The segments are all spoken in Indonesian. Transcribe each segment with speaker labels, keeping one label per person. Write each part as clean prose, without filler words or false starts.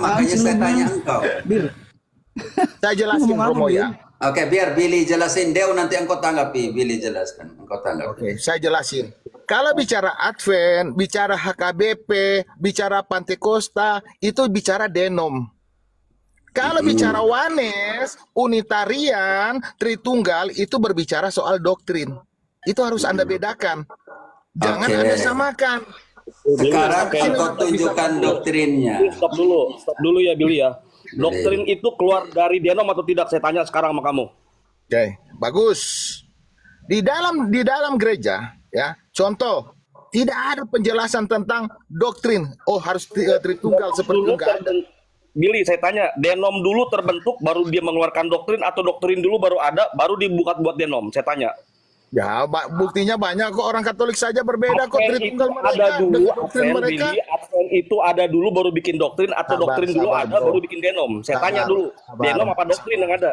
Speaker 1: makanya saya tanya engkau.
Speaker 2: Bir,
Speaker 3: Saya jelasin
Speaker 2: ngomong apa,
Speaker 3: Romo
Speaker 2: Bir?
Speaker 3: ya.
Speaker 1: Oke, biar Billy jelasin. Deo nanti engkau tanggapi. Billy jelaskan. Engkau tanggapi.
Speaker 3: Oke, saya jelasin. Kalau bicara Advent, bicara HKBP, bicara Pantekosta, itu bicara denom. Kalau bicara Wanes, Unitarian, Tritunggal, itu berbicara soal doktrin. Itu harus Anda bedakan. Jangan
Speaker 1: Oke.
Speaker 3: Anda samakan.
Speaker 1: Sekarang engkau tunjukkan doktrinnya.
Speaker 4: Stop dulu ya Billy ya. Doktrin itu keluar dari denom atau tidak? Saya tanya sekarang sama kamu.
Speaker 3: Oke, bagus. Di dalam gereja, ya, contoh, tidak ada penjelasan tentang doktrin. Oh, harus Tritunggal seperti itu, enggak ada.
Speaker 4: Billy, saya tanya, denom dulu terbentuk baru dia mengeluarkan doktrin atau doktrin dulu baru ada baru dibuat buat denom? Saya tanya.
Speaker 3: Ya, buktinya banyak kok, orang Katolik saja berbeda kok
Speaker 4: Advent
Speaker 3: Tritunggal
Speaker 4: itu
Speaker 3: mereka
Speaker 4: ada dulu,
Speaker 3: dengan doktrin
Speaker 4: Advent,
Speaker 3: mereka.
Speaker 4: Billy, Advent itu ada dulu baru bikin doktrin atau
Speaker 3: Sabar,
Speaker 4: doktrin dulu
Speaker 3: sabar,
Speaker 4: ada
Speaker 3: bro.
Speaker 4: baru bikin denom? Saya
Speaker 3: Sabar,
Speaker 4: tanya dulu,
Speaker 3: sabar.
Speaker 4: denom apa doktrin yang ada?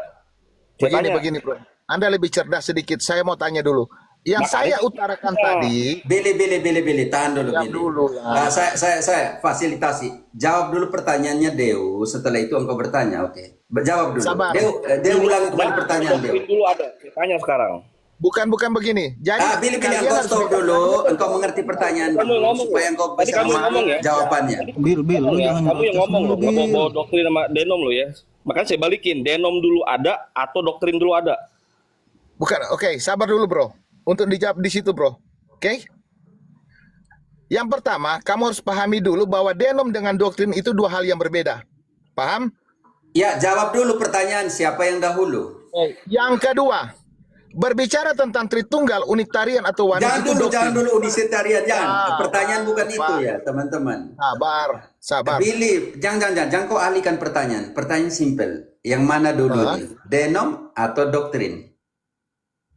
Speaker 4: Saya tanya.
Speaker 3: Begini, Bro. Anda lebih cerdas sedikit. Saya mau tanya dulu. Yang
Speaker 4: Makanya
Speaker 3: saya
Speaker 4: itu
Speaker 3: utarakan
Speaker 4: kita.
Speaker 3: tadi,
Speaker 1: Billy, tahan dulu
Speaker 3: diam
Speaker 1: Billy.
Speaker 3: dulu ya.
Speaker 1: Saya fasilitasi. Jawab dulu pertanyaannya Deo. Setelah itu engkau bertanya, oke? Jawab dulu.
Speaker 3: Sabar.
Speaker 1: Deo ulangi kembali pertanyaan Deo.
Speaker 4: Doktrin dulu ada. Saya tanya sekarang.
Speaker 3: Bukan begini. Jadi
Speaker 1: Billy,
Speaker 3: kalian
Speaker 1: engkau
Speaker 3: harus
Speaker 1: stop
Speaker 3: bedakan.
Speaker 1: dulu. Engkau mengerti pertanyaan
Speaker 4: Kamu
Speaker 1: dulu
Speaker 4: ngomong,
Speaker 1: supaya engkau
Speaker 4: tadi
Speaker 1: bisa
Speaker 4: kamu ngomong ya.
Speaker 1: jawabannya.
Speaker 2: Bir, lu
Speaker 4: Ya,
Speaker 2: jangan
Speaker 4: kamu yang
Speaker 2: protes
Speaker 4: ngomong
Speaker 2: dulu,
Speaker 4: loh, nggak
Speaker 2: Bir.
Speaker 4: bawa doktrin sama denom lo ya. Makanya saya balikin, denom dulu ada atau doktrin dulu ada.
Speaker 3: Bukan, oke, sabar dulu bro. Untuk dijawab di situ bro. Oke? Yang pertama, kamu harus pahami dulu bahwa denom dengan doktrin itu dua hal yang berbeda. Paham?
Speaker 1: Ya, jawab dulu pertanyaan siapa yang dahulu.
Speaker 3: Yang kedua, berbicara tentang Tritunggal, Unitarian atau Wanes itu doktrin.
Speaker 1: Jangan dulu Unisitarian, jangan.
Speaker 3: Ah,
Speaker 1: Pertanyaan bukan
Speaker 3: Pak.
Speaker 1: itu ya, teman-teman.
Speaker 3: Sabar.
Speaker 1: Billy, jangan kau alihkan pertanyaan. Pertanyaan simpel. Yang mana dulu nih? Denom atau doktrin?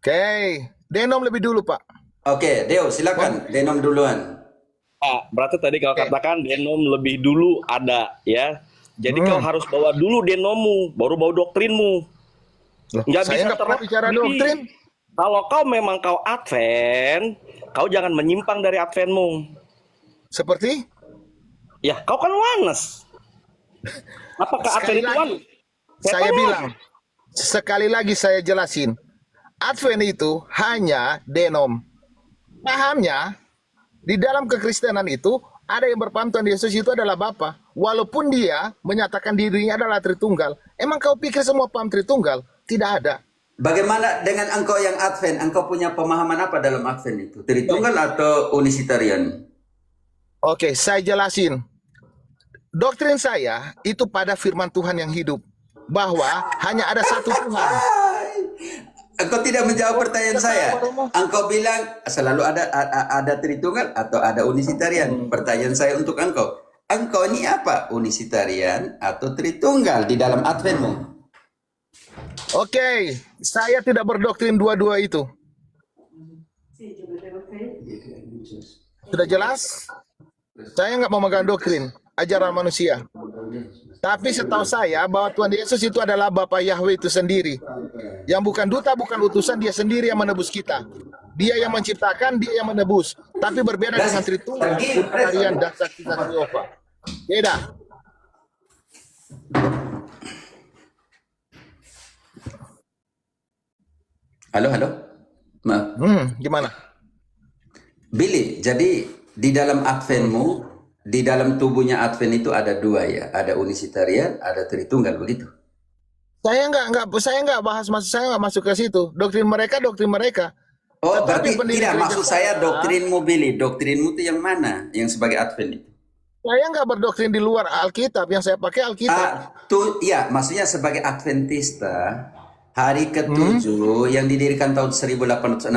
Speaker 3: Oke, denom lebih dulu Pak.
Speaker 1: Oke, Deo silakan. Denom duluan.
Speaker 4: Pak, berarti tadi kau katakan denom lebih dulu ada ya. Jadi kau harus bawa dulu denommu, baru bawa doktrinmu.
Speaker 3: Saya nggak pernah bicara
Speaker 4: Billy,
Speaker 3: doktrin.
Speaker 4: Kalau kau memang kau Advent, kau jangan menyimpang dari Adventmu.
Speaker 3: Seperti?
Speaker 4: Ya, kau kan Wanes. Apakah Advent
Speaker 3: Sekali
Speaker 4: itu
Speaker 3: lagi,
Speaker 4: Wanes?
Speaker 3: saya bilang, sekali lagi saya jelasin. Advent itu hanya denom. Pahamnya, di dalam kekristenan itu, ada yang berpaham Tuhan Yesus itu adalah Bapa. Walaupun dia menyatakan dirinya adalah Tritunggal. Emang kau pikir semua paham Tritunggal? Tidak ada.
Speaker 1: Bagaimana dengan engkau yang Advent? Engkau punya pemahaman apa dalam Advent itu? Tritunggal atau Unisitarian?
Speaker 3: Oke, saya jelasin. Doktrin saya itu pada firman Tuhan yang hidup. Bahwa hanya ada satu Tuhan.
Speaker 1: Engkau tidak menjawab pertanyaan saya. Engkau bilang selalu ada Tritunggal atau ada Unisitarian. Pertanyaan saya untuk engkau. Engkau ini apa? Unisitarian atau Tritunggal di dalam Adventmu?
Speaker 3: Oke, saya tidak berdoktrin dua-dua itu. Sudah jelas? Saya nggak memegang doktrin, ajaran manusia. Tapi setahu saya bahwa Tuhan Yesus itu adalah Bapa Yahweh itu sendiri. Yang bukan duta, bukan utusan, dia sendiri yang menebus kita. Dia yang menciptakan, dia yang menebus. Tapi berbeda dengan Tritunggal, Unitarian, dan saksi-saksi Yehova. Beda.
Speaker 1: Halo. Maaf.
Speaker 3: Gimana?
Speaker 1: Billy, jadi di dalam Adventmu, di dalam tubuhnya Advent itu ada dua ya, ada Unisitarian, ada Tritunggal begitu.
Speaker 3: Saya nggak bahas, saya nggak masuk ke situ. Doktrin mereka.
Speaker 1: Oh,
Speaker 3: Tetapi
Speaker 1: berarti
Speaker 3: pendiri
Speaker 1: tidak
Speaker 3: gereja
Speaker 1: maksud saya doktrinmu Billy, doktrinmu itu yang mana? Yang sebagai Advent itu?
Speaker 3: Saya nggak berdoktrin di luar Alkitab, yang saya pakai Alkitab.
Speaker 1: Ya, maksudnya sebagai Adventista, hari ke-7 yang didirikan tahun 1863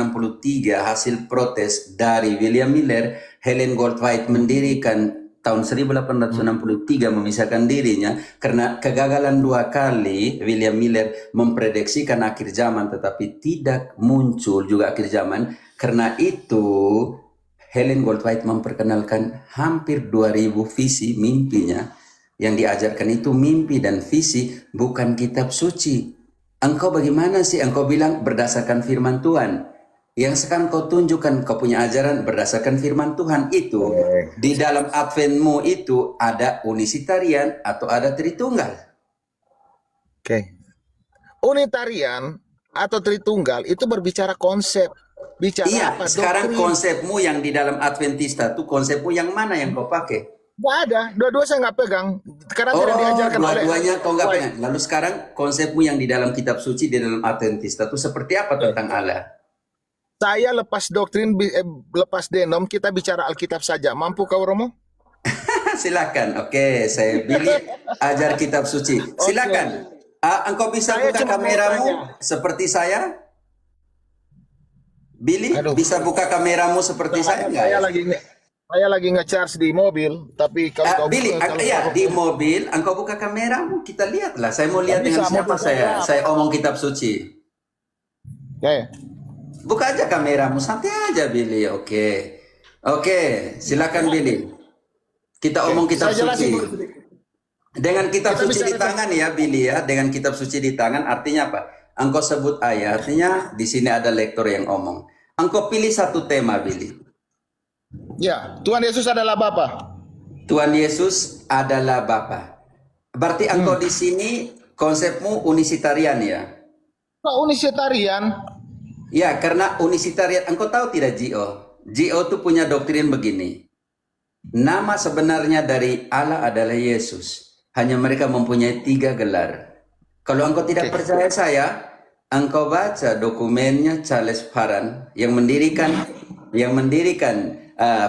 Speaker 1: hasil protes dari William Miller, Helen Goldwhite mendirikan tahun 1863 memisahkan dirinya karena kegagalan dua kali. William Miller memprediksikan akhir zaman tetapi tidak muncul juga akhir zaman. Karena itu Helen Goldwhite memperkenalkan hampir 2000 visi mimpinya. Yang diajarkan itu mimpi dan visi, bukan kitab suci. Engkau bagaimana sih? Engkau bilang berdasarkan firman Tuhan. Yang sekarang kau tunjukkan kau punya ajaran berdasarkan firman Tuhan itu. Di dalam Adventmu itu ada unisitarian atau ada Tritunggal.
Speaker 3: Oke. Unitarian atau Tritunggal itu berbicara konsep. Bicara
Speaker 1: Iya,
Speaker 3: apa?
Speaker 1: sekarang
Speaker 3: Doktrin.
Speaker 1: konsepmu yang di dalam Adventista tuh konsepmu yang mana yang kau pakai?
Speaker 3: Nggak ada. Dua-dua saya nggak pegang. Karena
Speaker 1: Oh,
Speaker 3: tidak diajarkan oleh
Speaker 1: dua-duanya kau nggak pegang. Lalu sekarang konsepmu yang di dalam kitab suci di dalam Adventista itu seperti apa tentang Allah?
Speaker 3: Saya lepas doktrin, lepas denom, kita bicara Alkitab saja. Mampu kau, Romo?
Speaker 1: Silakan. Oke, saya pilih ajar kitab suci. Silakan. Engkau bisa
Speaker 3: Saya
Speaker 1: buka
Speaker 3: cuma mau
Speaker 1: kameramu
Speaker 3: tanya.
Speaker 1: seperti saya? Billy,
Speaker 3: Aduh.
Speaker 1: bisa buka kameramu seperti saya nggak?
Speaker 3: Saya
Speaker 1: Ya?
Speaker 3: lagi nge-charge di mobil, tapi kalau
Speaker 1: Billy, ya di mobil, engkau buka kameramu, kita lihatlah. Saya mau lihat
Speaker 3: Nggak
Speaker 1: dengan
Speaker 3: bisa,
Speaker 1: siapa
Speaker 3: mobil
Speaker 1: saya.
Speaker 3: saya.
Speaker 1: Saya omong kitab suci.
Speaker 3: Oke.
Speaker 1: Buka aja kameramu, santai aja Billy. Oke, silakan Billy. Kita omong kitab
Speaker 3: Saya jelasin
Speaker 1: suci.
Speaker 3: dulu sedikit.
Speaker 1: Dengan kitab
Speaker 3: Kita
Speaker 1: suci
Speaker 3: bicara
Speaker 1: di tangan ya Billy ya. Dengan kitab suci di tangan artinya apa? Engkau sebut ayat, artinya di sini ada lektor yang omong. Engkau pilih satu tema Billy.
Speaker 3: Ya, Tuhan Yesus adalah Bapa.
Speaker 1: Tuhan Yesus adalah Bapa. Berarti engkau di sini konsepmu unisitarian ya?
Speaker 3: Kok unisitarian?
Speaker 1: Ya, karena unisitarian, engkau tahu tidak Gio? Gio tuh punya doktrin begini. Nama sebenarnya dari Allah adalah Yesus. Hanya mereka mempunyai 3 gelar. Kalau engkau tidak percaya saya, engkau baca dokumennya Charles Parham yang mendirikan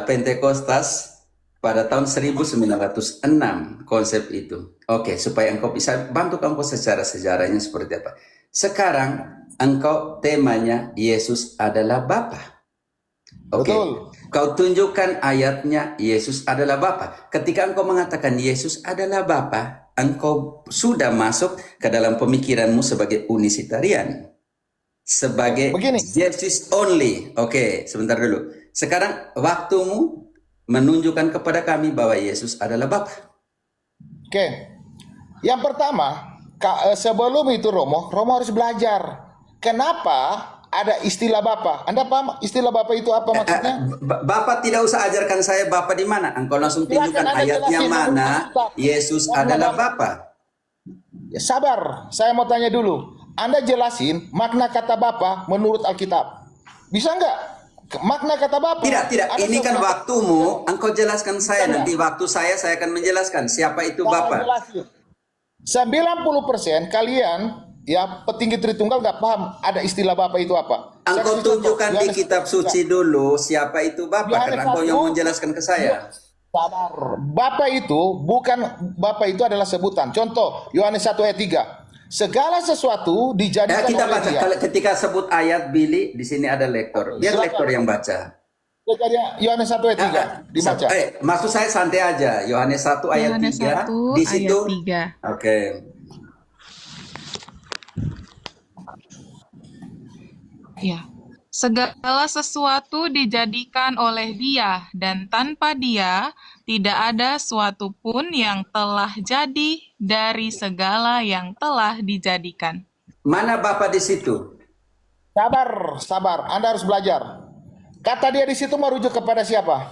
Speaker 1: Pentekostas pada tahun 1906 konsep itu. Oke, supaya engkau bisa bantu engkau secara sejarahnya seperti apa. Sekarang engkau temanya Yesus adalah Bapa. Oke.
Speaker 3: Betul.
Speaker 1: Kau tunjukkan ayatnya Yesus adalah Bapa. Ketika engkau mengatakan Yesus adalah Bapa, engkau sudah masuk ke dalam pemikiranmu sebagai unisitarian. Sebagai
Speaker 3: Begini.
Speaker 1: Jesus only. Oke, sebentar dulu. Sekarang waktumu menunjukkan kepada kami bahwa Yesus adalah Bapa.
Speaker 3: Oke. Yang pertama, sebelum itu Romo harus belajar. Kenapa ada istilah Bapa? Anda paham istilah Bapa itu apa maksudnya?
Speaker 1: Bapak tidak usah ajarkan saya Bapa di mana. Engkau langsung
Speaker 3: Silakan
Speaker 1: tunjukkan
Speaker 3: Anda
Speaker 1: ayatnya
Speaker 3: jelasin
Speaker 1: mana
Speaker 3: menurut
Speaker 1: Yesus
Speaker 3: Bapa.
Speaker 1: adalah Bapa.
Speaker 3: Ya, sabar, saya mau tanya dulu. Anda jelasin makna kata Bapa menurut Alkitab. Bisa nggak? Makna kata Bapa.
Speaker 1: Tidak.
Speaker 3: Ada
Speaker 1: Ini kan
Speaker 3: sebuah-
Speaker 1: waktumu. Engkau jelaskan saya.
Speaker 3: Tidak.
Speaker 1: Nanti waktu saya akan menjelaskan siapa itu
Speaker 3: Saya
Speaker 1: Bapa.
Speaker 3: jelasin. 90% kalian ya petinggi Tritunggal nggak paham ada istilah Bapa itu apa. Saya
Speaker 1: Engkau
Speaker 3: kasih contoh.
Speaker 1: tunjukkan di
Speaker 3: Yohanes
Speaker 1: kitab
Speaker 3: 1:3.
Speaker 1: suci dulu siapa itu Bapa.
Speaker 3: Yohanes
Speaker 1: Karena engkau yang
Speaker 3: 1.
Speaker 1: menjelaskan ke saya.
Speaker 3: Sabar. Bapa itu adalah sebutan. Contoh Yohanes 1 ayat 3. Segala sesuatu dijadikan
Speaker 1: Kita
Speaker 3: oleh
Speaker 1: baca.
Speaker 3: Dia.
Speaker 1: Kalau ketika sebut ayat Billy, di sini ada lektor. Biar
Speaker 3: Silakan.
Speaker 1: lektor yang baca.
Speaker 3: Yohanes 1 ayat 3 dibaca.
Speaker 1: Maksud saya santai aja. Yohanes 1 ayat
Speaker 2: Yohanes
Speaker 1: 3.
Speaker 2: 1
Speaker 1: Di situ.
Speaker 2: ayat 3.
Speaker 1: Oke.
Speaker 2: Ya. Segala sesuatu dijadikan oleh Dia, dan tanpa Dia tidak ada suatu pun yang telah jadi dari segala yang telah dijadikan.
Speaker 1: Mana Bapa di situ?
Speaker 3: Sabar. Anda harus belajar. Kata Dia di situ merujuk kepada siapa?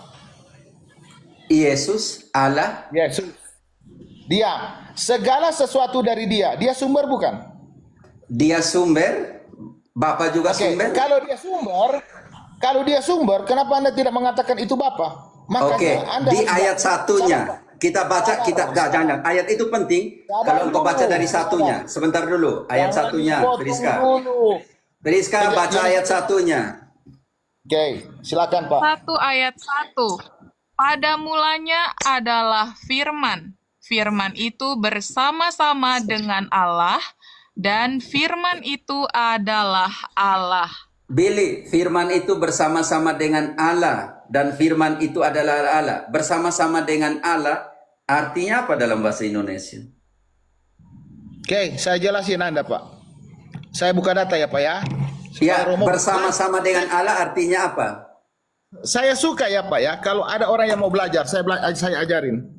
Speaker 1: Yesus, Allah.
Speaker 3: Yesus. Dia. Segala sesuatu dari Dia. Dia sumber bukan?
Speaker 1: Dia sumber. Bapa juga
Speaker 3: Oke,
Speaker 1: sumber.
Speaker 3: kalau dia sumber, kenapa Anda tidak mengatakan itu Bapa?
Speaker 1: Oke,
Speaker 3: Anda
Speaker 1: di
Speaker 3: harus
Speaker 1: ayat satunya.
Speaker 3: Sabar.
Speaker 1: Kita baca, jangan. Ayat itu penting.
Speaker 3: Sabar
Speaker 1: Kalau engkau baca
Speaker 3: dulu.
Speaker 1: dari satunya. Sebentar dulu. Ayat
Speaker 3: Jangan
Speaker 1: satunya,
Speaker 3: dipotong
Speaker 1: Friska.
Speaker 3: dulu.
Speaker 1: Friska, baca ayat satunya.
Speaker 3: Oke, silakan Pak.
Speaker 2: 1 ayat 1. Pada mulanya adalah firman. Firman itu bersama-sama dengan Allah, dan firman itu adalah Allah.
Speaker 1: Billy, firman itu bersama-sama dengan Allah. Dan firman itu adalah Allah. Bersama-sama dengan Allah, artinya apa dalam bahasa Indonesia?
Speaker 3: Oke, saya jelasin Anda Pak. Saya buka data ya Pak ya.
Speaker 1: Ya,
Speaker 3: Supaya Romo-
Speaker 1: bersama-sama dengan Allah artinya apa?
Speaker 3: Saya suka ya Pak ya, kalau ada orang yang mau belajar, saya ajarin.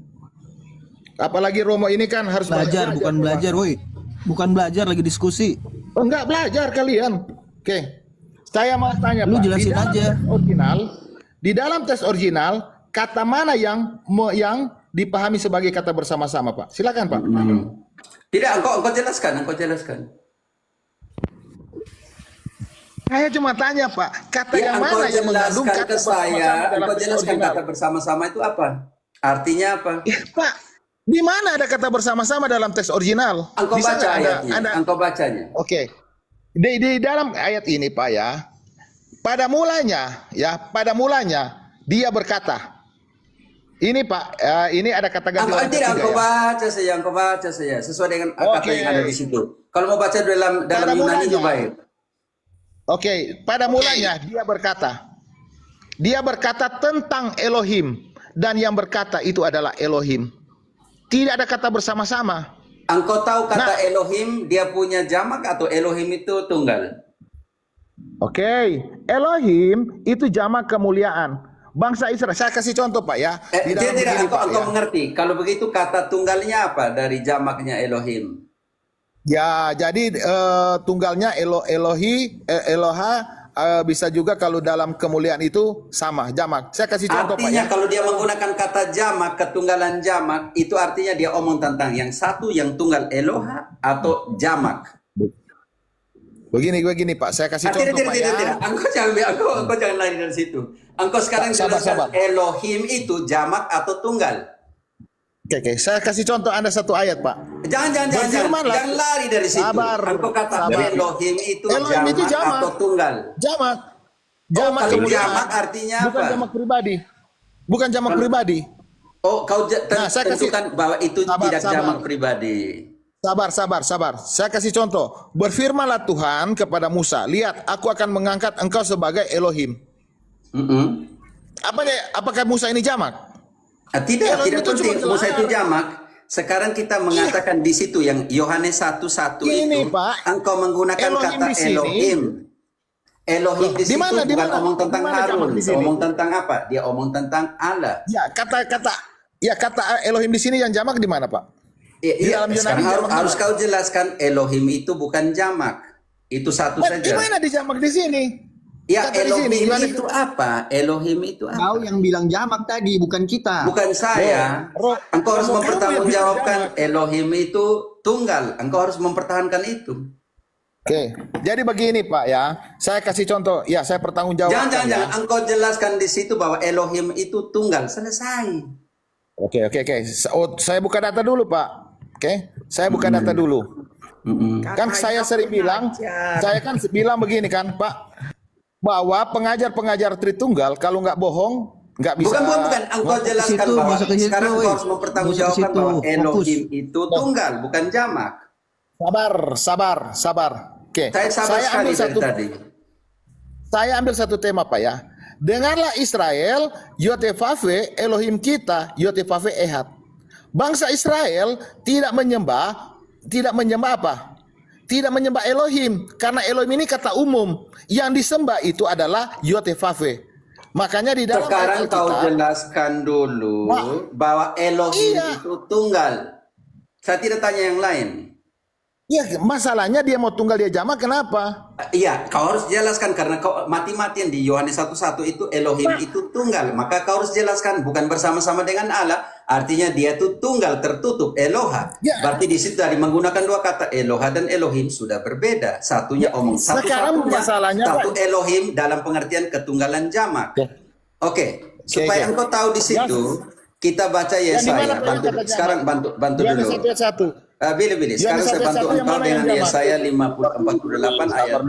Speaker 3: Apalagi Romo ini kan harus
Speaker 5: Belajar, bukan belajar, woi. Bukan belajar, lagi diskusi.
Speaker 3: Oh, enggak belajar kalian. Oke. Saya mau tanya
Speaker 5: Lu
Speaker 3: Pak,
Speaker 5: jelasin aja.
Speaker 3: Di dalam teks original, kata mana yang dipahami sebagai kata bersama-sama, Pak? Silakan, Pak.
Speaker 1: Tidak, engkau jelaskan.
Speaker 3: Saya cuma tanya, Pak, kata
Speaker 1: Ya,
Speaker 3: yang
Speaker 1: engkau
Speaker 3: mana yang mengandung
Speaker 1: jelaskan
Speaker 3: kata
Speaker 1: ke saya,
Speaker 3: bersama-sama dalam
Speaker 1: engkau
Speaker 3: teks
Speaker 1: jelaskan
Speaker 3: original?
Speaker 1: kata bersama-sama itu apa? Artinya apa?
Speaker 3: Pak, di mana ada kata bersama-sama dalam teks original?
Speaker 1: Engkau
Speaker 3: Bisa
Speaker 1: baca
Speaker 3: nggak
Speaker 1: ayatnya, engkau bacanya.
Speaker 3: Oke. Di dalam ayat ini, Pak ya, pada mulanya dia berkata. Ini Pak, ini ada kata ganti orang
Speaker 1: Tidak,
Speaker 3: ketiga
Speaker 1: engkau baca saya sesuai dengan kata
Speaker 3: Oke.
Speaker 1: yang ada di situ. Kalau mau baca dalam
Speaker 3: Pada
Speaker 1: Yunani
Speaker 3: mulanya.
Speaker 1: itu baik.
Speaker 3: Oke, pada mulanya dia berkata tentang Elohim, dan yang berkata itu adalah Elohim. Tidak ada kata bersama-sama.
Speaker 1: Engkau tahu kata
Speaker 3: Nah.
Speaker 1: Elohim dia punya jamak atau Elohim itu tunggal?
Speaker 3: Oke, Elohim itu jamak kemuliaan. Bangsa Israel, saya kasih contoh Pak ya. Di dalam
Speaker 1: Tidak,
Speaker 3: begini, Pak,
Speaker 1: engkau
Speaker 3: ya.
Speaker 1: mengerti. Kalau begitu kata tunggalnya apa dari jamaknya Elohim?
Speaker 3: Ya, jadi tunggalnya Eloha, bisa juga kalau dalam kemuliaan itu sama, jamak. Saya kasih contoh Pak
Speaker 1: Artinya
Speaker 3: ya.
Speaker 1: kalau dia menggunakan kata jamak, ketunggalan jamak, itu artinya dia omong tentang yang satu yang tunggal Eloha atau jamak.
Speaker 3: Begini Pak, saya kasih contoh Pak ya.
Speaker 1: Tidak. Engkau jangan lari dari situ. Engkau sekarang
Speaker 3: Sabar.
Speaker 1: jelaskan Elohim itu jamak atau tunggal.
Speaker 3: Oke, saya kasih contoh Anda satu ayat Pak.
Speaker 1: Jangan
Speaker 3: Berfirmanlah.
Speaker 1: lari dari situ.
Speaker 3: Sabar.
Speaker 1: Engkau kata
Speaker 3: Sabar.
Speaker 1: Elohim itu
Speaker 3: Elohim itu
Speaker 1: jamak
Speaker 3: jamak.
Speaker 1: atau tunggal.
Speaker 3: Jamak.
Speaker 1: Kalau
Speaker 3: kemuliaan.
Speaker 1: jamak artinya
Speaker 3: Bukan
Speaker 1: apa?
Speaker 3: jamak pribadi. Bukan jamak pribadi.
Speaker 1: Oh, kau
Speaker 3: Nah, saya kasih-
Speaker 1: tentukan bahwa itu tidak
Speaker 3: Sabar.
Speaker 1: jamak pribadi.
Speaker 3: Sabar. Saya kasih contoh. Berfirmanlah Tuhan kepada Musa, lihat, aku akan mengangkat engkau sebagai Elohim. Apakah Musa ini jamak?
Speaker 1: Tidak
Speaker 3: Elohim itu
Speaker 1: penting.
Speaker 3: cuma
Speaker 1: Musa itu
Speaker 3: gelar.
Speaker 1: jamak. Sekarang kita mengatakan di situ yang Yohanes 1:1
Speaker 3: Ini,
Speaker 1: itu,
Speaker 3: Pak.
Speaker 1: engkau menggunakan
Speaker 3: Elohim
Speaker 1: kata
Speaker 3: di sini.
Speaker 1: Elohim. Elohim di
Speaker 3: Di
Speaker 1: situ
Speaker 3: mana? Di
Speaker 1: bukan
Speaker 3: mana?
Speaker 1: omong tentang
Speaker 3: Di mana jamak
Speaker 1: Harun,
Speaker 3: di sini?
Speaker 1: omong tentang apa? Dia omong tentang Allah.
Speaker 3: Ya, kata Elohim di sini yang jamak di mana, Pak? Di dalam Yunani
Speaker 1: Sekarang
Speaker 3: jamak
Speaker 1: harus
Speaker 3: di mana?
Speaker 1: kau jelaskan Elohim itu bukan jamak. Itu satu
Speaker 3: Di
Speaker 1: saja.
Speaker 3: mana di jamak di sini?
Speaker 1: Ya,
Speaker 3: Kata di sini,
Speaker 1: Elohim
Speaker 3: Yohanes-
Speaker 1: itu apa? Elohim itu apa?
Speaker 5: Kau yang bilang jamak tadi, bukan kita.
Speaker 1: Bukan saya.
Speaker 3: Roh,
Speaker 1: Engkau harus
Speaker 3: kamu yang
Speaker 1: mempertanggungjawabkan
Speaker 3: bilang
Speaker 1: Elohim itu tunggal. Engkau harus mempertahankan itu.
Speaker 3: Oke, jadi begini Pak ya, saya kasih contoh, ya saya pertanggungjawabkan.
Speaker 1: Jangan. Engkau jelaskan di situ bahwa Elohim itu tunggal. Selesai.
Speaker 3: Oke. Saya buka data dulu Pak. Oke, saya buka data dulu. Kan saya sering bilang, saya kan bilang begini kan Pak, bahwa pengajar-pengajar Tritunggal kalau nggak bohong nggak bisa.
Speaker 1: Bukan. Engkau jelaskan
Speaker 5: situ,
Speaker 1: bahwa
Speaker 5: masuk ke situ,
Speaker 1: sekarang engkau
Speaker 5: woi.
Speaker 1: harus mempertanggungjawabkan
Speaker 5: Masuk ke situ,
Speaker 1: bahwa Elohim
Speaker 5: fokus.
Speaker 1: itu tunggal, bukan jamak.
Speaker 3: Sabar. Oke,
Speaker 1: Saya sabar sekali dari tadi.
Speaker 3: Saya ambil satu tema Pak ya. Dengarlah Israel, Yotevave Elohim kita, Yotevave Ehad. Bangsa Israel tidak menyembah apa? Tidak menyembah Elohim, karena Elohim ini kata umum. Yang disembah itu adalah Yotevave. Makanya di dalam
Speaker 1: Sekarang
Speaker 3: ayat
Speaker 1: kau
Speaker 3: Alkitab,
Speaker 1: jelaskan dulu
Speaker 3: Wah.
Speaker 1: bahwa Elohim
Speaker 3: Iya.
Speaker 1: itu tunggal. Saya tidak tanya yang lain.
Speaker 3: ya masalahnya dia mau tunggal dia jamak, kenapa?
Speaker 1: Iya, kau harus jelaskan karena kau mati-matian di Yohanes 1:1 itu Elohim itu tunggal. Maka kau harus jelaskan bukan bersama-sama dengan Allah, artinya dia itu tunggal tertutup Eloha.
Speaker 3: Ya.
Speaker 1: Berarti di situ dari menggunakan dua kata Eloha dan Elohim sudah berbeda. Satunya omong
Speaker 3: sekarang
Speaker 1: satu-satunya,
Speaker 3: masalahnya,
Speaker 1: satu
Speaker 3: Pak.
Speaker 1: Elohim dalam pengertian ketunggalan jamak.
Speaker 3: Ya.
Speaker 1: Oke, supaya
Speaker 3: oke.
Speaker 1: engkau tahu di situ, kita baca
Speaker 3: Yang di
Speaker 1: Yesaya.
Speaker 3: mana, Pak, yang
Speaker 1: Bantu,
Speaker 3: kata jamak?
Speaker 1: sekarang bantu
Speaker 3: Yohanes
Speaker 1: dulu.
Speaker 3: 1 ayat 1.
Speaker 1: Billy. Sekarang
Speaker 3: Yohanes
Speaker 1: saya
Speaker 3: 1 ayat
Speaker 1: bantu
Speaker 3: 1 yang
Speaker 1: engkau
Speaker 3: mana yang
Speaker 1: dengan
Speaker 3: jamak?
Speaker 1: Yesaya 48 ayat.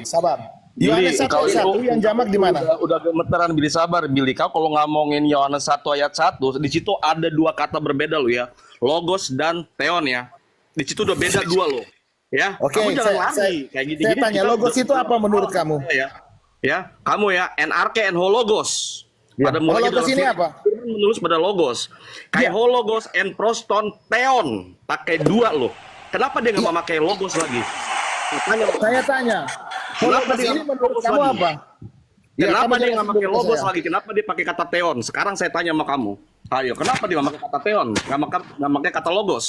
Speaker 3: Sabar. Yohanes 1 ayat 1 yang jamak di mana?
Speaker 4: Udah gemeteran, Billy, sabar, Billy. Kau kalau ngomongin Yohanes 1 ayat 1, di situ ada dua kata berbeda lo ya. Logos dan theon ya. Di situ udah beda dua lo. Ya.
Speaker 3: Oke,
Speaker 4: Kamu jangan
Speaker 3: saya-
Speaker 4: lari kayak gini-gini.
Speaker 3: saya tanya,
Speaker 4: kita
Speaker 3: logos
Speaker 4: udah-
Speaker 3: itu apa menurut kamu?
Speaker 4: Ya, kamu ya, NRK and hologos. Pada mulanya
Speaker 3: Hologos
Speaker 4: dalam
Speaker 3: ini
Speaker 4: firman
Speaker 3: apa?
Speaker 4: Tuhan menulis pada logos. Kayak hologos and proston theon. Pakai dua loh. Kenapa dia nggak mau pakai logos lagi?
Speaker 3: Saya tanya,
Speaker 4: Kenapa
Speaker 3: hologos
Speaker 4: dia
Speaker 3: ini
Speaker 4: nggak
Speaker 3: menurut
Speaker 4: logos
Speaker 3: kamu
Speaker 4: lagi?
Speaker 3: apa? Ya,
Speaker 4: Kenapa
Speaker 3: kamu
Speaker 4: dia nggak
Speaker 3: jelasin
Speaker 4: pakai
Speaker 3: dulu ke
Speaker 4: logos
Speaker 3: saya.
Speaker 4: lagi? Kenapa dia pakai kata theon? Sekarang saya tanya sama kamu. Ayo, kenapa dia nggak pakai kata theon? Nggak pakai kata logos?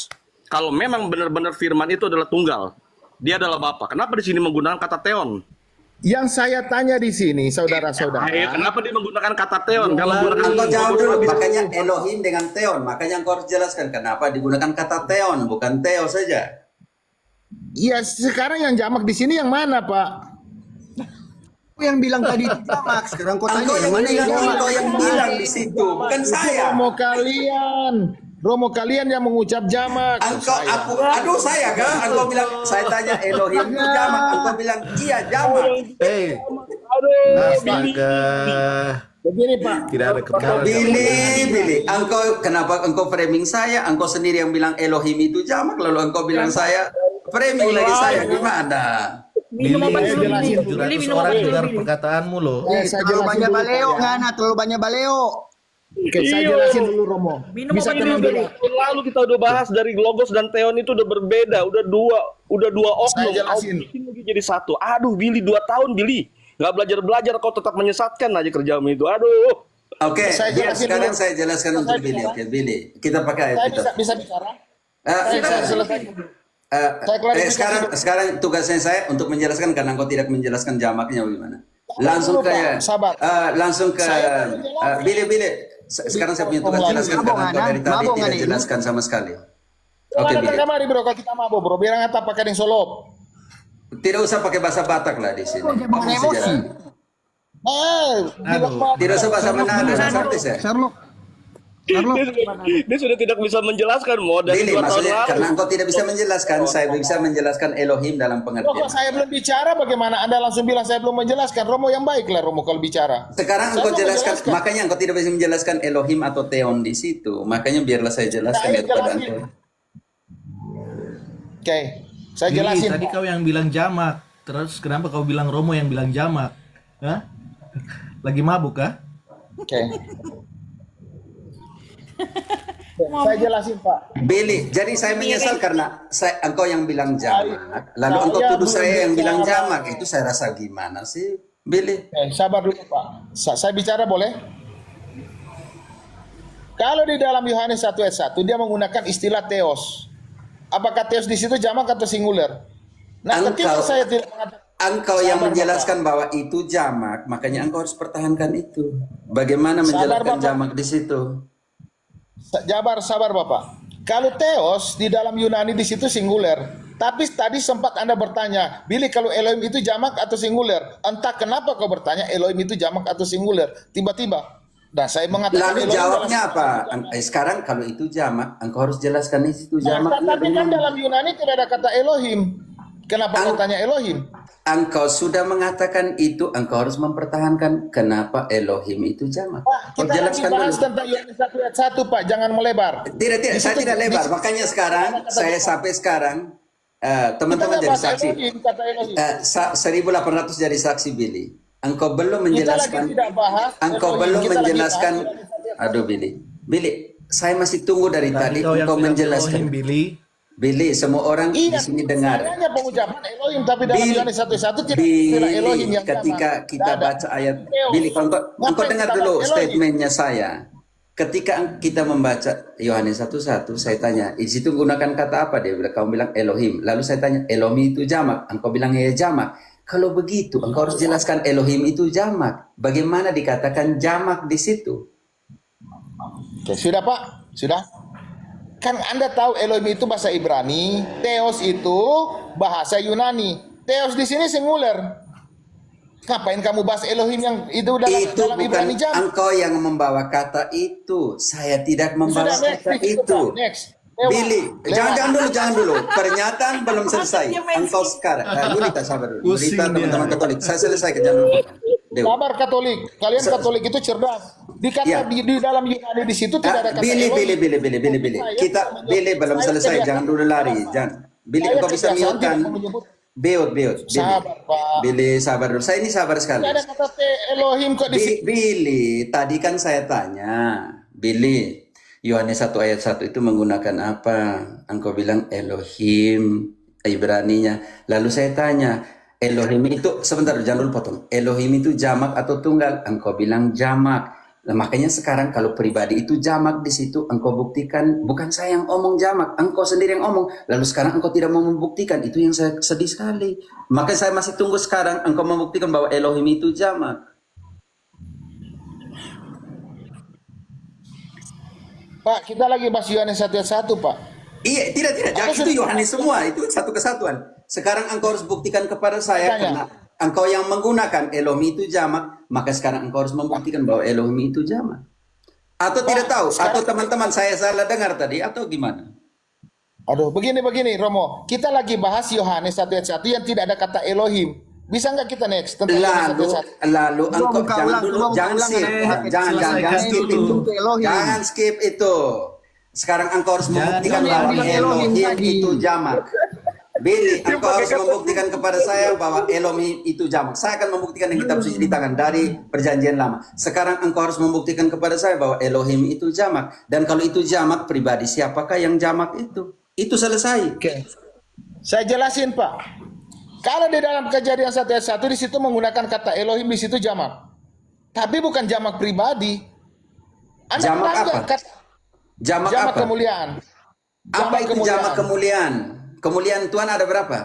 Speaker 4: Kalau memang benar-benar firman itu adalah tunggal, dia adalah Bapa. Kenapa di sini menggunakan kata theon?
Speaker 3: Yang saya tanya di sini, saudara-saudara.
Speaker 4: Kenapa dia menggunakan kata teon? Kalau menggunakan
Speaker 1: Engkau jawab dulu, makanya Elohim dengan Theon. Makanya engkau harus jelaskan kenapa digunakan kata Theon, bukan Theo saja.
Speaker 3: Ya sekarang yang jamak di sini yang mana, Pak?
Speaker 5: Aku yang bilang tadi itu jamak, sekarang kau tanya
Speaker 1: Engkau
Speaker 5: yang
Speaker 1: yang
Speaker 5: mana yang
Speaker 1: bilang,
Speaker 5: jamak.
Speaker 1: engkau yang bilang di situ, bukan saya.
Speaker 3: Romo kalian yang mengucap jamak.
Speaker 1: Aduh saya kah? Engkau bilang, saya tanya Elohim itu jamak, engkau bilang iya jamak.
Speaker 6: Astaga.
Speaker 3: Begini Pak.
Speaker 6: Tidak ada kebenaran.
Speaker 1: Billy, kenapa engkau framing saya? Engkau sendiri yang bilang Elohim itu jamak, lalu engkau bilang saya framing lagi saya gimana?
Speaker 6: Billy, jujur orang dengar perkataanmu loh.
Speaker 5: Terlalu banyak baleo, Ngana, terlalu banyak baleo.
Speaker 3: Oke, saya jelasin dulu Romo. Bisa tenang dulu.
Speaker 4: Lalu kita udah bahas dari Logos dan Theon itu udah berbeda, udah dua oknum.
Speaker 3: Saya jelasin.
Speaker 4: Bikin lagi jadi satu. Aduh, Billy 2 tahun Billy. Nggak belajar kau tetap menyesatkan aja kerjamu itu. Aduh.
Speaker 1: Oke,
Speaker 3: Saya jelasin
Speaker 1: sekarang
Speaker 3: dulu.
Speaker 1: saya jelaskan untuk Billy. Oke, Billy, kita pakai
Speaker 3: Saya
Speaker 1: ayat itu.
Speaker 3: bisa bicara. Saya selesai.
Speaker 1: Sekarang tugasnya saya untuk menjelaskan karena engkau tidak menjelaskan jamaknya bagaimana. Langsung
Speaker 3: dulu,
Speaker 1: ke
Speaker 3: Pak. Sabar.
Speaker 1: langsung ke
Speaker 3: Saya belum jelaskan.
Speaker 1: Billy. Sekarang saya punya tugas jelaskan karena engkau dari tadi
Speaker 5: Mabok,
Speaker 1: tidak
Speaker 5: Ngana.
Speaker 1: jelaskan sama sekali.
Speaker 3: Oke,
Speaker 1: Oke, Billy.
Speaker 3: kamari bro, kalau kita mabuk bro, biar ngata pakai yang solop.
Speaker 1: Tidak usah pakai bahasa Batak lah di sini.
Speaker 5: Jangan
Speaker 1: Kamu
Speaker 5: emosi.
Speaker 1: sejarah.
Speaker 3: Bilang mabuk.
Speaker 1: Tidak usah bahasa Manado, artis ya.
Speaker 5: Sherlock.
Speaker 4: Dia sudah tidak bisa menjelaskan mau dari
Speaker 1: Billy,
Speaker 4: 2 tahun
Speaker 1: maksudnya
Speaker 4: lalu.
Speaker 1: karena engkau tidak bisa menjelaskan, saya bisa menjelaskan Elohim dalam
Speaker 3: Loh,
Speaker 1: pengertian.
Speaker 3: kok saya belum bicara bagaimana Anda langsung bilang saya belum menjelaskan. Romo yang baik lah Romo kalau bicara.
Speaker 1: Sekarang
Speaker 3: Saya
Speaker 1: engkau
Speaker 3: mau
Speaker 1: jelaskan,
Speaker 3: menjelaskan.
Speaker 1: makanya engkau tidak bisa menjelaskan Elohim atau Theon di situ. Makanya biarlah saya jelaskan
Speaker 3: Saya
Speaker 1: ya kepada
Speaker 3: jelasin.
Speaker 1: engkau.
Speaker 3: Oke, saya
Speaker 6: Billy,
Speaker 3: jelasin.
Speaker 6: tadi
Speaker 3: Pak.
Speaker 6: kau yang bilang jamak. Terus kenapa kau bilang Romo yang bilang jamak? Hah? Lagi mabuk kah?
Speaker 3: Oke. Saya jelasin Pak.
Speaker 1: Billy, jadi saya menyesal karena engkau yang bilang jamak, lalu
Speaker 3: Saya
Speaker 1: engkau tuduh
Speaker 3: belum
Speaker 1: saya yang bilang
Speaker 3: bicara.
Speaker 1: jamak. Itu saya rasa gimana sih, Billy?
Speaker 3: Sabar dulu Pak. Saya bicara boleh? Kalau di dalam Yohanes 1 ayat 1 dia menggunakan istilah theos. Apakah theos di situ jamak atau singular? Nah, ketika saya tidak mengatakan
Speaker 1: Engkau yang
Speaker 3: Sabar,
Speaker 1: menjelaskan bahwa itu jamak, makanya engkau harus pertahankan itu. Bagaimana menjelaskan
Speaker 3: Bapak.
Speaker 1: jamak di situ?
Speaker 3: sabar Bapak. Kalau theos di dalam Yunani di situ singular. Tapi tadi sempat Anda bertanya, Billy kalau Elohim itu jamak atau singular? Entah kenapa kau bertanya Elohim itu jamak atau singular. Tiba-tiba. Dan saya mengatakan
Speaker 1: Lalu
Speaker 3: Elohim
Speaker 1: jawabnya
Speaker 3: dalam-
Speaker 1: apa? Sekarang kalau itu jamak, engkau harus jelaskan itu
Speaker 3: Nah,
Speaker 1: jamak.
Speaker 3: tapi kan dalam Yunani tidak ada kata Elohim. Kenapa kau tanya Elohim?
Speaker 1: Engkau sudah mengatakan itu, engkau harus mempertahankan kenapa Elohim itu jamak.
Speaker 3: Pak,
Speaker 1: Kau
Speaker 3: kita lagi
Speaker 1: jelaskan
Speaker 3: bahas
Speaker 1: dulu.
Speaker 3: tentang Yohanes 1 ayat 1, Pak. Jangan melebar.
Speaker 1: Tidak,
Speaker 3: Di
Speaker 1: saya
Speaker 3: situ-
Speaker 1: tidak lebar.
Speaker 3: di-
Speaker 1: Makanya sekarang, saya sampai sekarang, teman-teman
Speaker 3: Kita
Speaker 1: jadi
Speaker 3: bahas
Speaker 1: saksi.
Speaker 3: Elohim, kata Elohim.
Speaker 1: 1800 jadi saksi Billy. Engkau belum menjelaskan.
Speaker 3: lagi tidak bahas
Speaker 1: Engkau
Speaker 3: Elohim,
Speaker 1: belum
Speaker 3: kita lagi
Speaker 1: menjelaskan.
Speaker 3: bahas
Speaker 1: Aduh Billy, saya masih tunggu dari tadi
Speaker 6: kau yang
Speaker 1: engkau
Speaker 6: bilang
Speaker 1: menjelaskan.
Speaker 6: Elohim, Billy.
Speaker 1: Billy, semua orang di
Speaker 3: Iya,
Speaker 1: sini dengar.
Speaker 3: hanya pengucapan Elohim, tapi dalam
Speaker 1: Billy,
Speaker 3: Yohanes 1 tidak istilah Elohim
Speaker 1: Billy,
Speaker 3: yang
Speaker 1: ketika
Speaker 3: jamak.
Speaker 1: kita
Speaker 3: Tidak ada.
Speaker 1: baca ayat
Speaker 3: Theos.
Speaker 1: Billy, engkau
Speaker 3: Ngapain
Speaker 1: dengar
Speaker 3: kita
Speaker 1: dulu
Speaker 3: bahas Elohim?
Speaker 1: statementnya saya. Ketika kita membaca Yohanes 1:1, saya tanya, di situ gunakan kata apa? Dia bilang, kamu bilang Elohim. Lalu saya tanya, Elohim itu jamak. Engkau bilang ya jamak. Kalau begitu, engkau harus jelaskan Elohim itu jamak. Bagaimana dikatakan jamak di situ?
Speaker 3: Oke, sudah Pak? Sudah? Kan Anda tahu Elohim itu bahasa Ibrani, Theos itu bahasa Yunani. Theos di sini singular. Ngapain kamu bahas Elohim yang itu
Speaker 1: Itu
Speaker 3: dalam
Speaker 1: bukan
Speaker 3: Ibrani jamak?
Speaker 1: engkau yang membawa kata itu. Saya tidak membawa
Speaker 3: Sudah, next,
Speaker 1: kata
Speaker 3: di situ,
Speaker 1: itu.
Speaker 3: Pak. Next. Lewat.
Speaker 1: Billy,
Speaker 3: Lewat.
Speaker 1: jangan dulu. Pernyataan belum selesai. Engkau sekarang, Yulita sabar dulu.
Speaker 6: Pusing
Speaker 1: Yulita
Speaker 6: dia.
Speaker 1: teman-teman Katolik. Saya selesaikan jangan dulu. Dewa.
Speaker 3: Sabar Katolik. Kalian Katolik itu cerdas. Dikata
Speaker 1: Ya.
Speaker 3: di dalam Yunani di situ tidak ada kata
Speaker 1: Billy.
Speaker 3: Elohim.
Speaker 1: Kita Billy belum selesai. Jangan dulu lari. Jangan. Billy,
Speaker 3: Saya
Speaker 1: engkau bisa
Speaker 3: kebiasaan
Speaker 1: mute kan?
Speaker 3: tidak menyebut.
Speaker 1: Beot. Billy.
Speaker 3: Sabar, Pak.
Speaker 1: Billy, sabar dulu. Saya ini sabar sekali.
Speaker 3: Tidak ada kata Elohim kok di situ.
Speaker 1: Billy, tadi kan saya tanya, Billy, Yohanes 1 ayat 1 itu menggunakan apa? Engkau bilang Elohim, Ibraninya. Lalu saya tanya, Elohim itu, sebentar jangan dulu potong. Elohim itu jamak atau tunggal? Engkau bilang jamak. Nah, makanya sekarang kalau pribadi itu jamak di situ, engkau buktikan, bukan saya yang omong jamak, engkau sendiri yang omong. Lalu sekarang engkau tidak mau membuktikan, itu yang saya sedih sekali. Makanya saya masih tunggu sekarang engkau membuktikan bahwa Elohim itu jamak.
Speaker 3: Pak, kita lagi bahas Yohanes 1 ayat 1, Pak.
Speaker 1: Iya, tidak, jangan, itu Yohanes semua, itu satu kesatuan. Sekarang engkau harus buktikan kepada saya, karena engkau yang menggunakan Elohim itu jamak, maka sekarang engkau harus membuktikan bahwa Elohim itu jamak. Atau tidak tahu, atau teman-teman saya salah dengar tadi, atau gimana?
Speaker 3: Aduh, begini Romo. Kita lagi bahas Yohanes 1 ayat 1 yang tidak ada kata Elohim. Bisa nggak kita next tentang Yohanes 1 ayat 1?
Speaker 1: Lalu engkau jangan skip itu. Jangan skip itu. Sekarang engkau harus membuktikan bahwa Elohim itu jamak. Billy, engkau harus membuktikan kepada saya bahwa Elohim itu jamak. Saya akan membuktikan yang kitab suci di tangan dari perjanjian lama. Sekarang engkau harus membuktikan kepada saya bahwa Elohim itu jamak. Dan kalau itu jamak pribadi, siapakah yang jamak itu? Itu selesai.
Speaker 3: Oke. Saya jelasin, Pak. Kalau di dalam Kejadian 1 ayat 1 di situ menggunakan kata Elohim, di situ jamak. Tapi bukan jamak pribadi. Anda
Speaker 1: Jamak
Speaker 3: pernah
Speaker 1: apa?
Speaker 3: nggak
Speaker 1: Jamak
Speaker 3: jamak
Speaker 1: apa?
Speaker 3: kemuliaan?
Speaker 1: Apa itu jamak kemuliaan? Kemuliaan Tuhan ada berapa?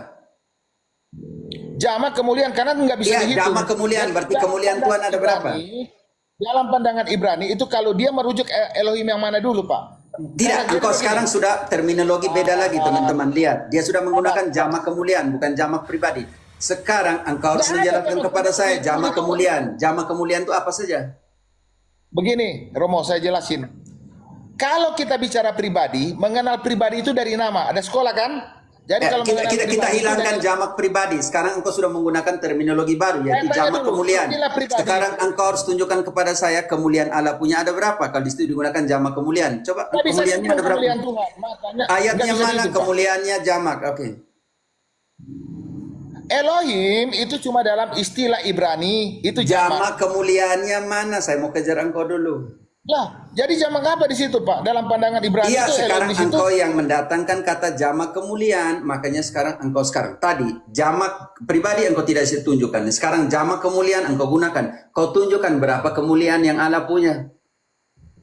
Speaker 3: Jamak kemuliaan karena nggak bisa
Speaker 1: Iya,
Speaker 3: dihitung.
Speaker 1: jamak kemuliaan berarti
Speaker 3: Dalam
Speaker 1: kemuliaan
Speaker 3: pandangan
Speaker 1: Tuhan ada berapa?
Speaker 3: Dalam pandangan Ibrani itu kalau dia merujuk Elohim yang mana dulu, Pak?
Speaker 1: Tidak, engkau sekarang sudah terminologi beda lagi, teman-teman. Lihat, dia sudah menggunakan jamak kemuliaan, bukan jamak pribadi. Sekarang engkau harus menjelaskan kepada saya jamak kemuliaan. Jamak kemuliaan itu apa saja?
Speaker 3: Begini, Romo, saya jelasin. Kalau kita bicara pribadi, mengenal pribadi itu dari nama. Ada sekolah kan? Jadi kalau mengenal
Speaker 1: Kita
Speaker 3: pribadi itu
Speaker 1: hilangkan
Speaker 3: dari-
Speaker 1: jamak pribadi. Sekarang engkau sudah menggunakan terminologi baru, yaitu
Speaker 3: Saya tanya
Speaker 1: jamak
Speaker 3: dulu,
Speaker 1: kemuliaan.
Speaker 3: inilah pribadi.
Speaker 1: Sekarang engkau harus tunjukkan kepada saya kemuliaan Allah punya ada berapa? Kalau di situ digunakan jamak kemuliaan. Coba
Speaker 3: Nggak bisa
Speaker 1: kemuliaannya
Speaker 3: dihitung
Speaker 1: ada berapa?
Speaker 3: kemuliaan Tuhan. Makanya
Speaker 1: Ayatnya
Speaker 3: nggak bisa
Speaker 1: mana
Speaker 3: dihitung, Pak.
Speaker 1: kemuliaannya jamak? Oke.
Speaker 3: Elohim itu cuma dalam istilah Ibrani, itu jamak.
Speaker 1: Jamak kemuliaannya mana? Saya mau kejar engkau dulu.
Speaker 3: Lah, jadi jamak apa di situ, Pak? Dalam pandangan Ibrani
Speaker 1: Iya,
Speaker 3: itu
Speaker 1: sekarang
Speaker 3: Elohim di situ.
Speaker 1: engkau yang mendatangkan kata jamak kemuliaan, makanya sekarang engkau tadi jamak pribadi engkau tidak bisa tunjukkan. Sekarang jamak kemuliaan engkau gunakan. Kau tunjukkan berapa kemuliaan yang Allah punya.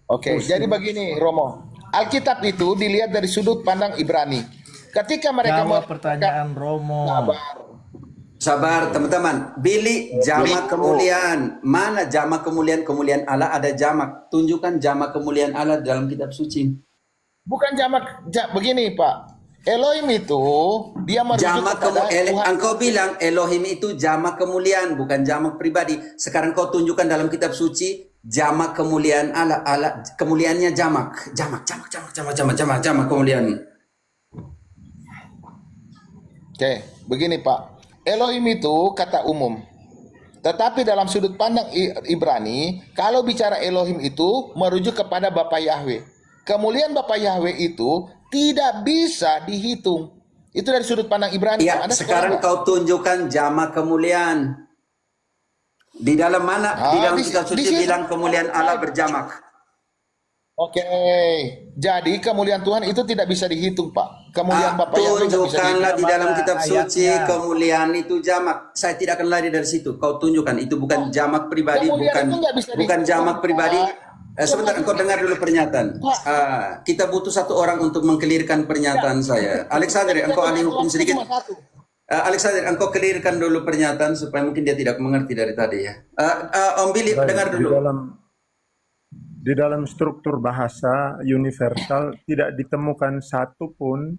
Speaker 3: Oke, jadi begini, Romo. Alkitab itu dilihat dari sudut pandang Ibrani. Ketika mereka
Speaker 6: Jawab pertanyaan Romo.
Speaker 1: Sabar teman-teman. Billy jamak kemuliaan. Mana jamak kemuliaan? Kemuliaan Allah ada jamak. Tunjukkan jamak kemuliaan Allah dalam kitab suci.
Speaker 3: Bukan jamak, begini Pak. Elohim itu dia merujuk
Speaker 1: Jamak
Speaker 3: kepada Tuhan.
Speaker 1: engkau bilang Elohim itu jamak kemuliaan, bukan jamak pribadi. Sekarang kau tunjukkan dalam kitab suci jamak kemuliaan Allah. Allah kemuliaannya jamak kemuliaan.
Speaker 3: Oke, begini Pak. Elohim itu kata umum. Tetapi dalam sudut pandang Ibrani, kalau bicara Elohim itu merujuk kepada Bapa Yahweh. Kemuliaan Bapa Yahweh itu tidak bisa dihitung. Itu dari sudut pandang Ibrani.
Speaker 1: Iya,
Speaker 3: Ada
Speaker 1: sekarang kau tunjukkan jamak kemuliaan. Di dalam mana? Di dalam kitab suci bilang kemuliaan Allah berjamak.
Speaker 3: Oke, jadi kemuliaan Tuhan itu tidak bisa dihitung, Pak. Kemuliaan Bapa Yahweh tidak bisa
Speaker 1: Tunjukkanlah
Speaker 3: dihitung.
Speaker 1: di dalam kitab suci
Speaker 6: ayatnya?
Speaker 1: kemuliaan itu jamak. Saya tidak akan lari dari situ. Kau tunjukkan itu bukan jamak pribadi,
Speaker 3: Kemuliaan itu nggak bisa
Speaker 1: bukan
Speaker 3: dihitung,
Speaker 1: jamak
Speaker 3: Pak.
Speaker 1: pribadi. Sebentar, engkau dengar dulu pernyataan. Kita butuh satu orang untuk mengkelirkan pernyataan saya. Alexander, engkau ahli hukum sedikit.
Speaker 3: Cuma satu.
Speaker 1: Alexander, engkau kelirkan dulu pernyataan supaya mungkin dia tidak mengerti dari tadi ya. Om Billy,
Speaker 7: Baik,
Speaker 1: dengar dulu.
Speaker 7: Di dalam struktur bahasa universal tidak ditemukan satupun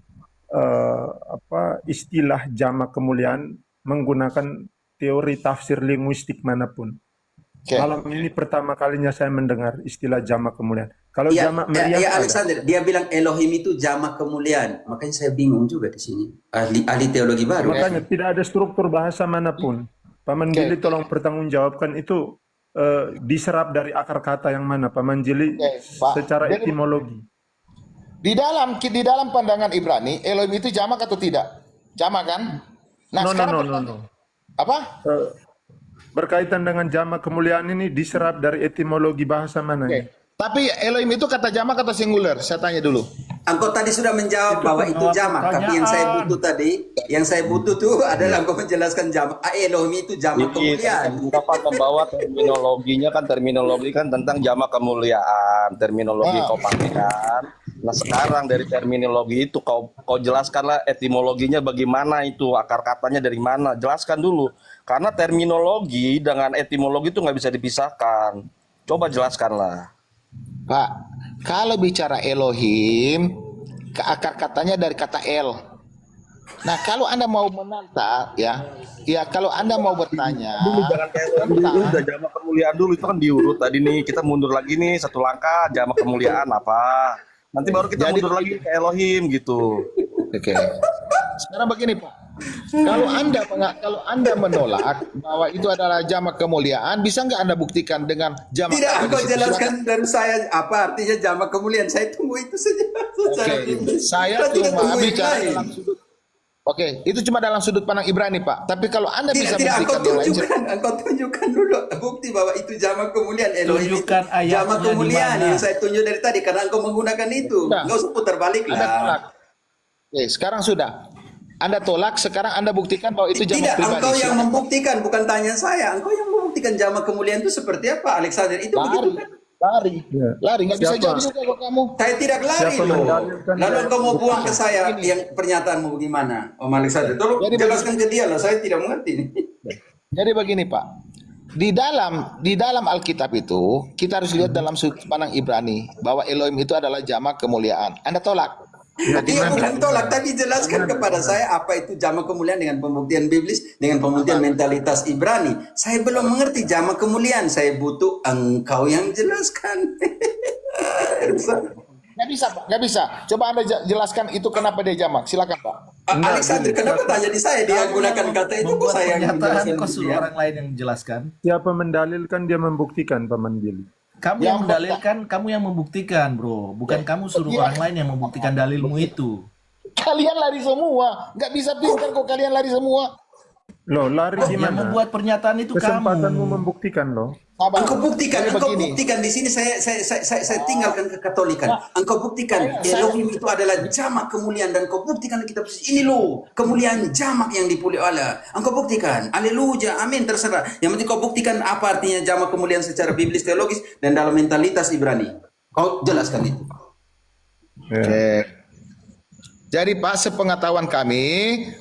Speaker 7: istilah jamak kemuliaan menggunakan teori tafsir linguistik manapun.
Speaker 3: Oke.
Speaker 7: Malam ini pertama kalinya saya mendengar istilah jamak kemuliaan. Kalau
Speaker 1: Ya,
Speaker 7: jamak meriam ada.
Speaker 1: Alexander, dia bilang Elohim itu jamak kemuliaan. Makanya saya bingung juga di sini. Ahli teologi baru.
Speaker 7: Makanya tidak ada struktur bahasa manapun. Paman Gili tolong pertanggungjawabkan itu diserap dari akar kata yang mana, Paman Gili,
Speaker 3: Pak.
Speaker 7: secara
Speaker 3: Jadi-
Speaker 7: etimologi.
Speaker 3: Di dalam pandangan Ibrani, Elohim itu jamak atau tidak? Jamak kan? Nah, sekarang
Speaker 7: No.
Speaker 3: apa?
Speaker 7: Berkaitan dengan jamak kemuliaan ini diserap dari etimologi bahasa mana?
Speaker 3: Oke.
Speaker 7: ini?
Speaker 3: Tapi Elohim itu kata jamak atau singular? Saya tanya dulu.
Speaker 1: Engkau tadi sudah menjawab bahwa itu jamak, tapi yang saya butuh tadi, yang saya butuh tuh adalah engkau menjelaskan jamak. Elohim itu jamak kemuliaan.
Speaker 4: Dapat membawa terminologinya kan, terminologi kan tentang jamak kemuliaan, terminologi kau pakai kan. Nah sekarang dari terminologi itu kau jelaskanlah etimologinya bagaimana itu, akar katanya dari mana, jelaskan dulu. Karena terminologi dengan etimologi itu nggak bisa dipisahkan. Coba jelaskanlah.
Speaker 3: Pak, kalau bicara Elohim, akar katanya dari kata El. Nah, kalau Anda mau menantang, ya kalau Anda mau bertanya,
Speaker 4: Dulu jangan kayak dulu, udah jamak kemuliaan dulu itu kan diurut tadi nih. Kita mundur lagi nih satu langkah, jamak kemuliaan apa? Nanti baru kita mundur lagi ke Elohim gitu.
Speaker 3: Oke. Sekarang begini Pak, kalau Anda menolak bahwa itu adalah jamak kemuliaan, bisa nggak Anda buktikan dengan jamak?
Speaker 1: Tidak,
Speaker 3: apa di
Speaker 1: engkau
Speaker 3: situ?
Speaker 1: jelaskan dari saya apa artinya jamak kemuliaan. Saya tunggu itu saja.
Speaker 3: Oke, saya
Speaker 1: tidak
Speaker 3: cuma
Speaker 1: tunggu yang
Speaker 3: bicara
Speaker 1: lain.
Speaker 3: dalam sudut. Oke, itu cuma dalam sudut pandang Ibrani Pak. Tapi kalau Anda bisa
Speaker 1: Tidak,
Speaker 3: buktikan yang lain,
Speaker 1: engkau tunjukkan dulu bukti bahwa itu jamak kemuliaan. Elohim itu
Speaker 6: Tunjukkan ayatnya
Speaker 1: jamak
Speaker 6: di
Speaker 1: kemuliaan
Speaker 6: mana.
Speaker 1: yang saya tunjuk dari tadi karena engkau menggunakan itu.
Speaker 3: Sudah.
Speaker 1: Engkau usah putar balik
Speaker 3: Anda tolak.
Speaker 1: lah.
Speaker 3: Oke, sekarang sudah. Anda tolak, sekarang Anda buktikan bahwa itu jamak
Speaker 1: Tidak,
Speaker 3: pribadi.
Speaker 1: engkau yang
Speaker 3: Silakan.
Speaker 1: membuktikan, bukan tanya saya. Engkau yang membuktikan jamak kemuliaan itu seperti apa, Alexander? Itu begitu kan?
Speaker 3: Lari, nggak bisa
Speaker 7: Siapa?
Speaker 3: jadi juga kok kamu.
Speaker 1: Saya tidak lari
Speaker 7: Siapa
Speaker 1: loh.
Speaker 7: mendalilkan
Speaker 1: Lalu
Speaker 7: dia?
Speaker 1: engkau mau buang ke saya yang pernyataanmu bagaimana, Om Alexander? Tolong
Speaker 3: Jadi
Speaker 1: jelaskan ke dia loh, saya tidak mengerti nih.
Speaker 3: Jadi begini Pak, di dalam Alkitab itu kita harus lihat dalam sudut pandang Ibrani bahwa Elohim itu adalah jamak kemuliaan. Anda tolak.
Speaker 1: Dia bukan tolak, tapi jelaskan kepada saya apa itu jamak kemuliaan dengan pembuktian biblis, dengan pembuktian mentalitas Ibrani. Saya belum mengerti jamak kemuliaan, saya butuh engkau yang jelaskan.
Speaker 3: Nggak bisa Pak, nggak bisa. Coba Anda jelaskan itu kenapa dia jamak. Silakan Pak.
Speaker 1: Alexander, kenapa tanya di saya? Dia gunakan kata itu, kok
Speaker 6: Membuat
Speaker 1: saya yang
Speaker 6: pernyataan,
Speaker 1: menjelaskan
Speaker 6: kok
Speaker 1: ke
Speaker 6: suruh
Speaker 1: dia?
Speaker 6: orang lain yang menjelaskan.
Speaker 7: Siapa mendalilkan dia membuktikan, Paman Billy?
Speaker 6: Kamu
Speaker 3: Yang
Speaker 6: yang mendalilkan, kamu yang membuktikan, bro. Bukan kamu suruh orang lain yang membuktikan dalilmu itu.
Speaker 3: Kalian lari semua. Nggak bisa pintar kok kalian lari semua.
Speaker 7: Loh, lari
Speaker 6: Yang
Speaker 7: gimana?
Speaker 6: membuat pernyataan itu
Speaker 7: Kesempatanmu
Speaker 6: kamu.
Speaker 7: membuktikan loh.
Speaker 3: Sabar.
Speaker 1: Engkau buktikan,
Speaker 3: Jadi
Speaker 1: engkau
Speaker 3: begini.
Speaker 1: buktikan di sini saya tinggalkan kekatolikan. Engkau buktikan Elohim itu adalah jamak kemuliaan dan kau buktikan kita ini loh kemuliaan jamak yang dipulih Allah. Engkau buktikan, haleluya, amin terserah. Yang penting kau buktikan apa artinya jamak kemuliaan secara biblis teologis dan dalam mentalitas Ibrani. Kau jelaskan itu.
Speaker 3: Oke. Jadi Pak, sepengetahuan kami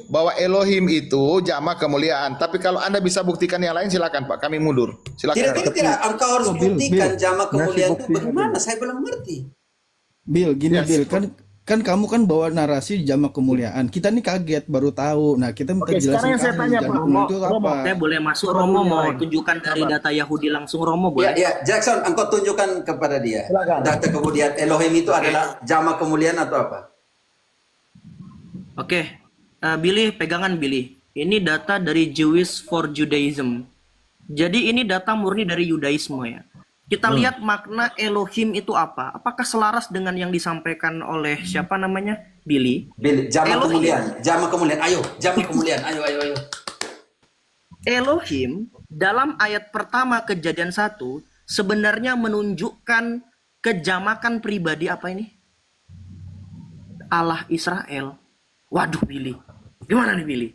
Speaker 3: bahwa Elohim itu jamak kemuliaan. Tapi kalau Anda bisa buktikan yang lain, silakan Pak. Kami mundur. Silakan.
Speaker 1: Tidak. Engkau harus buktikan jamak kemuliaan itu
Speaker 7: bukti.
Speaker 1: bagaimana? Saya belum mengerti.
Speaker 5: Bill, gini
Speaker 3: Yes.
Speaker 5: Bill, kan kamu kan bawa narasi jamak kemuliaan. Kita nih kaget baru tahu. Nah, kita minta
Speaker 3: Oke,
Speaker 5: jelasin
Speaker 3: sekarang yang saya
Speaker 5: kami,
Speaker 3: tanya,
Speaker 5: jamak
Speaker 3: Pak.
Speaker 5: kemuliaan itu
Speaker 3: Romo,
Speaker 5: apa?
Speaker 8: Saya boleh masuk Romo mau tunjukkan dari data Yahudi langsung Romo boleh?
Speaker 1: Ya, Jackson, engkau tunjukkan kepada dia.
Speaker 3: Silakan.
Speaker 1: Data kemuliaan Elohim itu adalah jamak kemuliaan atau apa?
Speaker 8: Oke, Billy, pegangan Billy. Ini data dari Jewish for Judaism. Jadi ini data murni dari Yudaisme ya. Kita lihat makna Elohim itu apa. Apakah selaras dengan yang disampaikan oleh siapa namanya? Billy.
Speaker 1: Jamak
Speaker 8: Elohim.
Speaker 1: kemuliaan, jamak kemuliaan. Ayo, jamak kemuliaan. Ayo.
Speaker 8: Elohim dalam ayat pertama Kejadian 1 sebenarnya menunjukkan kejamakan pribadi apa ini? Allah Israel. Waduh Billy. Gimana nih Billy?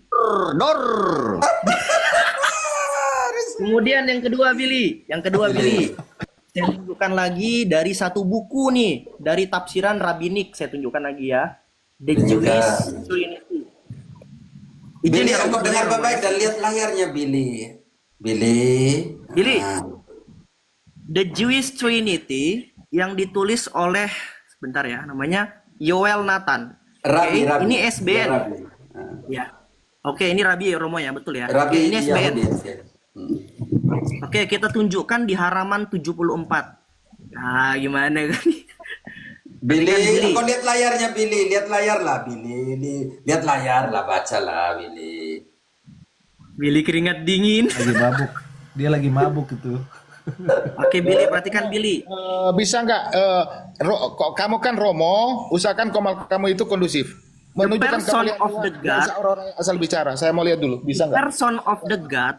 Speaker 8: Kemudian yang kedua Billy. Saya tunjukkan lagi dari satu buku nih. Dari tafsiran rabbinik. Saya tunjukkan lagi ya. The Jewish Trinity.
Speaker 1: Billy,
Speaker 8: ya,
Speaker 1: engkau dengar baik-baik dan lihat layarnya, Billy. Billy.
Speaker 8: Billy. The Jewish Trinity yang ditulis oleh sebentar ya, namanya Yoel Nathan.
Speaker 1: Rabi.
Speaker 8: Ini SBN.
Speaker 1: Rabi.
Speaker 8: Ya. Oke, ini Rabi Romo ya, betul ya.
Speaker 1: Rabi
Speaker 8: Oke, ini SBN.
Speaker 1: Yahudi.
Speaker 8: Oke, kita tunjukkan di halaman 74. Nah, gimana kan?
Speaker 1: Billy,
Speaker 8: Billy.
Speaker 1: engkau lihat layarnya, Billy. Lihat layar lah, Billy. Lihat layar lah, bacalah, Billy.
Speaker 8: Billy keringat dingin.
Speaker 6: Lagi mabuk. Dia lagi mabuk itu.
Speaker 8: Oke, Billy, perhatikan Billy.
Speaker 3: Bisa nggak? Kamu kan Romo, usahakan kamu itu kondusif. Menunjukkan
Speaker 8: person
Speaker 3: kemuliaan
Speaker 8: of the
Speaker 3: Tuhan,
Speaker 8: God.
Speaker 3: nggak usah orang asal bicara. Saya mau lihat dulu. Bisa nggak?
Speaker 8: Person of the God,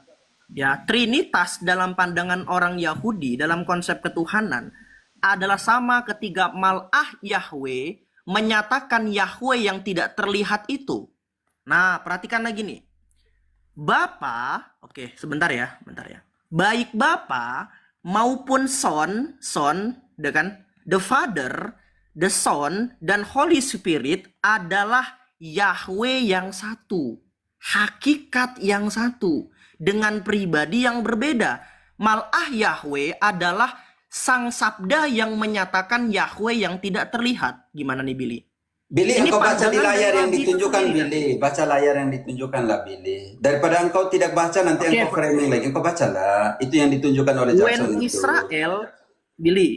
Speaker 8: ya, Trinitas dalam pandangan orang Yahudi dalam konsep ketuhanan adalah sama ketika Mal'ah Yahweh menyatakan Yahweh yang tidak terlihat itu. Nah, perhatikan lagi nih. Bapa, oke, sebentar ya. Baik Bapa maupun Son, the Father, the Son, dan Holy Spirit adalah Yahweh yang satu. Hakikat yang satu. Dengan pribadi yang berbeda. Mal'ah Yahweh adalah Sang Sabda yang menyatakan Yahweh yang tidak terlihat. Gimana nih, Billy?
Speaker 1: Billy,
Speaker 8: Ini
Speaker 1: engkau baca di
Speaker 8: pandangan
Speaker 1: layar
Speaker 8: dari
Speaker 1: yang
Speaker 8: Nabi itu
Speaker 1: ditunjukkan,
Speaker 8: sendiri.
Speaker 1: Billy. Baca layar yang ditunjukkan lah, Billy. Daripada engkau tidak baca, nanti
Speaker 8: Oke.
Speaker 1: engkau framing lagi. Engkau bacalah. Itu yang ditunjukkan oleh Jackson
Speaker 8: When
Speaker 1: itu.
Speaker 8: Israel, Billy,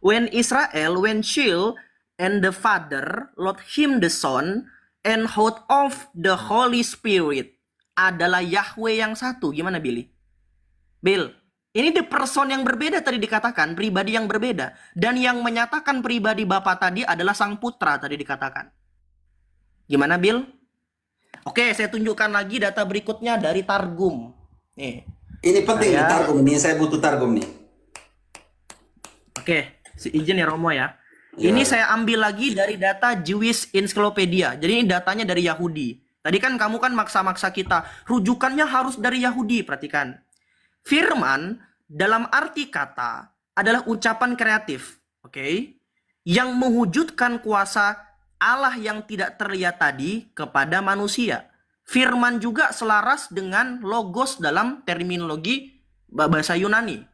Speaker 8: when Shield and the Father Lord him the Son and hold of the Holy Spirit adalah Yahweh yang satu. Gimana, Billy? Bill, ini the person yang berbeda tadi dikatakan, pribadi yang berbeda. Dan yang menyatakan pribadi Bapa tadi adalah Sang Putra tadi dikatakan. Gimana, Bill? Oke, saya tunjukkan lagi data berikutnya dari Targum. Nih.
Speaker 1: Ini penting nih,
Speaker 8: Saya-
Speaker 1: Targum. Nih, saya butuh Targum nih.
Speaker 8: Oke, izin ya Romo ya.
Speaker 1: Ya.
Speaker 8: Ini saya ambil lagi dari data Jewish Encyclopedia. Jadi ini datanya dari Yahudi. Tadi kan kamu kan maksa-maksa kita. Rujukannya harus dari Yahudi, perhatikan. Firman dalam arti kata adalah ucapan kreatif, oke? Yang mewujudkan kuasa Allah yang tidak terlihat tadi kepada manusia. Firman juga selaras dengan logos dalam terminologi bahasa Yunani.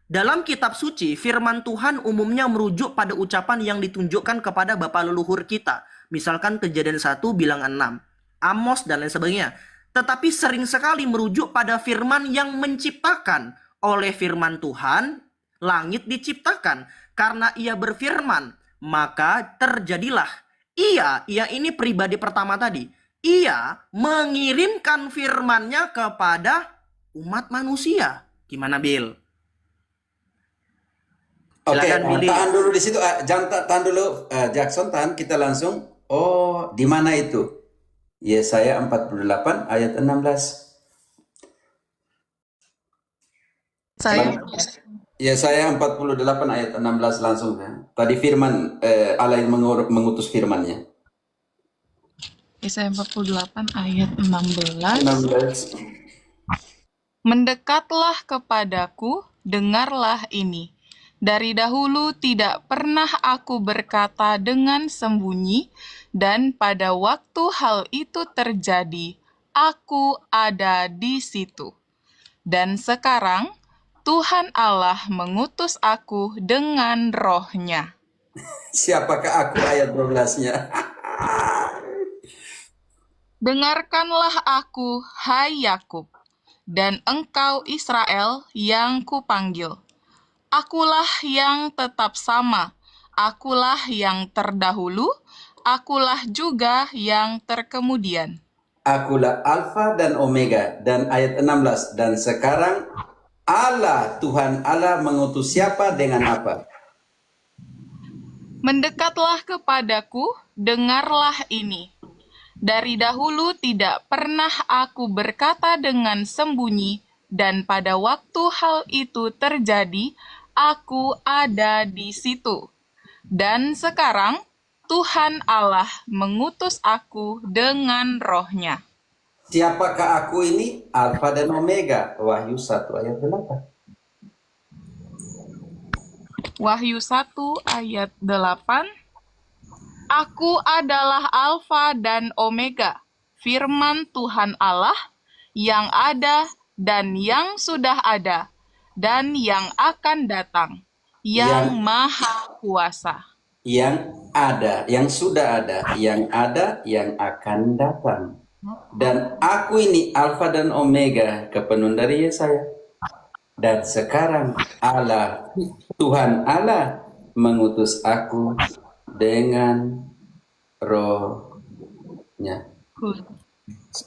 Speaker 8: Dalam kitab suci, firman Tuhan umumnya merujuk pada ucapan yang ditunjukkan kepada bapa leluhur kita. Misalkan Kejadian 1 bilangan 6, Amos dan lain sebagainya. Tetapi sering sekali merujuk pada firman yang menciptakan. Oleh firman Tuhan, langit diciptakan. Karena ia berfirman, maka terjadilah. Ia ini pribadi pertama tadi. Ia mengirimkan firmannya kepada umat manusia. Gimana, Bill?
Speaker 1: Oke,
Speaker 8: Silakan, Billy.
Speaker 1: tahan dulu di situ. Jangan tahan dulu, Jackson, tahan. Kita langsung. Oh, di mana itu? Yesaya 48 ayat 16.
Speaker 2: Saya
Speaker 1: Yesaya 48 ayat 16 langsung ya. Tadi firman Allah yang mengutus firman-Nya.
Speaker 2: Yesaya 48 ayat 16.
Speaker 1: 16.
Speaker 2: Mendekatlah kepadaku, dengarlah ini. Dari dahulu tidak pernah aku berkata dengan sembunyi, dan pada waktu hal itu terjadi, aku ada di situ. Dan sekarang, Tuhan Allah mengutus aku dengan roh-Nya.
Speaker 1: Siapakah aku ayat 12-nya?
Speaker 2: Dengarkanlah aku, hai Yakub, dan engkau Israel yang kupanggil. Akulah yang tetap sama, akulah yang terdahulu, akulah juga yang terkemudian.
Speaker 1: Akulah Alfa dan Omega. Dan ayat 16. Dan sekarang Allah, Tuhan Allah mengutus siapa dengan apa?
Speaker 2: Mendekatlah kepadaku, dengarlah ini. Dari dahulu tidak pernah aku berkata dengan sembunyi, dan pada waktu hal itu terjadi, aku ada di situ. Dan sekarang Tuhan Allah mengutus aku dengan roh-Nya.
Speaker 1: Siapakah aku ini? Alfa dan Omega. Wahyu 1 ayat 8.
Speaker 2: Wahyu 1 ayat 8. Aku adalah Alfa dan Omega, firman Tuhan Allah, yang ada dan yang sudah ada, dan yang akan datang, yang Maha Kuasa.
Speaker 1: Yang ada, yang sudah ada, yang akan datang. Dan aku ini Alfa dan Omega, kepenuhan dari Yesaya. Dan sekarang Allah, Tuhan Allah mengutus aku dengan roh-Nya.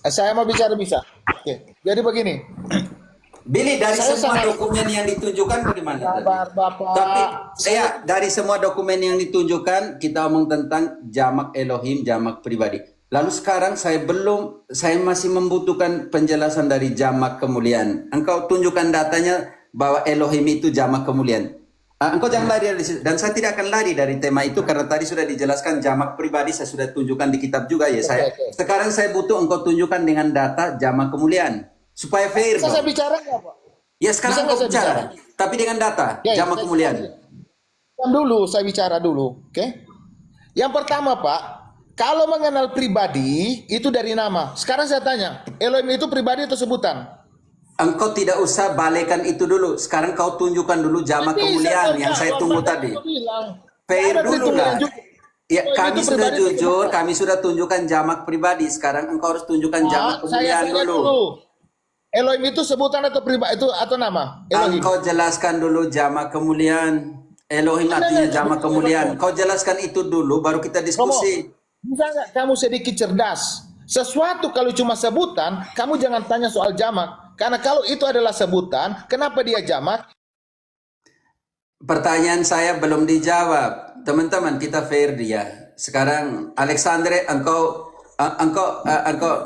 Speaker 3: Saya mau bicara bisa. Oke. Jadi begini.
Speaker 1: Billy, dari
Speaker 3: Saya
Speaker 1: semua
Speaker 3: sangat-
Speaker 1: dokumen yang ditunjukkan bagaimana?
Speaker 3: Sabar, Bapak.
Speaker 1: Tapi dari semua dokumen yang ditunjukkan kita omong tentang jamak Elohim, jamak pribadi. Lalu sekarang saya masih membutuhkan penjelasan dari jamak kemuliaan. Engkau tunjukkan datanya bahwa Elohim itu jamak kemuliaan. Engkau jangan lari dari situ. Dan saya tidak akan lari dari tema itu karena tadi sudah dijelaskan jamak pribadi, saya sudah tunjukkan di kitab juga ya. Sekarang saya butuh engkau tunjukkan dengan data jamak kemuliaan supaya fair.
Speaker 3: Bisa saya
Speaker 1: dong.
Speaker 3: bicara nggak, Pak?
Speaker 1: Ya sekarang
Speaker 3: Bisa nggak
Speaker 1: engkau
Speaker 3: saya
Speaker 1: bicara,
Speaker 3: bicara?
Speaker 1: tapi dengan data
Speaker 3: Ya,
Speaker 1: jamak
Speaker 3: saya
Speaker 1: kemuliaan.
Speaker 3: Dulu saya bicara dulu, oke? Yang pertama, Pak, kalau mengenal pribadi itu dari nama. Sekarang saya tanya, Elohim itu pribadi atau sebutan?
Speaker 1: Engkau tidak usah balikan itu dulu. Sekarang kau tunjukkan dulu jamak
Speaker 3: Tapi
Speaker 1: kemuliaan yang saya tunggu tadi. Fair dulu lah. Ya, kami sudah jujur, kami sudah tunjukkan jamak pribadi. Sekarang engkau harus tunjukkan jamak kemuliaan
Speaker 3: Saya
Speaker 1: dulu.
Speaker 3: Elohim itu sebutan atau pribadi itu atau nama? Elohim.
Speaker 1: Engkau jelaskan dulu jamak kemuliaan. Elohim artinya jamak kemuliaan. Kau jelaskan itu dulu, baru kita diskusi.
Speaker 3: Bisa nggak kamu sedikit cerdas? Sesuatu kalau cuma sebutan, kamu jangan tanya soal jamak. Karena kalau itu adalah sebutan, kenapa dia jamak?
Speaker 1: Pertanyaan saya belum dijawab. Teman-teman, kita fair dia. Sekarang Alexander, engkau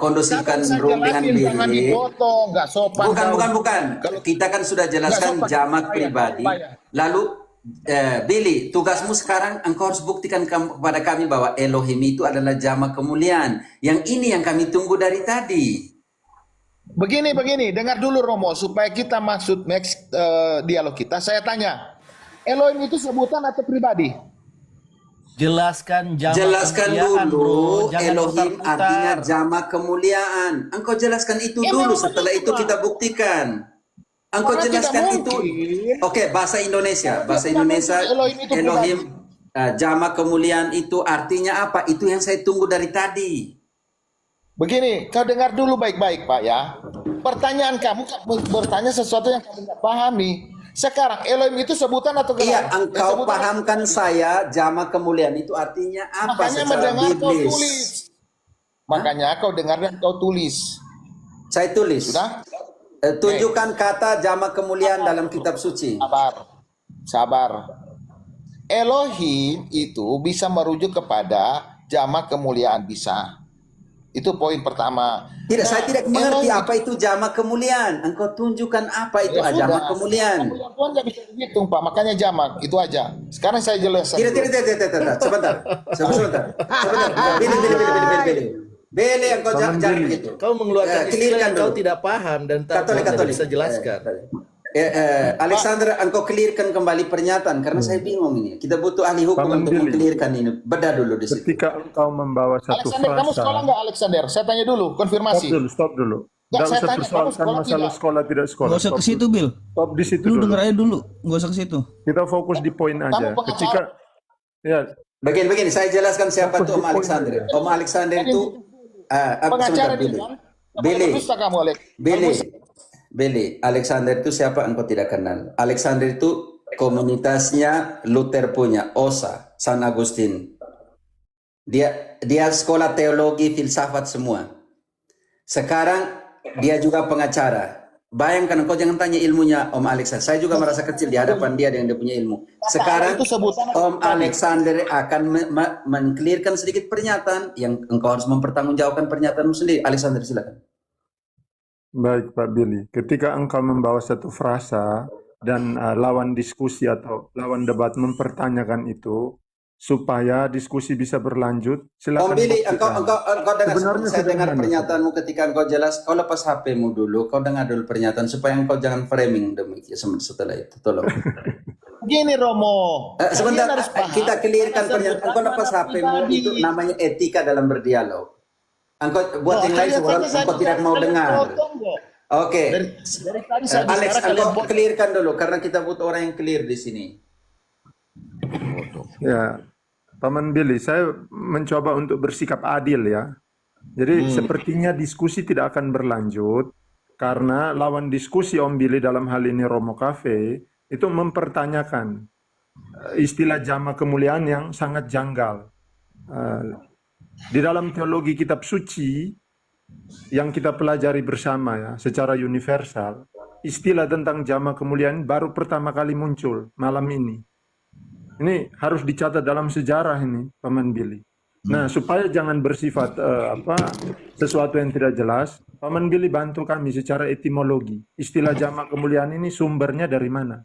Speaker 1: kondusifkan room dengan
Speaker 3: Jangan
Speaker 1: Billy.
Speaker 3: dipotong, nggak sopan.
Speaker 1: Bukan. Kita kan sudah jelaskan
Speaker 3: sopan.
Speaker 1: jamak
Speaker 3: Payah,
Speaker 1: pribadi.
Speaker 3: payah.
Speaker 1: Lalu Billy, tugasmu sekarang engkau harus buktikan kepada kami bahwa Elohim itu adalah jamak kemuliaan. Yang ini yang kami tunggu dari tadi.
Speaker 3: Begini, dengar dulu Romo, supaya kita maksud next dialog kita. Saya tanya, Elohim itu sebutan atau pribadi?
Speaker 6: Jelaskan jamak
Speaker 1: Jelaskan
Speaker 6: kemuliaan,
Speaker 1: dulu,
Speaker 6: bro. Jangan
Speaker 1: Elohim
Speaker 6: putar-putar.
Speaker 1: artinya jamak kemuliaan. Engkau jelaskan itu dulu,
Speaker 3: memang
Speaker 1: setelah
Speaker 3: begitu,
Speaker 1: itu
Speaker 3: Pak.
Speaker 1: kita buktikan. Engkau
Speaker 3: Karena
Speaker 1: jelaskan
Speaker 3: tidak
Speaker 1: itu.
Speaker 3: mungkin.
Speaker 1: Oke, bahasa Indonesia. Bahasa
Speaker 3: tidak
Speaker 1: Indonesia,
Speaker 3: mungkin Elohim itu
Speaker 1: Elohim, jamak kemuliaan itu artinya apa? Itu yang saya tunggu dari tadi.
Speaker 3: Begini, kau dengar dulu baik-baik Pak ya. Pertanyaan kamu bertanya sesuatu yang kamu nggak pahami. Sekarang Elohim itu sebutan atau gelar?
Speaker 1: Iya, engkau
Speaker 3: Sebutan.
Speaker 1: pahamkan saya jamak kemuliaan itu artinya apa
Speaker 3: Makanya
Speaker 1: secara
Speaker 3: mendengar kau
Speaker 1: biblis?
Speaker 3: tulis. Makanya kau dengar dan kau tulis.
Speaker 1: Saya tulis.
Speaker 3: Sudah?
Speaker 1: Tunjukkan kata jamak kemuliaan dalam kitab suci.
Speaker 3: Sabar. Elohim itu bisa merujuk kepada jamak kemuliaan, bisa. Itu poin pertama.
Speaker 1: Tidak, saya tidak mengerti
Speaker 3: Elohim
Speaker 1: apa itu jamak kemuliaan. Engkau tunjukkan apa itu
Speaker 3: Ya
Speaker 1: jamak
Speaker 3: sudah.
Speaker 1: kemuliaan.
Speaker 3: Tuhan nggak bisa dihitung Pak, makanya jamak itu aja. Sekarang saya jelaskan.
Speaker 1: Tidak. Sebentar. Beli, engkau jangan begitu.
Speaker 6: Kau mengeluarkan istilah
Speaker 1: Clearkan
Speaker 6: yang kau
Speaker 1: dulu.
Speaker 6: tidak paham dan tak
Speaker 1: Katolik.
Speaker 6: bisa jelaskan.
Speaker 1: Alexander, engkau clearkan kembali pernyataan karena saya bingung ini. Kita butuh ahli hukum
Speaker 7: Paman
Speaker 1: untuk
Speaker 7: Billy.
Speaker 1: mengclearkan ini. Beda dulu di situ.
Speaker 7: Ketika engkau membawa satu
Speaker 3: Alexander, kamu sekolah
Speaker 7: frasa,
Speaker 3: nggak Alexander? Saya tanya dulu, konfirmasi.
Speaker 7: stop dulu.
Speaker 3: Nggak,
Speaker 7: Nggak
Speaker 3: saya
Speaker 7: usah
Speaker 3: tanya, kamu
Speaker 7: persoalkan
Speaker 3: sekolah
Speaker 7: masalah
Speaker 3: tidak?
Speaker 7: sekolah tidak sekolah.
Speaker 5: Gak usah
Speaker 7: Stop
Speaker 5: ke situ,
Speaker 7: dulu.
Speaker 5: Bill.
Speaker 7: Stop di situ
Speaker 5: Lu
Speaker 7: dulu.
Speaker 5: denger aja dulu, gak usah ke situ.
Speaker 7: Kita fokus di poin aja.
Speaker 3: pengacara.
Speaker 7: Ketika ya
Speaker 1: Begini, saya jelaskan siapa
Speaker 7: Fokus
Speaker 1: itu
Speaker 7: di
Speaker 1: Om
Speaker 7: poin
Speaker 1: Alexander.
Speaker 7: aja.
Speaker 1: Om Alexander itu
Speaker 3: Pengacara
Speaker 1: sebentar, Billy.
Speaker 3: dia.
Speaker 1: Billy.
Speaker 3: Dusta kamu, Alex.
Speaker 1: Billy, Alexander itu siapa engkau tidak kenal. Alexander itu komunitasnya Luther punya, OSA, San Agustin. Dia sekolah teologi, filsafat semua. Sekarang dia juga pengacara. Bayangkan, engkau jangan tanya ilmunya Om Alexander. Saya juga merasa kecil di hadapan dia yang dia punya ilmu. Sekarang
Speaker 3: itu sebutan
Speaker 1: Om Alexander akan men-clearkan sedikit pernyataan yang engkau harus mempertanggungjawabkan pernyataanmu sendiri. Alexander, silakan.
Speaker 7: baik Pak Billy, ketika engkau membawa satu frasa dan lawan diskusi atau lawan debat mempertanyakan itu supaya diskusi bisa berlanjut,
Speaker 1: Om
Speaker 7: silakan
Speaker 1: Billy,
Speaker 7: buktikan.
Speaker 1: engkau dengar,
Speaker 7: Sebenarnya
Speaker 1: saya dengar
Speaker 7: sederhana.
Speaker 1: pernyataanmu ketika engkau jelas, kau lepas HP-mu dulu, kau dengar dulu pernyataan supaya engkau jangan framing demikian setelah itu, tolong.
Speaker 3: Gini Romo.
Speaker 1: Sebentar,
Speaker 3: Kalian harus paham.
Speaker 1: kita clearkan pernyataan, engkau lepas HP-mu
Speaker 3: Pribadi.
Speaker 1: itu namanya etika dalam berdialog. Engkau buat yang lain
Speaker 3: Kalian
Speaker 1: sebenarnya
Speaker 3: tanya saya
Speaker 1: engkau tidak mau
Speaker 3: kalian
Speaker 1: dengar.
Speaker 3: potong kok.
Speaker 1: Oke,
Speaker 3: Dari tadi saya
Speaker 1: Alex,
Speaker 3: bicara kalian
Speaker 1: engkau clearkan dulu karena kita butuh orang yang clear di sini.
Speaker 7: Ya, Paman Billy, saya mencoba untuk bersikap adil ya. Jadi sepertinya diskusi tidak akan berlanjut karena lawan diskusi Om Billy dalam hal ini Romo Cafe itu mempertanyakan istilah jamak kemuliaan yang sangat janggal. Di dalam teologi kitab suci yang kita pelajari bersama ya, secara universal, istilah tentang jamak kemuliaan baru pertama kali muncul malam ini. Ini harus dicatat dalam sejarah ini, Paman Billy. Nah, supaya jangan bersifat sesuatu yang tidak jelas, Paman Billy bantu kami secara etimologi. Istilah jamak kemuliaan ini sumbernya dari mana?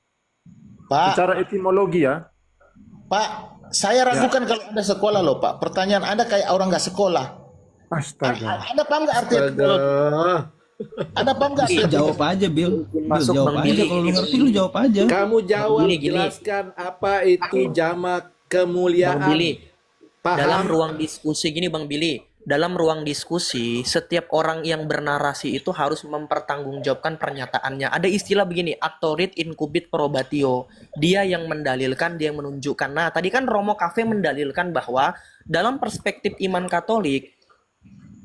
Speaker 3: Pak,
Speaker 7: secara etimologi ya.
Speaker 3: Pak, saya ragukan kalau Anda sekolah loh, Pak. Pertanyaan Anda kayak orang nggak sekolah.
Speaker 7: Astaga.
Speaker 3: Anda paham nggak arti etimologi? Anda paham nggak arti
Speaker 5: Bil,
Speaker 3: etimologi?
Speaker 5: jawab aja, Bil. Bil,
Speaker 8: Masuk,
Speaker 5: jawab
Speaker 8: Bang
Speaker 5: aja.
Speaker 8: Billy.
Speaker 5: Kalau lu ngerti, lu jawab aja.
Speaker 6: Kamu jawab,
Speaker 8: Gini, gini.
Speaker 6: jelaskan apa itu jamak kemuliaan.
Speaker 8: Bang Billy, dalam
Speaker 6: Paham?
Speaker 8: ruang diskusi gini Bang Billy, dalam ruang diskusi setiap orang yang bernarasi itu harus mempertanggungjawabkan pernyataannya. Ada istilah begini, actorit incubit probatio. Dia yang mendalilkan, dia yang menunjukkan. Nah, tadi kan Romo Cafe mendalilkan bahwa dalam perspektif iman Katolik,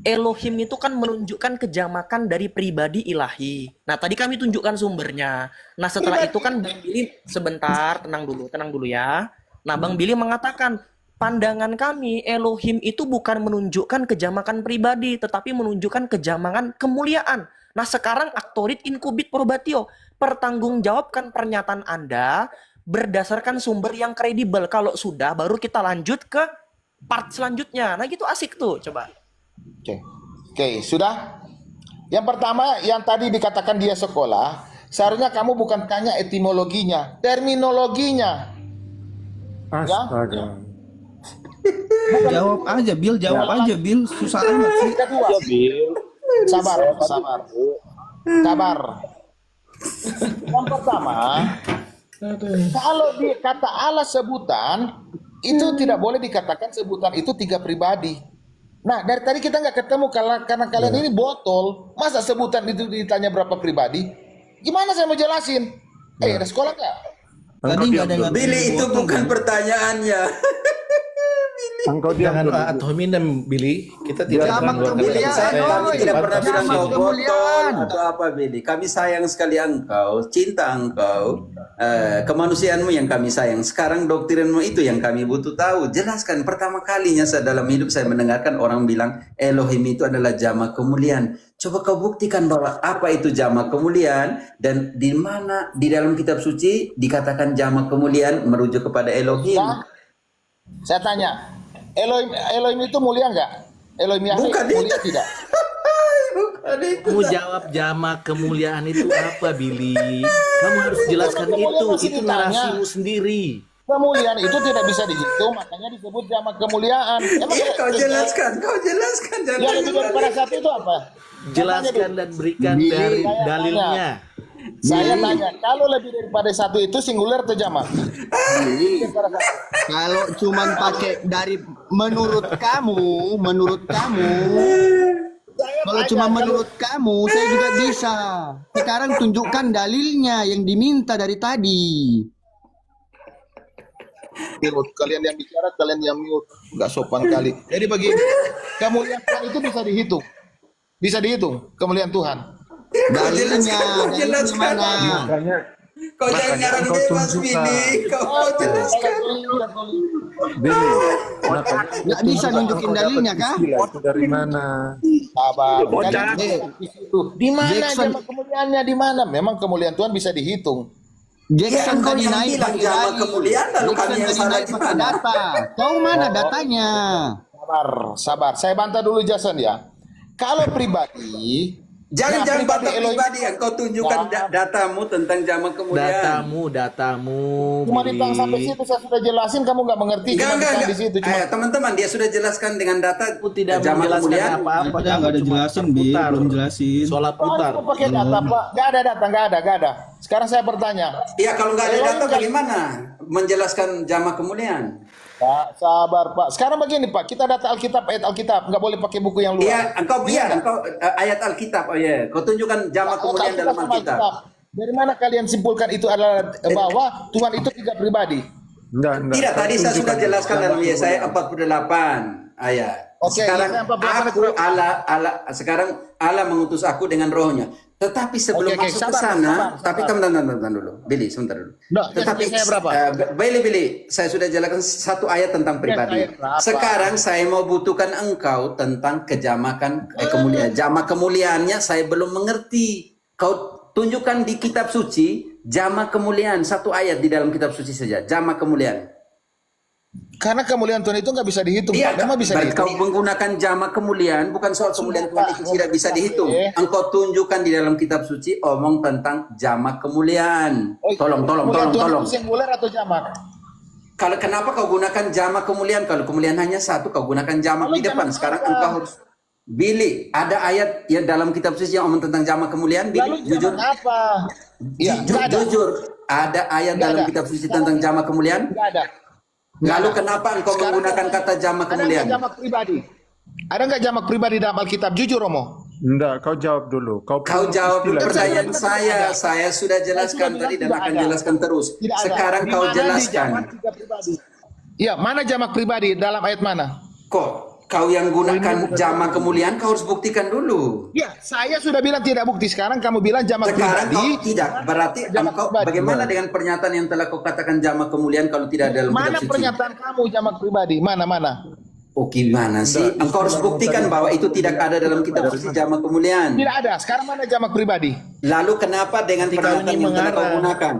Speaker 8: Elohim itu kan menunjukkan kejamakan dari pribadi ilahi. Nah, tadi kami tunjukkan sumbernya. Nah, setelah itu kan Bang Billy, sebentar, tenang dulu ya. Nah, Bang Billy mengatakan, pandangan kami, Elohim itu bukan menunjukkan kejamakan pribadi, tetapi menunjukkan kejamakan kemuliaan. Nah, sekarang actorit incubit probatio. Pertanggungjawabkan pernyataan Anda berdasarkan sumber yang kredibel. Kalau sudah, baru kita lanjut ke part selanjutnya. Nah, gitu asik tuh, coba.
Speaker 3: Oke, sudah. Yang pertama, yang tadi dikatakan dia sekolah, seharusnya kamu bukan tanya etimologinya, terminologinya.
Speaker 7: Astaga.
Speaker 5: Jawab aja, Bil. Jawab aja, Bil. Susah amat sih.
Speaker 3: Kedua, sabar. Yang pertama, kalau kata Allah sebutan, itu tidak boleh dikatakan sebutan itu tiga pribadi. Nah, dari tadi kita nggak ketemu karena kalian ini botol. Masa sebutan itu ditanya berapa pribadi? Gimana saya mau jelasin? Ada sekolah nggak?
Speaker 5: Tadi nggak ada yang ngatain
Speaker 1: Billy, itu
Speaker 5: botol,
Speaker 1: bukan
Speaker 5: Bil.
Speaker 1: pertanyaannya.
Speaker 7: Engkau diam
Speaker 6: Jangan
Speaker 7: dulu.
Speaker 6: ad hominem, Billy. Kita tidak
Speaker 7: Jamak
Speaker 6: mengeluarkan
Speaker 1: Billy,
Speaker 6: kata-kata yang
Speaker 1: kami tidak
Speaker 6: tidak
Speaker 1: pernah bilang
Speaker 6: pantas.
Speaker 1: kau botol atau apa, Billy. Kami sayang sekali engkau, cinta engkau, kemanusiaanmu yang kami sayang. Sekarang doktrinmu itu yang kami butuh tahu. Jelaskan. Pertama kalinya dalam hidup saya mendengarkan orang bilang Elohim itu adalah jamak kemuliaan. Coba kau buktikan bahwa apa itu jamak kemuliaan dan di mana di dalam kitab suci dikatakan jamak kemuliaan merujuk kepada Elohim.
Speaker 3: Saya tanya, Elohim itu mulia nggak? Elohim Yahweh
Speaker 1: Bukan
Speaker 3: mulia
Speaker 1: itu.
Speaker 3: tidak?
Speaker 1: Bukan itu.
Speaker 6: Kamu jawab jamak kemuliaan itu apa, Billy? Kamu harus jelaskan itu. Itu narasimu sendiri.
Speaker 3: Kemuliaan itu tidak bisa dihitung, makanya disebut jamak kemuliaan. Emang
Speaker 1: Iya, kau jelaskan.
Speaker 3: Ya
Speaker 1: Jangan
Speaker 3: lebih daripada satu itu apa?
Speaker 6: Jelaskan dan berikan dari dalilnya.
Speaker 3: Saya tanya, kalau lebih daripada satu itu singular atau jamak?
Speaker 9: Kalau cuman pakai dari menurut kamu, kalau cuma menurut kamu, saya juga bisa. Sekarang tunjukkan dalilnya yang diminta dari tadi.
Speaker 3: Kalian yang bicara, kalian yang mute, nggak sopan kali. Jadi begini, kemuliaan Tuhan itu bisa dihitung kemuliaan Tuhan.
Speaker 9: Dalilnya
Speaker 1: jelaskan.
Speaker 9: mana?
Speaker 7: Makanya
Speaker 1: Kau jangan nyarang
Speaker 7: engkau
Speaker 1: bebas,
Speaker 7: tunjukkan.
Speaker 1: Billy. Kau jelaskan.
Speaker 7: Billy, makanya
Speaker 9: Nggak bisa nunjukin
Speaker 7: engkau
Speaker 9: dalilnya,
Speaker 7: dapat
Speaker 9: kah?
Speaker 7: istilah itu dari mana?
Speaker 3: Sabar. Kalian di situ. Di mana
Speaker 9: Jackson.
Speaker 3: jamak kemuliaannya di mana? Memang kemuliaan Tuhan bisa dihitung.
Speaker 9: Jackson
Speaker 1: Kau
Speaker 9: tadi
Speaker 1: yang
Speaker 9: naik
Speaker 1: bilang
Speaker 9: pakai
Speaker 1: jamak
Speaker 9: dalil.
Speaker 1: kemuliaan, lalu
Speaker 9: Jackson
Speaker 1: kami yang
Speaker 9: tadi
Speaker 1: salah
Speaker 9: naik pakai
Speaker 1: gimana?
Speaker 9: data. Kau mana datanya?
Speaker 3: Sabar. Saya bantah dulu Jason ya. Kalau pribadi,
Speaker 1: Jangan
Speaker 3: ya,
Speaker 1: bantah
Speaker 3: Elohim-
Speaker 1: pribadi yang kau tunjukkan datamu tentang jamak kemuliaan.
Speaker 6: Datamu,
Speaker 3: Cuma
Speaker 6: Billy.
Speaker 3: ditang sampai situ saya sudah jelasin, kamu nggak mengerti. Cuma ditang di situ. Cuma
Speaker 1: Teman-teman, dia sudah jelaskan dengan data
Speaker 6: Aku tidak
Speaker 1: jamak
Speaker 6: menjelaskan
Speaker 1: kemuliaan.
Speaker 6: apa-apa.
Speaker 5: Ada nggak ada
Speaker 6: Cuma
Speaker 5: jelasin, Bil.
Speaker 6: putar.
Speaker 5: Belum jelasin.
Speaker 6: Sholat putar.
Speaker 3: Kamu pakai data, Pak. Nggak ada data, nggak ada. Sekarang saya bertanya.
Speaker 1: Iya, kalau nggak ada
Speaker 3: Elohim
Speaker 1: data
Speaker 3: nggak-
Speaker 1: bagaimana menjelaskan jamak kemuliaan?
Speaker 3: Pak, sabar Pak. Sekarang begini Pak, kita data Alkitab, ayat Alkitab, nggak boleh pakai buku yang luar.
Speaker 1: Iya, engkau ayat Alkitab. Oh iya, kau tunjukkan jamak kemuliaan dalam
Speaker 3: sama
Speaker 1: Alkitab.
Speaker 3: Dari mana kalian simpulkan itu adalah bahwa Tuhan itu tiga pribadi?
Speaker 7: Enggak.
Speaker 1: Tidak, tadi saya sudah
Speaker 7: Tunjukkan.
Speaker 1: jelaskan dalam Yesaya 48 ayat.
Speaker 3: Oke,
Speaker 1: Sekarang
Speaker 3: Yesaya 48
Speaker 1: aku sekarang Allah mengutus aku dengan rohnya. Tetapi sebelum
Speaker 3: Oke,
Speaker 1: masuk ke
Speaker 3: sabar,
Speaker 1: sana,
Speaker 3: sabar.
Speaker 1: tapi teman dulu. Billy, sebentar dulu.
Speaker 3: Nah,
Speaker 1: Tetapi
Speaker 3: Yesaya berapa?
Speaker 1: Billy, saya sudah jelaskan satu ayat tentang pribadi.
Speaker 3: ayat berapa?
Speaker 1: Sekarang saya mau butuhkan engkau tentang kejamakan kemuliaan. Jamak kemuliaannya saya belum mengerti. Kau tunjukkan di kitab suci jamak kemuliaan, satu ayat di dalam kitab suci saja, jamak kemuliaan.
Speaker 3: Karena kemuliaan Tuhan itu nggak bisa dihitung.
Speaker 1: Iya,
Speaker 3: Memang bisa
Speaker 1: berarti
Speaker 3: dihitung.
Speaker 1: kau menggunakan jama kemuliaan, bukan soal kemuliaan Tuhan itu tidak bisa dihitung.
Speaker 3: Oke.
Speaker 1: Engkau tunjukkan di dalam kitab suci omong tentang jama kemuliaan.
Speaker 3: Oh,
Speaker 1: Tolong.
Speaker 3: kemuliaan Tuhan itu singular atau jamak?
Speaker 1: Kalau kenapa kau gunakan jama kemuliaan? Kalau kemuliaan hanya satu, kau gunakan jamak di depan. Sekarang engkau harus Billy, ada ayat yang dalam kitab suci yang omong tentang jama kemuliaan.
Speaker 3: Lalu
Speaker 1: Billy, jujur,
Speaker 3: jamak apa? Iya, nggak ada.
Speaker 1: jujur, ada ayat
Speaker 3: Nggak
Speaker 1: dalam
Speaker 3: ada.
Speaker 1: kitab suci tentang jama kemuliaan?
Speaker 3: Nggak ada.
Speaker 1: Lalu kenapa engkau
Speaker 3: Sekarang
Speaker 1: menggunakan kata jama
Speaker 3: Ada nggak
Speaker 1: kemuliaan?
Speaker 3: jamak pribadi? Ada nggak jamak pribadi dalam Alkitab? Jujur, Romo.
Speaker 7: Enggak, kau jawab dulu.
Speaker 1: Kau
Speaker 7: punya
Speaker 1: jawab dulu
Speaker 7: istilah-
Speaker 1: pertanyaan
Speaker 3: Tidak
Speaker 1: saya.
Speaker 3: ada.
Speaker 1: Saya sudah jelaskan
Speaker 3: Saya
Speaker 1: tadi dan
Speaker 3: tidak
Speaker 1: akan
Speaker 3: ada.
Speaker 1: jelaskan terus.
Speaker 3: Tidak ada.
Speaker 1: Sekarang
Speaker 3: Di
Speaker 1: kau
Speaker 3: mana di
Speaker 1: jelaskan.
Speaker 3: jamak tiga pribadi? Iya, mana jamak pribadi dalam ayat mana?
Speaker 1: Kok kau yang gunakan jama kemuliaan, kau harus buktikan dulu.
Speaker 3: Iya, saya sudah bilang tidak bukti. Sekarang kamu bilang jamak
Speaker 1: Sekarang
Speaker 3: pribadi.
Speaker 1: kau tidak. Berarti
Speaker 3: Jamak
Speaker 1: engkau
Speaker 3: pribadi.
Speaker 1: bagaimana dengan pernyataan yang telah kau katakan jama kemuliaan kalau tidak ada dalam
Speaker 3: Mana
Speaker 1: kitab suci?
Speaker 3: pernyataan kamu jamak pribadi? Mana?
Speaker 1: Oh gimana sih? Engkau harus buktikan bahwa itu tidak ada dalam kitab suci jama kemuliaan.
Speaker 3: Tidak ada. Sekarang mana jamak pribadi?
Speaker 1: Lalu kenapa dengan
Speaker 6: Ketika
Speaker 1: pernyataan
Speaker 6: ini
Speaker 1: yang telah kau
Speaker 6: mengarah.
Speaker 1: gunakan?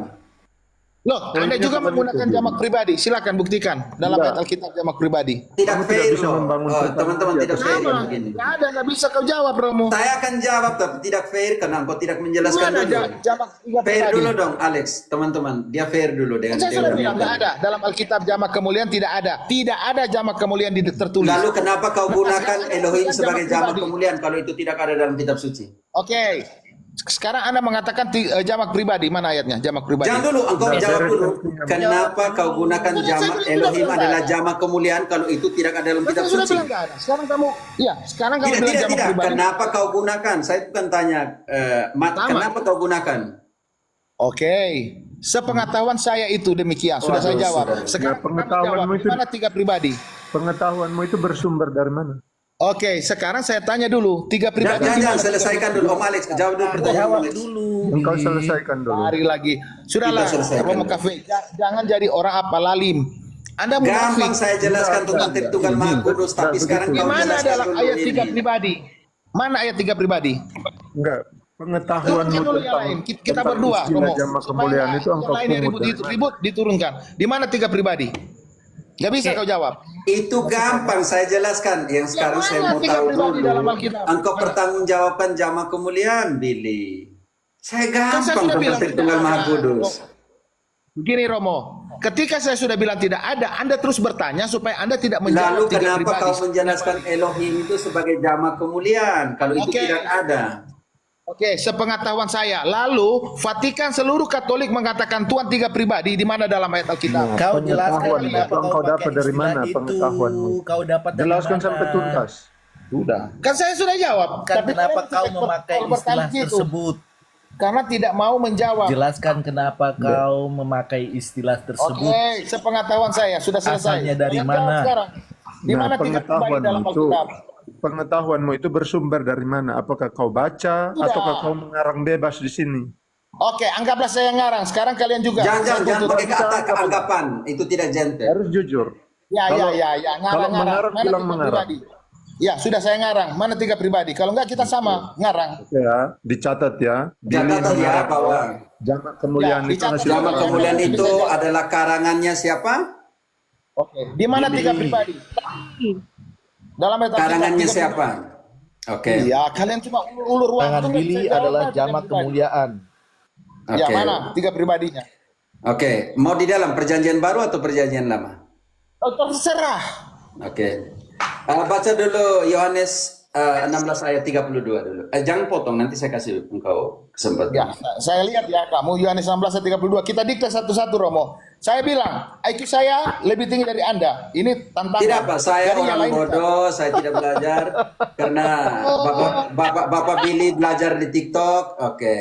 Speaker 3: Loh, Anda juga menggunakan jamak pribadi. Silakan buktikan dalam ayat Alkitab jamak pribadi.
Speaker 1: Tidak
Speaker 7: Kamu tidak
Speaker 1: fair
Speaker 7: bisa
Speaker 1: loh.
Speaker 7: membangun
Speaker 1: Oh,
Speaker 7: pertanyaan
Speaker 1: teman-teman
Speaker 7: di
Speaker 1: tidak
Speaker 7: atas
Speaker 1: fair
Speaker 3: Sama,
Speaker 1: begini.
Speaker 3: nggak ada, nggak bisa kau jawab, Romo.
Speaker 1: Saya akan jawab tapi tidak fair karena engkau tidak menjelaskan
Speaker 3: Mana
Speaker 1: dulu.
Speaker 3: jamak tiga
Speaker 1: Fair
Speaker 3: pribadi?
Speaker 1: dulu dong, Alex. Teman-teman, dia fair dulu dengan
Speaker 3: Saya sudah
Speaker 1: teorinya.
Speaker 3: bilang nggak ada dalam Alkitab jamak kemulian tidak ada. Tidak ada jamak kemulian tertulis.
Speaker 1: Lalu kenapa kau gunakan Elohim
Speaker 3: Jamak
Speaker 1: sebagai jama
Speaker 3: pribadi.
Speaker 1: kemulian kalau itu tidak ada dalam kitab suci?
Speaker 3: Oke. Sekarang Anda mengatakan jamak pribadi. Mana ayatnya? Jamak pribadi.
Speaker 1: Jangan dulu, engkau jawab dulu. Kenapa kau gunakan
Speaker 3: Saya
Speaker 1: jama
Speaker 3: sudah
Speaker 1: Elohim
Speaker 3: bilang
Speaker 1: adalah
Speaker 3: nggak ada.
Speaker 1: jama kemulian kalau itu tidak ada dalam
Speaker 3: Saya
Speaker 1: kitab
Speaker 3: sudah
Speaker 1: suci?
Speaker 3: bilang nggak ada. Sekarang kamu, iya. Sekarang kamu
Speaker 1: Tidak,
Speaker 3: bilang
Speaker 1: tidak,
Speaker 3: jamak
Speaker 1: tidak.
Speaker 3: pribadi.
Speaker 1: Kenapa kau gunakan? Saya bukan tanya.
Speaker 3: Sama.
Speaker 1: Kenapa kau gunakan?
Speaker 3: Oke. Sepengetahuan saya itu demikian. Sudah saya
Speaker 1: Waduh,
Speaker 3: jawab.
Speaker 1: sudah.
Speaker 3: Sekarang
Speaker 7: Nah,
Speaker 3: kamu
Speaker 7: pengetahuanmu
Speaker 3: jawab.
Speaker 7: itu-
Speaker 3: Mana tiga pribadi?
Speaker 7: Pengetahuanmu itu bersumber dari mana?
Speaker 3: Oke, sekarang saya tanya dulu. Tiga pribadi.
Speaker 1: Jangan,
Speaker 3: di
Speaker 1: jangan
Speaker 3: mana?
Speaker 1: selesaikan dulu. Om Alex, jawab dulu pertanyaan Om
Speaker 6: Jawab
Speaker 1: Alex.
Speaker 6: dulu.
Speaker 7: Engkau selesaikan dulu.
Speaker 3: Mari lagi. Sudahlah,
Speaker 1: Kita selesaikan.
Speaker 3: Romo Cafe. Jangan jadi orang apa lalim. Anda
Speaker 1: Gampang
Speaker 3: munafik.
Speaker 1: saya jelaskan tentang Tritunggal Maha Kudus, tapi sekarang
Speaker 3: Di
Speaker 1: kau
Speaker 3: mana
Speaker 1: jelaskan
Speaker 3: dalam
Speaker 1: dulu
Speaker 3: ayat tiga
Speaker 1: ini.
Speaker 3: pribadi? Mana ayat tiga pribadi?
Speaker 7: Enggak. Pengetahuanmu
Speaker 3: Turunkan dulu yang lain. Kita
Speaker 7: tentang
Speaker 3: berdua,
Speaker 7: istilah
Speaker 3: Romo.
Speaker 7: jama
Speaker 3: Supaya
Speaker 7: kemuliaan itu
Speaker 3: yang
Speaker 7: engkau
Speaker 3: lain yang
Speaker 7: pungut dari mana?
Speaker 3: ribut diturunkan. Di mana tiga pribadi? Gak bisa kau jawab.
Speaker 1: Itu gampang saya jelaskan. Yang sekarang
Speaker 3: Yang
Speaker 1: saya
Speaker 3: mana
Speaker 1: mau
Speaker 3: tiga
Speaker 1: tahu
Speaker 3: pribadi
Speaker 1: dulu.
Speaker 3: dalam Alkitab?
Speaker 1: Engkau pertanggungjawabkan jama kemuliaan, Billy. Saya
Speaker 3: Kan saya
Speaker 1: gampang
Speaker 3: sudah
Speaker 1: tentang
Speaker 3: bilang
Speaker 1: Tritunggal
Speaker 3: tidak
Speaker 1: Maha
Speaker 3: ada.
Speaker 1: Kudus.
Speaker 3: Begini Romo, ketika saya sudah bilang tidak ada, Anda terus bertanya supaya Anda tidak
Speaker 1: Lalu
Speaker 3: menjawab tiga
Speaker 1: kenapa
Speaker 3: pribadi.
Speaker 1: kau menjelaskan Elohim itu sebagai jama kemuliaan kalau itu
Speaker 3: Oke.
Speaker 1: tidak ada?
Speaker 3: Oke, sepengetahuan saya. Lalu Vatikan seluruh Katolik mengatakan Tuhan tiga pribadi di mana dalam ayat Alkitab?
Speaker 6: Kau jelaskan
Speaker 7: Pengetahuan
Speaker 6: kenapa
Speaker 7: itu
Speaker 6: kau
Speaker 7: engkau dapat
Speaker 6: pakai
Speaker 7: dari
Speaker 6: istilah
Speaker 7: mana
Speaker 6: itu.
Speaker 7: pengetahuanmu?
Speaker 6: Kau dapat dari
Speaker 7: Jelaskan
Speaker 6: mana?
Speaker 7: sampai tuntas.
Speaker 6: Sudah.
Speaker 3: Kan saya sudah jawab.
Speaker 6: Kan
Speaker 3: Tapi
Speaker 6: kenapa
Speaker 3: kalian
Speaker 6: kau
Speaker 3: tidak
Speaker 6: memakai
Speaker 3: bertanya
Speaker 6: istilah
Speaker 3: gitu.
Speaker 6: tersebut?
Speaker 3: Karena tidak mau menjawab.
Speaker 6: Jelaskan kenapa kau memakai istilah tersebut.
Speaker 3: Oke, sepengetahuan saya sudah selesai.
Speaker 6: Asalnya dari
Speaker 3: Kalian jawab
Speaker 6: mana?
Speaker 3: sekarang. Di
Speaker 7: Nah,
Speaker 3: mana tiga pribadi dalam
Speaker 7: pengetahuanmu
Speaker 3: Alkitab?
Speaker 7: itu bersumber dari mana? Apakah kau baca ataukah kau mengarang bebas di sini?
Speaker 3: Oke, anggaplah saya ngarang. Sekarang kalian juga.
Speaker 1: Jangan
Speaker 3: Saya tuntut.
Speaker 1: pakai kata keanggapan. Itu tidak gentle.
Speaker 7: Harus jujur.
Speaker 3: Ya,
Speaker 7: Kalau-
Speaker 3: ngarang,
Speaker 7: kalau mengarang,
Speaker 3: Mana
Speaker 7: bilang
Speaker 3: tiga
Speaker 7: mengarang.
Speaker 3: pribadi? Ya, sudah saya ngarang. Mana tiga pribadi? Kalau enggak kita sama ngarang.
Speaker 7: Ya, dicatat ya.
Speaker 1: Catat ya
Speaker 7: mengarang
Speaker 1: bahwa
Speaker 7: jama kemuliaan
Speaker 3: Ya,
Speaker 7: itu
Speaker 3: dicatat.
Speaker 7: hasil
Speaker 1: jama
Speaker 3: Silakan.
Speaker 1: kemuliaan
Speaker 3: Bisa
Speaker 1: itu
Speaker 3: jawab.
Speaker 1: adalah karangannya siapa?
Speaker 3: Oke, di mana tiga pribadi? Dalam ayat Alkitab,
Speaker 1: Karangannya
Speaker 3: tiga
Speaker 1: siapa? Oke.
Speaker 3: pribadi. Iya, kalian cuma ulur waktu.
Speaker 6: Tangan
Speaker 3: nggak
Speaker 6: Billy
Speaker 3: bisa jawab
Speaker 6: adalah
Speaker 3: lah, tiga
Speaker 6: jamak
Speaker 3: pribadi.
Speaker 6: kemuliaan.
Speaker 3: Ya,
Speaker 1: Oke.
Speaker 3: mana tiga pribadinya?
Speaker 1: Oke, mau di dalam perjanjian baru atau perjanjian lama?
Speaker 3: Oh, terserah.
Speaker 1: Oke. Baca dulu Yohanes 16 ayat 32 dulu. Jangan potong, nanti saya kasih engkau kesempatan.
Speaker 3: Ya, saya lihat ya kamu Yohanes 16 ayat 32. Kita dikte satu-satu Romo. Saya bilang, IQ saya lebih tinggi dari Anda. Ini tantangan.
Speaker 1: Tidak Pak, saya
Speaker 3: Jadi yang
Speaker 1: orang
Speaker 3: lain
Speaker 1: bodoh, saya tidak belajar karena Bapak Billy belajar di TikTok. Oke.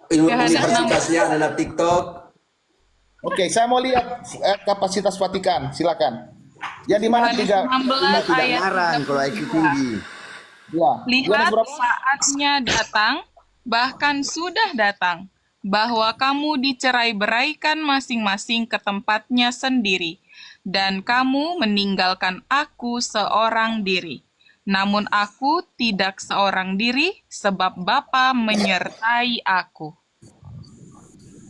Speaker 1: Universitasnya adalah TikTok.
Speaker 3: Oke, saya mau lihat kapasitas Vatikan. Silakan. Ya di mana tiga?
Speaker 2: 16 ayat
Speaker 9: Ngarang kalau IQ tinggi.
Speaker 3: Ya.
Speaker 2: Lihat
Speaker 3: Yohanes berapa?
Speaker 2: saatnya datang, bahkan sudah datang, bahwa kamu dicerai-beraikan masing-masing ke tempatnya sendiri, dan kamu meninggalkan aku seorang diri. Namun aku tidak seorang diri, sebab Bapa menyertai aku.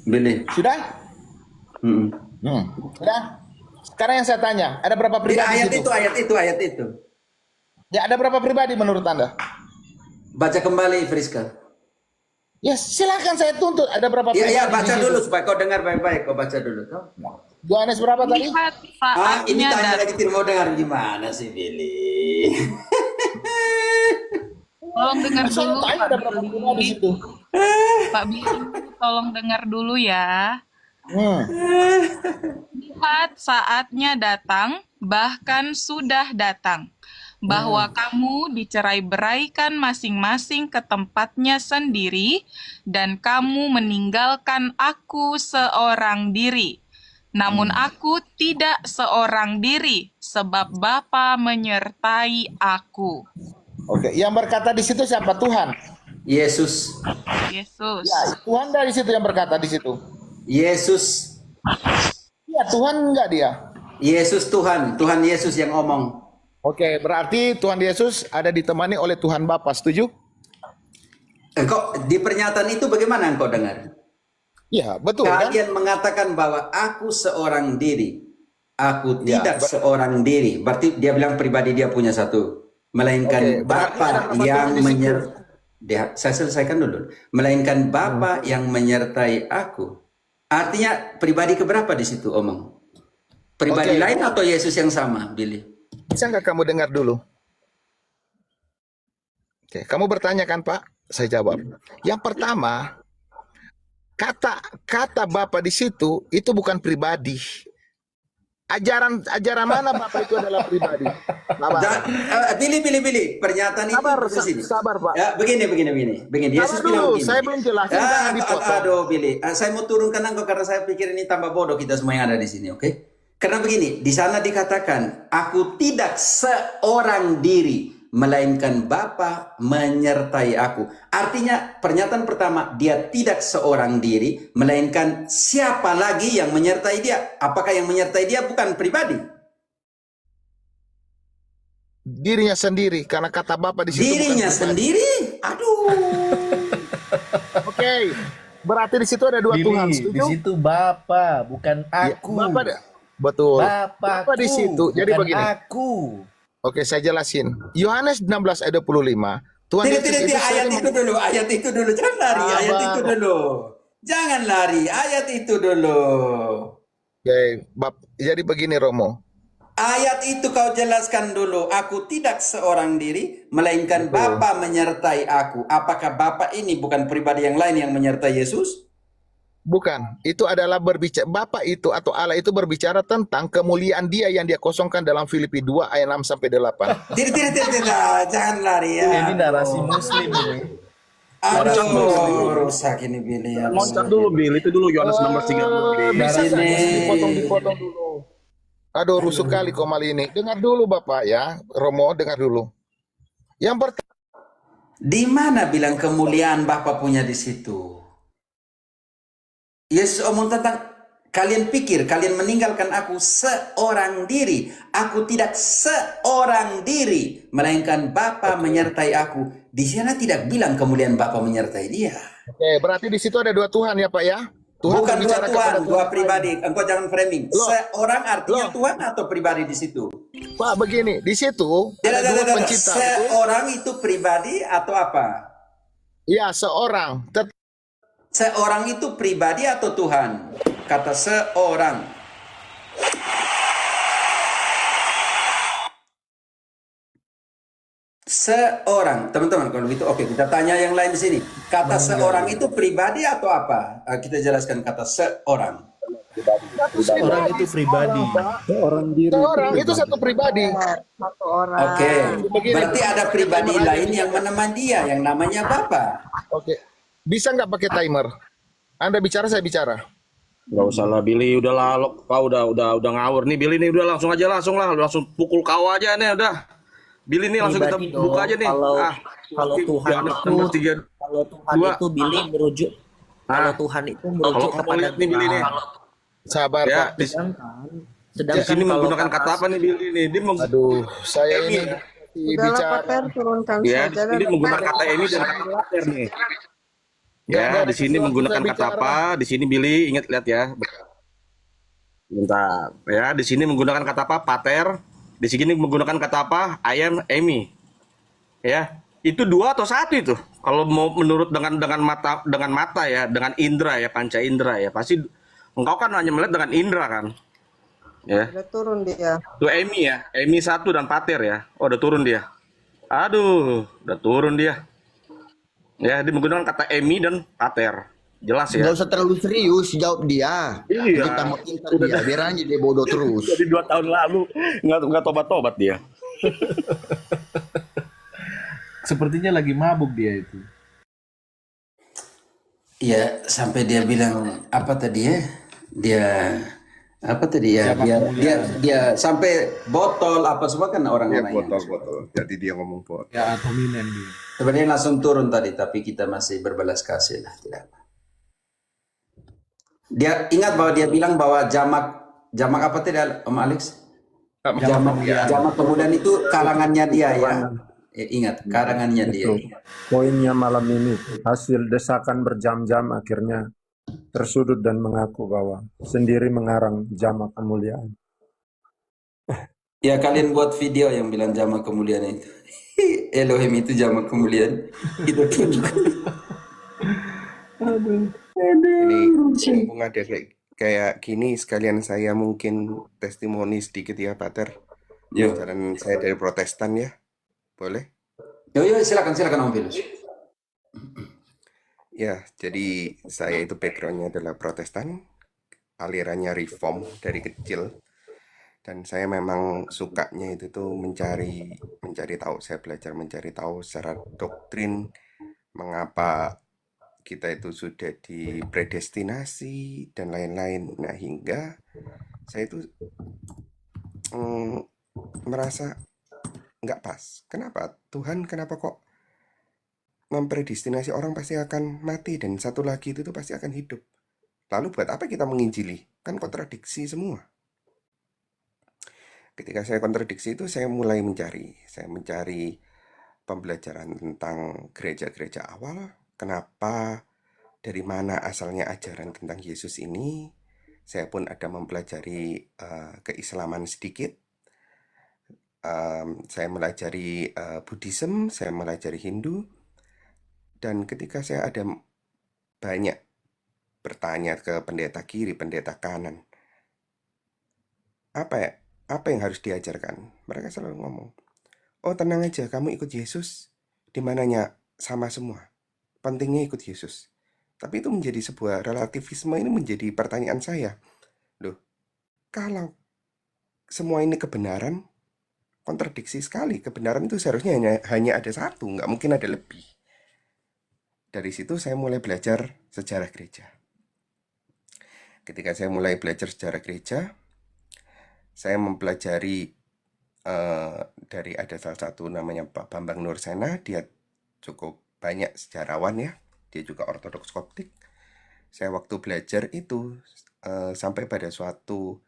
Speaker 1: Billy.
Speaker 3: Sudah?
Speaker 1: Mm-mm.
Speaker 3: Sudah? Sekarang yang saya tanya, ada berapa
Speaker 1: Di
Speaker 3: pribadi
Speaker 1: ayat
Speaker 3: di situ?
Speaker 1: itu, ayat itu, ayat itu.
Speaker 3: Ya, ada berapa pribadi menurut Anda?
Speaker 1: Baca kembali, Friska.
Speaker 3: Ya, silakan saya tuntut. Ada berapa
Speaker 1: Ya,
Speaker 3: pribadi
Speaker 1: ya,
Speaker 3: di
Speaker 1: baca
Speaker 3: situ?
Speaker 1: dulu supaya kau dengar baik-baik. Kau baca dulu.
Speaker 3: Yohanes berapa tadi?
Speaker 2: Lihat
Speaker 1: Ini
Speaker 2: saatnya
Speaker 1: tanya
Speaker 2: datang.
Speaker 1: lagi tidak mau dengar gimana sih, Billy?
Speaker 2: Tolong dengar
Speaker 3: Saya
Speaker 2: dulu,
Speaker 3: tanya
Speaker 2: Pak
Speaker 3: ada berapa pribadi di
Speaker 2: Billy.
Speaker 3: situ?
Speaker 2: Pak Billy, tolong dengar dulu ya.
Speaker 3: Hmm.
Speaker 2: Lihat saatnya datang, bahkan sudah datang, bahwa kamu dicerai-beraikan masing-masing ke tempatnya sendiri, dan kamu meninggalkan aku seorang diri. Namun aku tidak seorang diri, sebab Bapa menyertai aku.
Speaker 3: Oke, yang berkata di situ siapa? Tuhan.
Speaker 1: Yesus.
Speaker 2: Yesus.
Speaker 3: Ya, Tuhan dari situ yang berkata di situ.
Speaker 1: Yesus.
Speaker 3: Ya, Tuhan enggak dia.
Speaker 1: Yesus Tuhan. Tuhan Yesus yang ngomong.
Speaker 3: Oke, berarti Tuhan Yesus ada ditemani oleh Tuhan Bapa, setuju?
Speaker 1: Engkau di pernyataan itu bagaimana engkau dengar?
Speaker 3: Iya, betul kan?
Speaker 1: Kalian mengatakan bahwa aku seorang diri. Aku
Speaker 3: Ya,
Speaker 1: tidak seorang diri. Berarti dia bilang pribadi dia punya satu. Melainkan
Speaker 3: Oke, berarti ada
Speaker 1: Bapa
Speaker 3: berapa
Speaker 1: yang
Speaker 3: Tuhan di situ?
Speaker 1: Saya selesaikan dulu. Melainkan Bapa yang menyertai aku. Artinya pribadi keberapa di situ, omong? Pribadi
Speaker 3: Oke.
Speaker 1: lain atau Yesus yang sama, Billy?
Speaker 3: Bisa nggak kamu dengar dulu? Oke, kamu bertanya kan Pak? Saya jawab. Yang pertama, kata Bapa di situ itu bukan pribadi. Ajaran mana Bapak itu adalah pribadi? Sabar.
Speaker 1: Billy. Pernyataan itu
Speaker 3: Sabar,
Speaker 1: di sini.
Speaker 3: sabar, Pak.
Speaker 1: Ya, begini. Yesus
Speaker 3: Sabar
Speaker 1: bilang
Speaker 3: dulu,
Speaker 1: begini.
Speaker 3: saya belum jelasin, jangan dipotong.
Speaker 1: Aduh, Billy. Saya mau turunkan engkau karena saya pikir ini tambah bodoh kita semua yang ada di sini, oke? Karena begini, di sana dikatakan, aku tidak seorang diri, melainkan Bapa menyertai aku. Artinya, pernyataan pertama, dia tidak seorang diri, melainkan siapa lagi yang menyertai dia? Apakah yang menyertai dia bukan pribadi?
Speaker 3: Dirinya sendiri, karena kata Bapa di situ
Speaker 1: Dirinya
Speaker 3: bukan pribadi.
Speaker 1: sendiri? Aduh.
Speaker 3: Oke, berarti di situ ada dua Tuhan.
Speaker 6: Billy, di
Speaker 3: Setuju?
Speaker 6: situ Bapa, bukan
Speaker 3: Ya,
Speaker 6: aku.
Speaker 3: betul.
Speaker 6: Bapa
Speaker 3: Bapa di situ. Jadi
Speaker 6: bukan
Speaker 3: begini.
Speaker 6: aku.
Speaker 3: Oke, saya jelasin. Yohanes 16 ayat 25. Tuhan Yesus
Speaker 1: Tidak,
Speaker 3: itu
Speaker 1: ayat
Speaker 3: sering
Speaker 1: itu dulu, ayat itu dulu. Jangan lari, ayat itu dulu. Jangan lari, ayat itu dulu.
Speaker 3: Oke, jadi begini Romo.
Speaker 1: Ayat itu kau jelaskan dulu. Aku tidak seorang diri, melainkan Bapa menyertai aku. Apakah Bapa ini bukan pribadi yang lain yang menyertai Yesus?
Speaker 3: Bukan, itu adalah berbicara Bapa itu atau Allah itu berbicara tentang kemuliaan Dia yang Dia kosongkan dalam Filipi 2 ayat 6 sampai 8.
Speaker 1: Tidak, jangan lari ya.
Speaker 6: Ini narasi muslim ini.
Speaker 1: Aduh, rusak ini Billy ya.
Speaker 4: Loncat dulu, Bil. Itu dulu Yohanes 16:30.
Speaker 3: Bisa
Speaker 1: Dari
Speaker 3: nggak
Speaker 1: ini.
Speaker 3: dipotong dulu? Aduh, rusuh kali kau mal ini. Dengar dulu Bapak ya, Romo, dengar dulu. Yang pertama,
Speaker 1: Di mana bilang kemuliaan Bapa punya di situ? Yesus omong tentang kalian pikir kalian meninggalkan aku seorang diri. Aku tidak seorang diri, melainkan Bapa menyertai aku. Di sana tidak bilang kemuliaan Bapa menyertai dia.
Speaker 3: oke, berarti di situ ada dua Tuhan ya Pak ya? Tuhan
Speaker 1: Bukan dua
Speaker 3: berbicara
Speaker 1: Tuhan,
Speaker 3: kepada
Speaker 1: dua pribadi. Engkau jangan framing.
Speaker 3: Loh.
Speaker 1: Seorang artinya
Speaker 3: Loh.
Speaker 1: Tuhan atau pribadi di situ?
Speaker 3: Pak, begini, di situ ada dua pencipta. Betul?
Speaker 1: Seorang itu pribadi atau apa?
Speaker 3: Ya, seorang.
Speaker 1: Seorang itu pribadi atau Tuhan? Kata seorang. Seorang, teman-teman, kalau gitu oke, kita tanya yang lain di sini. Kata seorang itu pribadi atau apa? Kita jelaskan kata seorang.
Speaker 6: Orang itu pribadi.
Speaker 3: Seorang itu satu pribadi.
Speaker 1: Oke, berarti ada pribadi lain yang menemani dia, yang namanya Bapa.
Speaker 3: Oke. Bisa nggak pakai timer? Anda bicara, saya bicara.
Speaker 4: Gak usah lah, Billy. Udah lah, kau udah ngawur nih, Billy nih. Udah langsung pukul kau aja nih, udah. Billy nih langsung kita
Speaker 8: Pribadi dong.
Speaker 4: buka aja nih.
Speaker 8: Kalau Tuhan
Speaker 4: Yohanes
Speaker 8: itu
Speaker 4: 16:32.
Speaker 8: kalau Tuhan itu Billy merujuk kalau Tuhan itu
Speaker 4: Kalau
Speaker 8: merujuk
Speaker 4: kamu
Speaker 8: kepada
Speaker 4: lihat nih, Billy nih.
Speaker 3: Sabar,
Speaker 4: Ya,
Speaker 3: Pak.
Speaker 4: di
Speaker 8: sedangkan
Speaker 4: sini
Speaker 8: kalau
Speaker 4: menggunakan kata apa nih, Billy nih? Dia
Speaker 3: Aduh, saya ini bicara.
Speaker 10: turunkan
Speaker 4: Ya, di
Speaker 10: saja.
Speaker 4: sini menggunakan kata ini dan kata pater nih. Ya, di sini menggunakan kata apa? Di sini Billy ingat lihat ya. Bentar, ya di sini menggunakan kata apa? Pater. Di sini menggunakan kata apa? I am Amy. Ya, itu dua atau satu itu? Kalau mau menurut dengan mata ya, dengan indera ya, panca indera ya, pasti engkau kan hanya melihat dengan indera kan? Ya,
Speaker 10: Udah turun dia.
Speaker 4: itu Amy ya, Amy satu dan Pater ya. Oh, udah turun dia. Aduh, udah turun dia. Ya, dia menggunakan kata Amy dan Pater. Jelas
Speaker 9: Nggak
Speaker 4: ya.
Speaker 9: usah terlalu serius, jawab dia.
Speaker 4: Iya.
Speaker 9: Kita mau pintar dia, biar aja dia bodoh terus.
Speaker 4: Jadi 2 tahun lalu nggak tobat-tobat dia.
Speaker 6: Sepertinya lagi mabuk dia itu.
Speaker 1: Ya, sampai dia bilang apa tadi ya? Dia apa tadi ya?
Speaker 6: Jamak
Speaker 1: Dia
Speaker 6: kemuliaan.
Speaker 1: dia sampai botol apa semua kan
Speaker 11: Ya,
Speaker 1: orang-orang yang
Speaker 11: botol. Jadi dia ngomong botol.
Speaker 6: Ya, atau minen dia.
Speaker 1: sebenarnya langsung turun tadi, tapi kita masih berbelas kasih lah, tidak apa. Dia ingat bahwa dia bilang bahwa jamak apa tadi Om Alex? Jamak kemudian itu kalangannya dia ya. Ingat, karangannya dia.
Speaker 7: Itu poinnya malam ini. Hasil desakan berjam-jam akhirnya tersudut dan mengaku bahwa sendiri mengarang jamak kemuliaan.
Speaker 1: Ya, kalian buat video yang bilang jamak kemuliaan itu. Elohim itu jamak kemuliaan. Itu tunjuk.
Speaker 11: Ini mumpung ada kayak gini, sekalian saya mungkin testimoni sedikit ya, Pater.
Speaker 1: Yo.
Speaker 11: Pelajaran saya dari Protestan ya. Boleh?
Speaker 1: Yo, silakan Om Filus.
Speaker 11: Ya, jadi saya itu backgroundnya adalah Protestan, alirannya Reform dari kecil. Dan saya memang sukanya itu tuh mencari tahu. Saya belajar mencari tahu secara doktrin mengapa kita itu sudah dipredestinasi dan lain-lain. Nah, hingga saya itu merasa nggak pas. Kenapa? Tuhan kenapa kok mempredestinasi orang pasti akan mati dan satu lagi itu tuh pasti akan hidup. Lalu buat apa kita menginjili? Kan kontradiksi semua. Ketika saya kontradiksi itu saya mulai mencari. Saya mencari pembelajaran tentang gereja-gereja awal. Kenapa, dari mana asalnya ajaran tentang Yesus ini. Saya pun ada mempelajari keislaman sedikit. Saya melajari Buddhism, saya melajari Hindu. Dan ketika saya ada banyak bertanya ke pendeta kiri, pendeta kanan, apa yang harus diajarkan? Mereka selalu ngomong, oh tenang aja, kamu ikut Yesus, di mananya sama semua. Pentingnya ikut Yesus. Tapi itu menjadi sebuah relativisme, ini menjadi pertanyaan saya. Loh, kalau semua ini kebenaran, kontradiksi sekali. Kebenaran itu seharusnya hanya ada satu, nggak mungkin ada lebih. Dari situ saya mulai belajar sejarah gereja. Ketika saya mulai belajar sejarah gereja, saya mempelajari dari ada salah satu namanya Pak Bambang Nursena. Dia cukup banyak sejarawan ya. Dia juga ortodoks koptik. Saya waktu belajar itu sampai pada suatu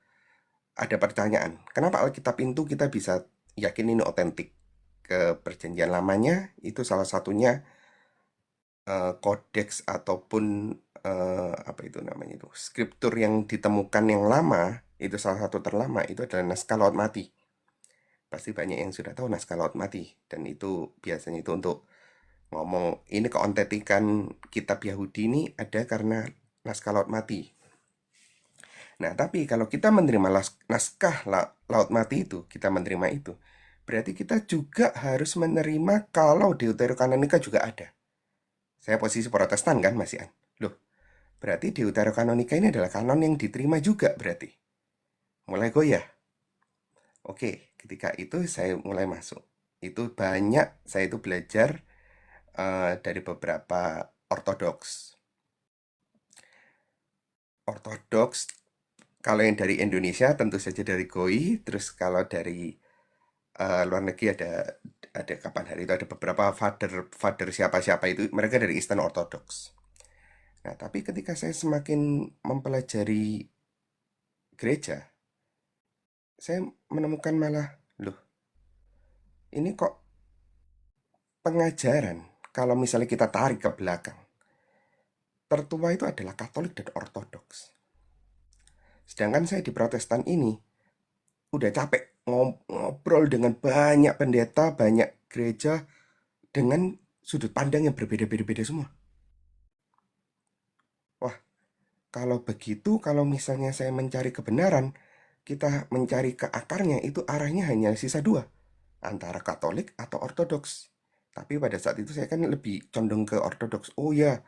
Speaker 11: ada pertanyaan. Kenapa Alkitab itu kita bisa yakin ini otentik? Ke perjanjian lamanya itu salah satunya kodeks ataupun apa itu namanya itu skriptur yang ditemukan yang lama, itu salah satu terlama itu adalah naskah Laut Mati. Pasti banyak yang sudah tahu naskah Laut Mati, dan itu biasanya itu untuk ngomong ini keontentikan kitab Yahudi ini ada karena naskah Laut Mati. Nah, tapi kalau kita menerima naskah Laut Mati itu, kita menerima itu, berarti kita juga harus menerima kalau Deuterokanonika juga ada. Saya posisi Protestan kan, Mas Ian. Loh, berarti Deuterokanonika ini adalah kanon yang diterima juga berarti. Mulai goyah. Oke, ketika itu saya mulai masuk. Itu banyak, saya itu belajar dari beberapa ortodoks. Ortodoks, kalau yang dari Indonesia tentu saja dari GOI, terus kalau dari luar negeri ada kapan hari itu ada beberapa father siapa-siapa itu, mereka dari Eastern Orthodox. Nah, tapi ketika saya semakin mempelajari gereja, saya menemukan malah, loh, ini kok pengajaran, kalau misalnya kita tarik ke belakang, tertua itu adalah Katolik dan Ortodoks. Sedangkan saya di Protestan ini udah capek ngobrol dengan banyak pendeta, banyak gereja dengan sudut pandang yang berbeda-beda semua. Wah, kalau begitu, kalau misalnya saya mencari kebenaran, kita mencari ke akarnya, itu arahnya hanya sisa dua, antara Katolik atau Ortodoks. Tapi pada saat itu saya kan lebih condong ke Ortodoks. Oh ya,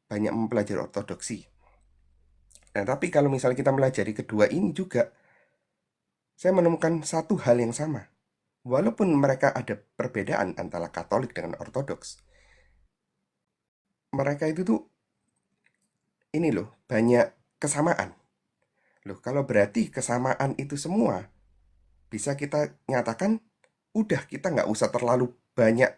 Speaker 11: banyak mempelajari ortodoksi. Nah, tapi kalau misalnya kita melajari kedua ini juga, saya menemukan satu hal yang sama. Walaupun mereka ada perbedaan antara Katolik dengan Ortodoks, mereka itu tuh, ini loh, banyak kesamaan. Loh, kalau berarti kesamaan itu semua, bisa kita nyatakan, udah kita nggak usah terlalu banyak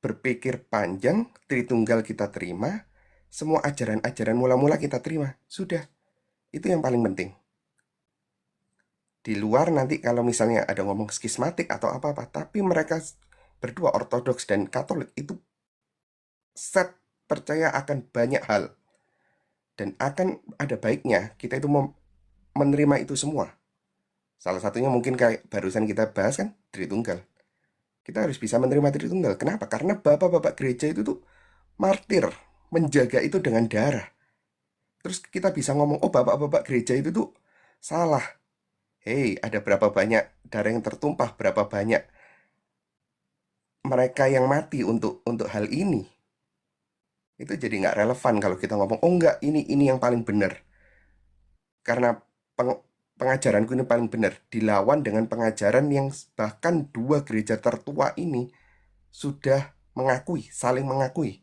Speaker 11: berpikir panjang, Tritunggal kita terima, semua ajaran-ajaran mula-mula kita terima. Sudah, itu yang paling penting. Di luar nanti kalau misalnya ada ngomong skismatik atau apa-apa, tapi mereka berdua Ortodoks dan Katolik itu set percaya akan banyak hal. Dan akan ada baiknya kita itu menerima itu semua. Salah satunya mungkin kayak barusan kita bahas kan, Tritunggal. Kita harus bisa menerima Tritunggal. Kenapa? Karena bapak-bapak gereja itu tuh martir, menjaga itu dengan darah. Terus kita bisa ngomong, oh bapak-bapak gereja itu tuh salah. Hei, ada berapa banyak darah yang tertumpah, berapa banyak mereka yang mati untuk hal ini. Itu jadi nggak relevan kalau kita ngomong, oh enggak, ini yang paling benar. Karena pengajaranku ini paling benar. Dilawan dengan pengajaran yang bahkan dua gereja tertua ini sudah mengakui, saling mengakui.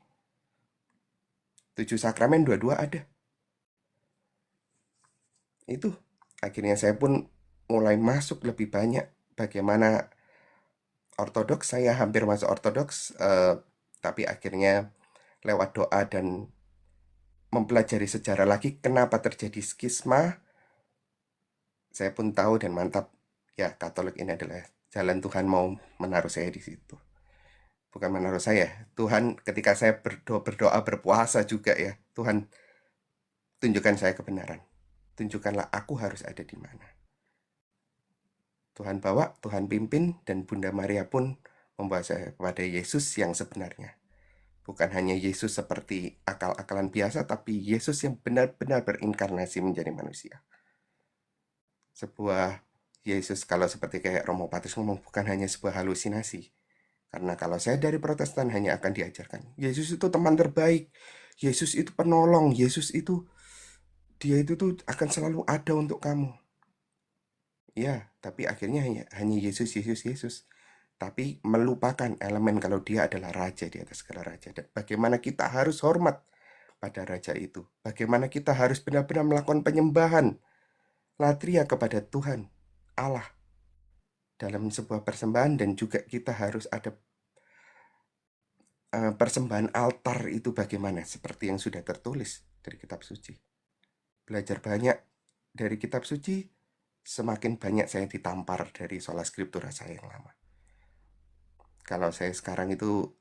Speaker 11: 7 sakramen dua-dua ada. Itu akhirnya saya pun mulai masuk lebih banyak bagaimana Ortodoks. Saya hampir masuk Ortodoks, tapi akhirnya lewat doa dan mempelajari sejarah lagi kenapa terjadi skisma, saya pun tahu dan mantap, ya Katolik ini adalah jalan Tuhan mau menaruh saya di situ. Bukan menaruh saya, Tuhan ketika saya berdoa berpuasa juga ya, Tuhan tunjukkan saya kebenaran. Tunjukkanlah aku harus ada di mana. Tuhan bawa, Tuhan pimpin, dan Bunda Maria pun membawa saya kepada Yesus yang sebenarnya. Bukan hanya Yesus seperti akal-akalan biasa, tapi Yesus yang benar-benar berinkarnasi menjadi manusia. Sebuah Yesus, kalau seperti kayak Romo Patrius ngomong, bukan hanya sebuah halusinasi. Karena kalau saya dari Protestan hanya akan diajarkan, Yesus itu teman terbaik, Yesus itu penolong, Yesus itu, dia itu tuh akan selalu ada untuk kamu. Ya, tapi akhirnya hanya Yesus. Tapi melupakan elemen kalau dia adalah raja di atas segala raja. Dan bagaimana kita harus hormat pada raja itu. Bagaimana kita harus benar-benar melakukan penyembahan latria kepada Tuhan, Allah. Dalam sebuah persembahan, dan juga kita harus ada persembahan altar itu bagaimana. Seperti yang sudah tertulis dari kitab suci. Belajar banyak dari kitab suci, semakin banyak saya ditampar dari sola scriptura saya yang lama. Kalau saya sekarang itu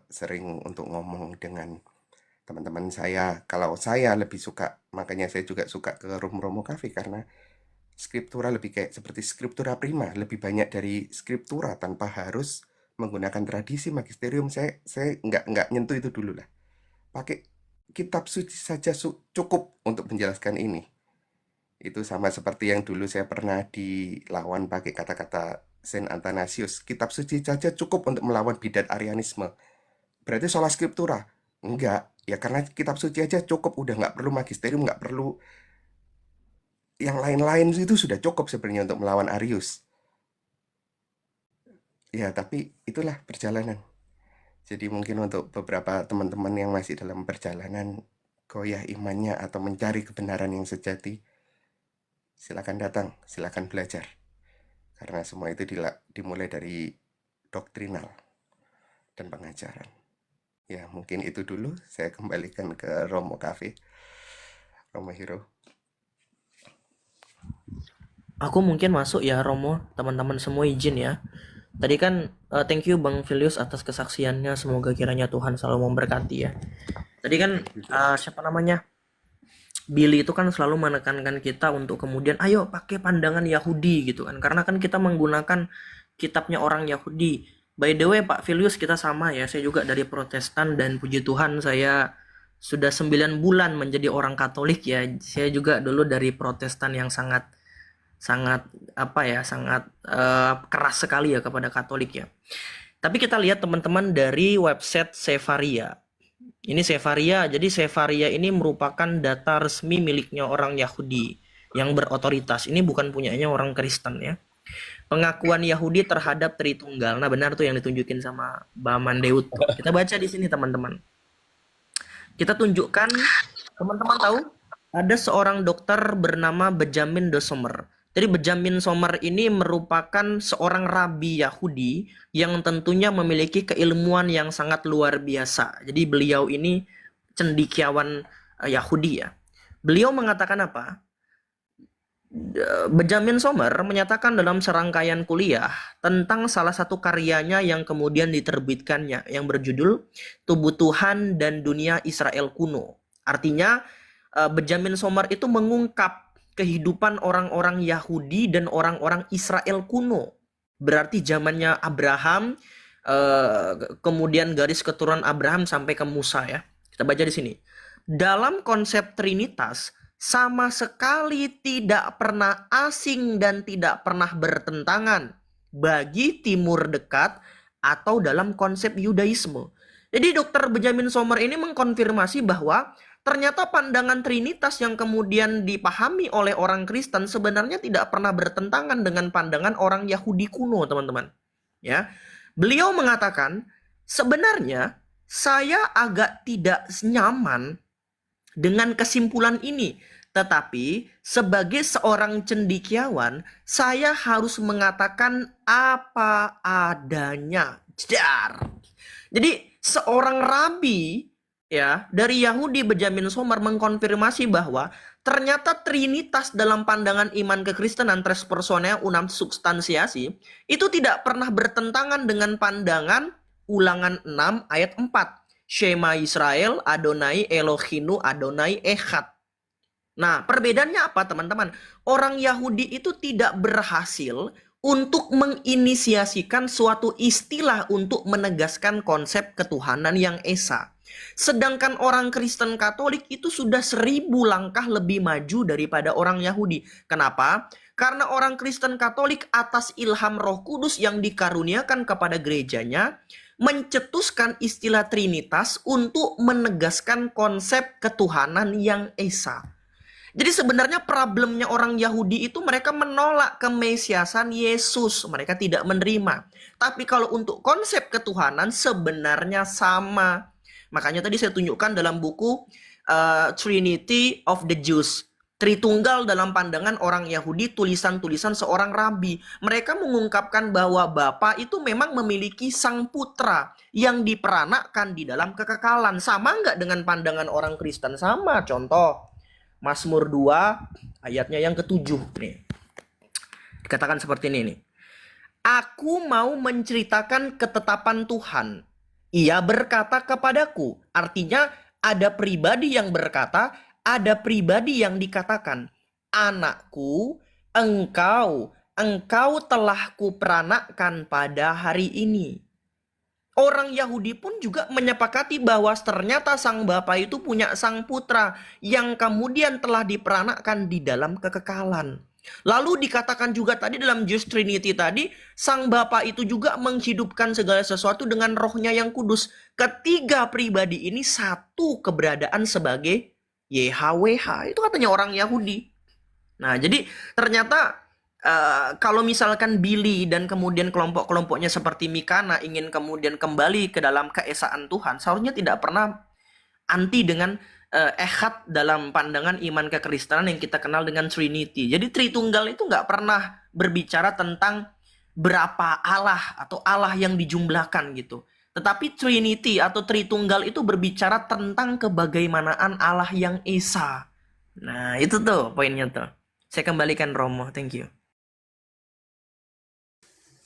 Speaker 11: sering untuk ngomong dengan teman-teman saya, kalau saya lebih suka, makanya saya juga suka ke Romo Cafe, karena skriptura lebih kayak seperti skriptura prima, lebih banyak dari skriptura tanpa harus menggunakan tradisi magisterium. Saya nggak nyentuh itu dulu lah. Pakai kitab suci saja cukup untuk menjelaskan ini. Itu sama seperti yang dulu saya pernah dilawan pakai kata-kata Saint Athanasius. Kitab suci saja cukup untuk melawan bidat Arianisme. Berarti sola scriptura? Enggak. Ya karena kitab suci aja cukup. Udah nggak perlu magisterium, nggak perlu yang lain-lain, itu sudah cukup sebenarnya untuk melawan Arius. Ya, tapi itulah perjalanan. Jadi mungkin untuk beberapa teman-teman yang masih dalam perjalanan goyah imannya atau mencari kebenaran yang sejati, silakan datang, silakan belajar. Karena semua itu dimulai dari doktrinal dan pengajaran. Ya, mungkin itu dulu. Saya kembalikan ke Romo Cafe. Romo Hiro.
Speaker 8: Aku mungkin masuk ya Romo, teman-teman semua izin ya. Tadi kan thank you Bang Filius atas kesaksiannya, semoga kiranya Tuhan selalu memberkati ya. Tadi kan siapa namanya? Billy itu kan selalu menekankan kita untuk kemudian ayo pakai pandangan Yahudi gitu kan. Karena kan kita menggunakan kitabnya orang Yahudi. By the way Pak Filius, kita sama ya. Saya juga dari Protestan dan puji Tuhan saya sudah 9 bulan menjadi orang Katolik ya. Saya juga dulu dari Protestan yang sangat keras sekali ya kepada Katolik ya. Tapi kita lihat teman-teman dari website Sefaria. Ini Sefaria, jadi Sefaria ini merupakan data resmi miliknya orang Yahudi yang berotoritas. Ini bukan punyanya orang Kristen ya. Pengakuan Yahudi terhadap Tritunggal. Nah benar tuh yang ditunjukin sama Baman Deut. Kita baca di sini teman-teman. Kita tunjukkan, teman-teman tahu ada seorang dokter bernama Benjamin de Sommer. Jadi Benjamin Sommer ini merupakan seorang rabi Yahudi yang tentunya memiliki keilmuan yang sangat luar biasa. Jadi beliau ini cendekiawan Yahudi ya. Beliau mengatakan apa? Benjamin Sommer menyatakan dalam serangkaian kuliah tentang salah satu karyanya yang kemudian diterbitkannya yang berjudul Tubuh Tuhan dan Dunia Israel Kuno. Artinya Benjamin Sommer itu mengungkap kehidupan orang-orang Yahudi dan orang-orang Israel kuno. Berarti zamannya Abraham, kemudian garis keturunan Abraham sampai ke Musa ya. Kita baca di sini. Dalam konsep Trinitas, sama sekali tidak pernah asing dan tidak pernah bertentangan bagi Timur Dekat atau dalam konsep Yudaisme. Jadi Dr. Benjamin Sommer ini mengkonfirmasi bahwa ternyata pandangan Trinitas yang kemudian dipahami oleh orang Kristen sebenarnya tidak pernah bertentangan dengan pandangan orang Yahudi kuno, teman-teman. Ya. Beliau mengatakan, sebenarnya saya agak tidak nyaman dengan kesimpulan ini, tetapi sebagai seorang cendekiawan, saya harus mengatakan apa adanya. Jedar. Jadi seorang rabi ya dari Yahudi Benjamin Sommer mengkonfirmasi bahwa ternyata Trinitas dalam pandangan iman kekristenan tres personae unam substantiasi itu tidak pernah bertentangan dengan pandangan Ulangan 6 ayat 4. Shema Israel Adonai Elohinu Adonai Echad. Nah, perbedaannya apa teman-teman? Orang Yahudi itu tidak berhasil untuk menginisiasikan suatu istilah untuk menegaskan konsep ketuhanan yang esa. Sedangkan orang Kristen Katolik itu sudah 1000 langkah lebih maju daripada orang Yahudi. Kenapa? Karena orang Kristen Katolik atas ilham Roh Kudus yang dikaruniakan kepada gerejanya mencetuskan istilah Trinitas untuk menegaskan konsep ketuhanan yang esa. Jadi sebenarnya problemnya orang Yahudi itu mereka menolak kemesiasan Yesus. Mereka tidak menerima. Tapi kalau untuk konsep ketuhanan sebenarnya sama. Makanya tadi saya tunjukkan dalam buku Trinity of the Jews. Tritunggal dalam pandangan orang Yahudi, tulisan-tulisan seorang rabi. Mereka mengungkapkan bahwa Bapa itu memang memiliki sang putra yang diperanakkan di dalam kekekalan. Sama nggak dengan pandangan orang Kristen? Sama. Contoh, Mazmur 2 ayatnya yang ke-7 nih. Dikatakan seperti ini nih. Aku mau menceritakan ketetapan Tuhan. Ia berkata kepadaku. Artinya ada pribadi yang berkata, ada pribadi yang dikatakan, anakku, engkau telah kuperanakkan pada hari ini. Orang Yahudi pun juga menyepakati bahwa ternyata sang Bapa itu punya sang putra yang kemudian telah diperanakkan di dalam kekekalan. Lalu dikatakan juga tadi dalam Just Trinity tadi, sang Bapa itu juga menghidupkan segala sesuatu dengan rohnya yang kudus. Ketiga pribadi ini satu keberadaan sebagai YHWH. Itu katanya orang Yahudi. Nah, jadi ternyata kalau misalkan Billy dan kemudian kelompok-kelompoknya seperti Mikana ingin kemudian kembali ke dalam keesaan Tuhan, seharusnya tidak pernah anti dengan Echad dalam pandangan iman kekristenan yang kita kenal dengan Trinity. Jadi Tritunggal itu nggak pernah berbicara tentang berapa Allah atau Allah yang dijumlahkan gitu. Tetapi Trinity atau Tritunggal itu berbicara tentang kebagaimanaan Allah yang esa. Nah, itu tuh poinnya tuh. Saya kembalikan Romo, thank you.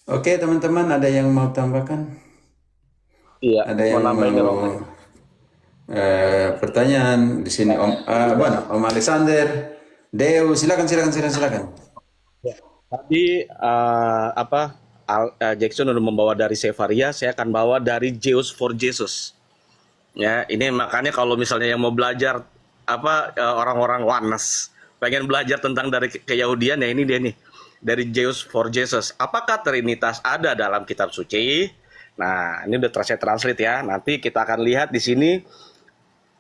Speaker 1: Oke, teman-teman, ada yang mau tambahkan?
Speaker 4: Iya,
Speaker 1: Ada yang
Speaker 4: mau nambahin
Speaker 1: mau
Speaker 4: Romo.
Speaker 1: Pertanyaan di sini Om Alexander, Deo, silakan.
Speaker 4: Tadi Jackson udah membawa dari Sefaria, saya akan bawa dari Zeus for Jesus. Ya, ini makanya kalau misalnya yang mau belajar orang-orang Oneness pengen belajar tentang dari keyahudian, ya ini dia nih, dari Zeus for Jesus. Apakah Trinitas ada dalam kitab suci? Nah, ini udah saya translate ya. Nanti kita akan lihat di sini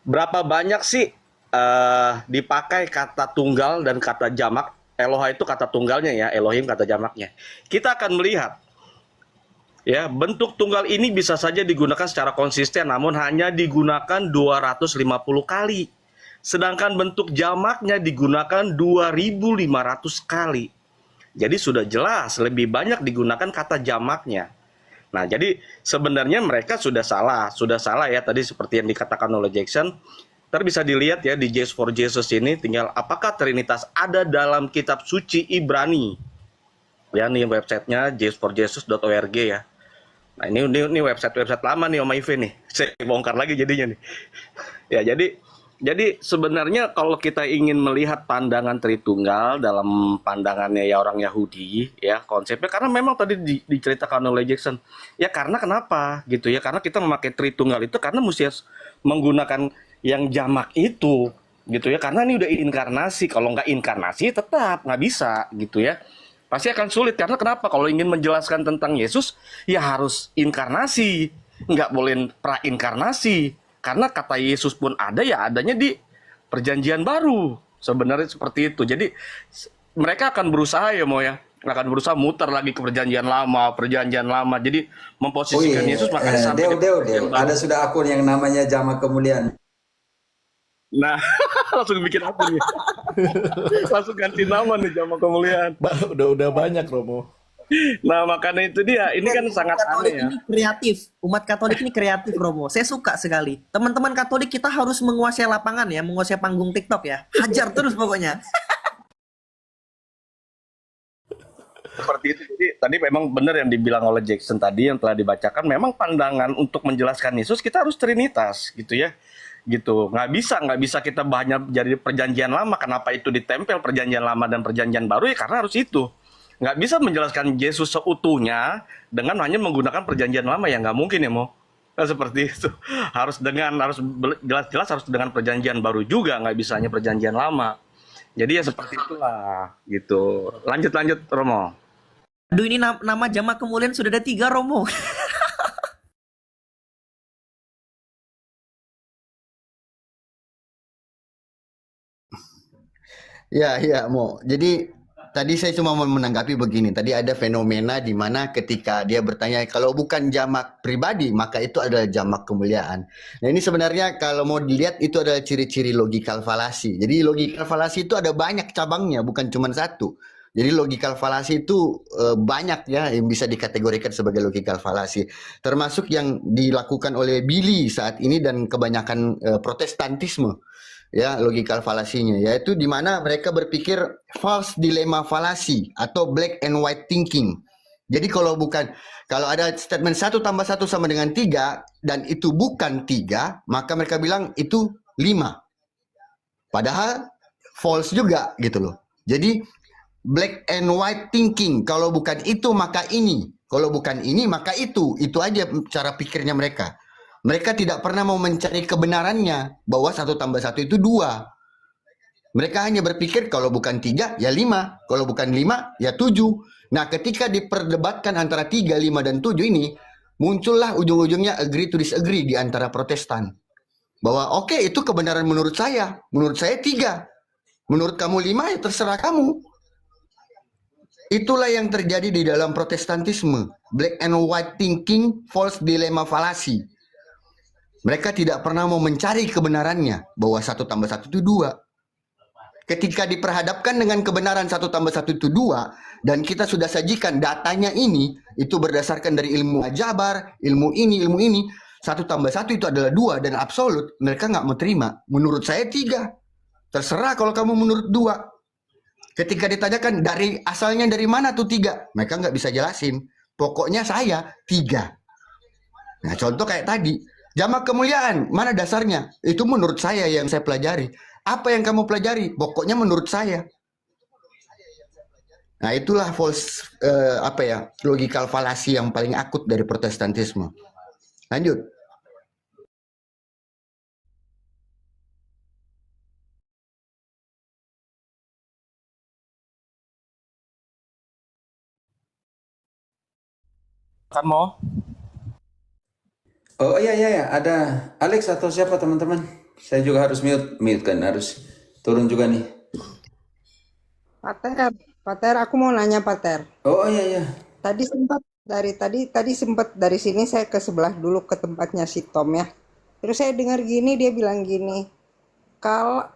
Speaker 4: berapa banyak sih dipakai kata tunggal dan kata jamak. Eloha itu kata tunggalnya ya, Elohim kata jamaknya. Kita akan melihat ya, bentuk tunggal ini bisa saja digunakan secara konsisten, namun hanya digunakan 250 kali. Sedangkan bentuk jamaknya digunakan 2.500 kali. Jadi sudah jelas lebih banyak digunakan kata jamaknya. Nah, jadi sebenarnya mereka sudah salah ya tadi seperti yang dikatakan oleh Jackson. Ntar bisa dilihat ya di Zeus for Jesus ini, tinggal apakah Trinitas ada dalam kitab suci Ibrani. Ya, nih websitenya zeusforjesus.org ya. Nah, ini website lama nih Om Ive nih. Saya bongkar lagi jadinya nih. Ya, jadi sebenarnya kalau kita ingin melihat pandangan Tritunggal dalam pandangannya ya orang Yahudi ya, konsepnya karena memang tadi diceritakan oleh Jackson. Ya karena kenapa gitu ya? Karena kita memakai Tritunggal itu karena mesti menggunakan yang jamak itu gitu ya, karena ini udah inkarnasi. Kalau nggak inkarnasi tetap nggak bisa gitu ya, pasti akan sulit. Karena kenapa? Kalau ingin menjelaskan tentang Yesus ya harus inkarnasi, nggak boleh prainkarnasi. Karena kata Yesus pun ada ya adanya di perjanjian baru, sebenarnya seperti itu. Jadi mereka akan berusaha akan berusaha muter lagi ke perjanjian lama. Jadi memposisikan Yesus makanya sampai
Speaker 1: Deo, ada sudah akun yang namanya Jamak Kemuliaan.
Speaker 4: Nah, langsung bikin apa nih? Langsung ganti nama nih Jamak Kemuliaan.
Speaker 6: Udah banyak Romo.
Speaker 4: Nah, makanya itu dia. Ini kan sangat aneh ya.
Speaker 8: Ini kreatif. Umat Katolik ini kreatif, Romo. Saya suka sekali. Teman-teman Katolik kita harus menguasai lapangan ya, menguasai panggung TikTok ya. Hajar terus pokoknya.
Speaker 4: Seperti itu. Jadi tadi memang benar yang dibilang oleh Jackson tadi yang telah dibacakan. Memang pandangan untuk menjelaskan Yesus kita harus Trinitas gitu ya. Gitu, nggak bisa kita banyak jadi perjanjian lama. Kenapa itu ditempel perjanjian lama dan perjanjian baru ya? Karena harus itu. Nggak bisa menjelaskan Yesus seutuhnya dengan hanya menggunakan perjanjian lama, ya nggak mungkin ya Nah, seperti itu. Harus jelas-jelas harus dengan perjanjian baru juga, nggak bisa hanya perjanjian lama. Jadi ya seperti itulah gitu. Lanjut Romo.
Speaker 8: Aduh, ini nama Jamak Kemuliaan sudah ada 3, Romo.
Speaker 9: Ya, Mo. Jadi tadi saya cuma mau menanggapi begini. Tadi ada fenomena di mana ketika dia bertanya kalau bukan jamak pribadi maka itu adalah jamak kemuliaan. Nah, ini sebenarnya kalau mau dilihat itu adalah ciri-ciri logikal falasi. Jadi logikal falasi itu ada banyak cabangnya, bukan cuma satu. Jadi logikal falasi itu banyak ya yang bisa dikategorikan sebagai logikal falasi. Termasuk yang dilakukan oleh Billy saat ini dan kebanyakan Protestantisme. Ya, logikal falasinya yaitu di mana mereka berpikir false dilemma falasi atau black and white thinking. Jadi kalau ada statement 1 tambah 1 sama dengan 3 dan itu bukan 3, maka mereka bilang itu 5. Padahal false juga gitu loh. Jadi black and white thinking, kalau bukan itu maka ini, kalau bukan ini maka itu aja cara pikirnya mereka. Mereka tidak pernah mau mencari kebenarannya bahwa 1 tambah 1 itu 2. Mereka hanya berpikir kalau bukan 3 ya 5, kalau bukan 5 ya 7. Nah, ketika diperdebatkan antara 3, 5 dan 7 ini, muncullah ujung-ujungnya agree to disagree di antara Protestan. Bahwa oke, itu kebenaran menurut saya 3. Menurut kamu 5 ya terserah kamu. Itulah yang terjadi di dalam Protestantisme, black and white thinking, false dilemma fallacy. Mereka tidak pernah mau mencari kebenarannya bahwa 1 tambah 1 itu 2. Ketika diperhadapkan dengan kebenaran 1 tambah 1 itu 2 dan kita sudah sajikan datanya ini, itu berdasarkan dari ilmu ajabar, ilmu ini, 1 tambah 1 itu adalah 2 dan absolut, mereka nggak mau terima. Menurut saya 3. Terserah kalau kamu menurut 2. Ketika ditanyakan asalnya dari mana tuh 3, mereka nggak bisa jelasin. Pokoknya saya 3. Nah, contoh kayak tadi. Jamak kemuliaan, mana dasarnya? Itu menurut saya yang saya pelajari. Apa yang kamu pelajari? Pokoknya menurut saya. Nah, itulah false logical fallacy yang paling akut dari Protestantisme. Lanjut.
Speaker 4: Kan mau?
Speaker 1: Oh iya, ada Alex atau siapa teman-teman? Saya juga harus mute kan, harus turun juga nih.
Speaker 10: Pater, aku mau nanya Pater.
Speaker 1: Oh iya.
Speaker 10: Tadi sempat tadi sempat dari sini saya ke sebelah dulu ke tempatnya si Tom ya. Terus saya dengar gini, dia bilang gini, kalau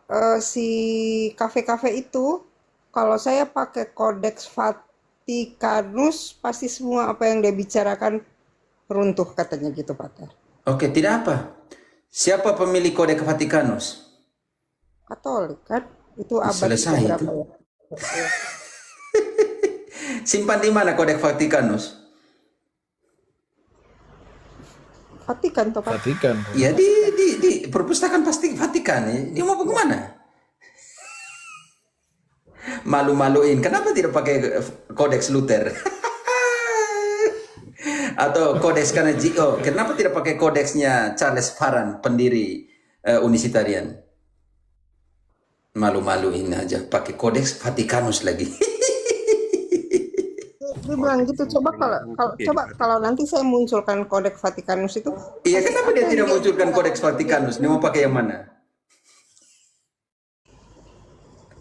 Speaker 10: si kafe-kafe itu, kalau saya pakai Codex Vaticanus, pasti semua apa yang dia bicarakan runtuh katanya gitu, Pater.
Speaker 1: Oke, tidak apa. Siapa pemilik Codex Vaticanus?
Speaker 10: Katolik kan? Itu abad
Speaker 1: Selesai itu.
Speaker 10: berapa ya?
Speaker 1: Simpan di mana Codex Vaticanus?
Speaker 10: Vatikan toh, Pak?
Speaker 5: Vatikan.
Speaker 1: Ya di perpustakaan pasti Vatikan. Dia mau bagaimana? Malu-maluin. Kenapa tidak pakai Codex Luther? Atau Codex Canegio? Kenapa tidak pakai kodeksnya Charles Farran, pendiri Unisitarian? Malu-maluin aja, pakai Codex Vaticanus lagi.
Speaker 10: Dia bilang gitu, coba kalau nanti saya munculkan Codex Vaticanus itu,
Speaker 1: Iya, kenapa dia tidak munculkan Codex Vaticanus? Dia mau pakai yang mana?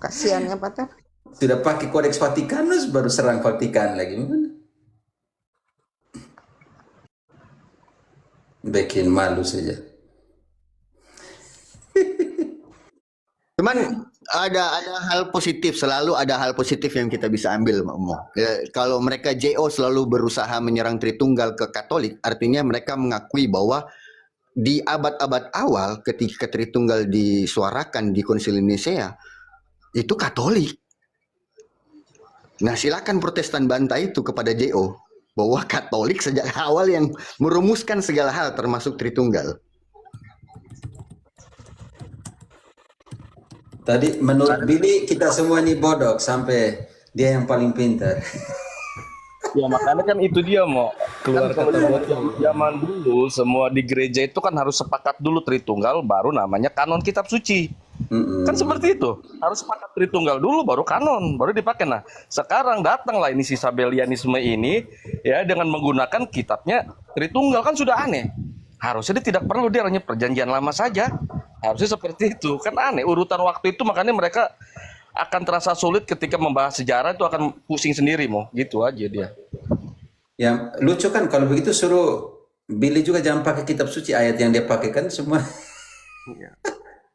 Speaker 10: kasihannya Pater.
Speaker 1: Sudah pakai Codex Vaticanus, baru serang Vatikan lagi. Bikin malu saja.
Speaker 9: Cuman ada hal positif, selalu ada hal positif yang kita bisa ambil, Mo. Ya, kalau mereka JO selalu berusaha menyerang Tritunggal ke Katolik, artinya mereka mengakui bahwa di abad-abad awal ketika Tritunggal disuarakan di Konsil Nicea itu Katolik. Nah, silakan Protestan bantah itu kepada JO bahwa Katolik sejak awal yang merumuskan segala hal termasuk Tritunggal.
Speaker 1: Tadi menurut Billy kita semua ini bodoh sampai dia yang paling pintar.
Speaker 4: Ya makanya kan itu dia mau
Speaker 5: Keluar
Speaker 4: kan kalau
Speaker 5: kata botol.
Speaker 4: zaman dulu semua di gereja itu kan harus sepakat dulu Tritunggal baru namanya kanon kitab suci. Kan seperti itu. Harus sepakat Tritunggal dulu baru kanon, baru dipakai. Nah, sekarang datanglah ini si Sabellianisme ini ya dengan menggunakan kitabnya Tritunggal, kan sudah aneh. Harusnya dia tidak perlu, dia hanya perjanjian lama saja. Harusnya seperti itu. Kan aneh urutan waktu itu, makanya mereka akan terasa sulit ketika membahas sejarah, itu akan pusing sendiri mau. Gitu aja dia.
Speaker 1: Ya lucu kan kalau begitu suruh Billy juga jangan pakai kitab suci, ayat yang dia pakai kan semua.
Speaker 11: Iya.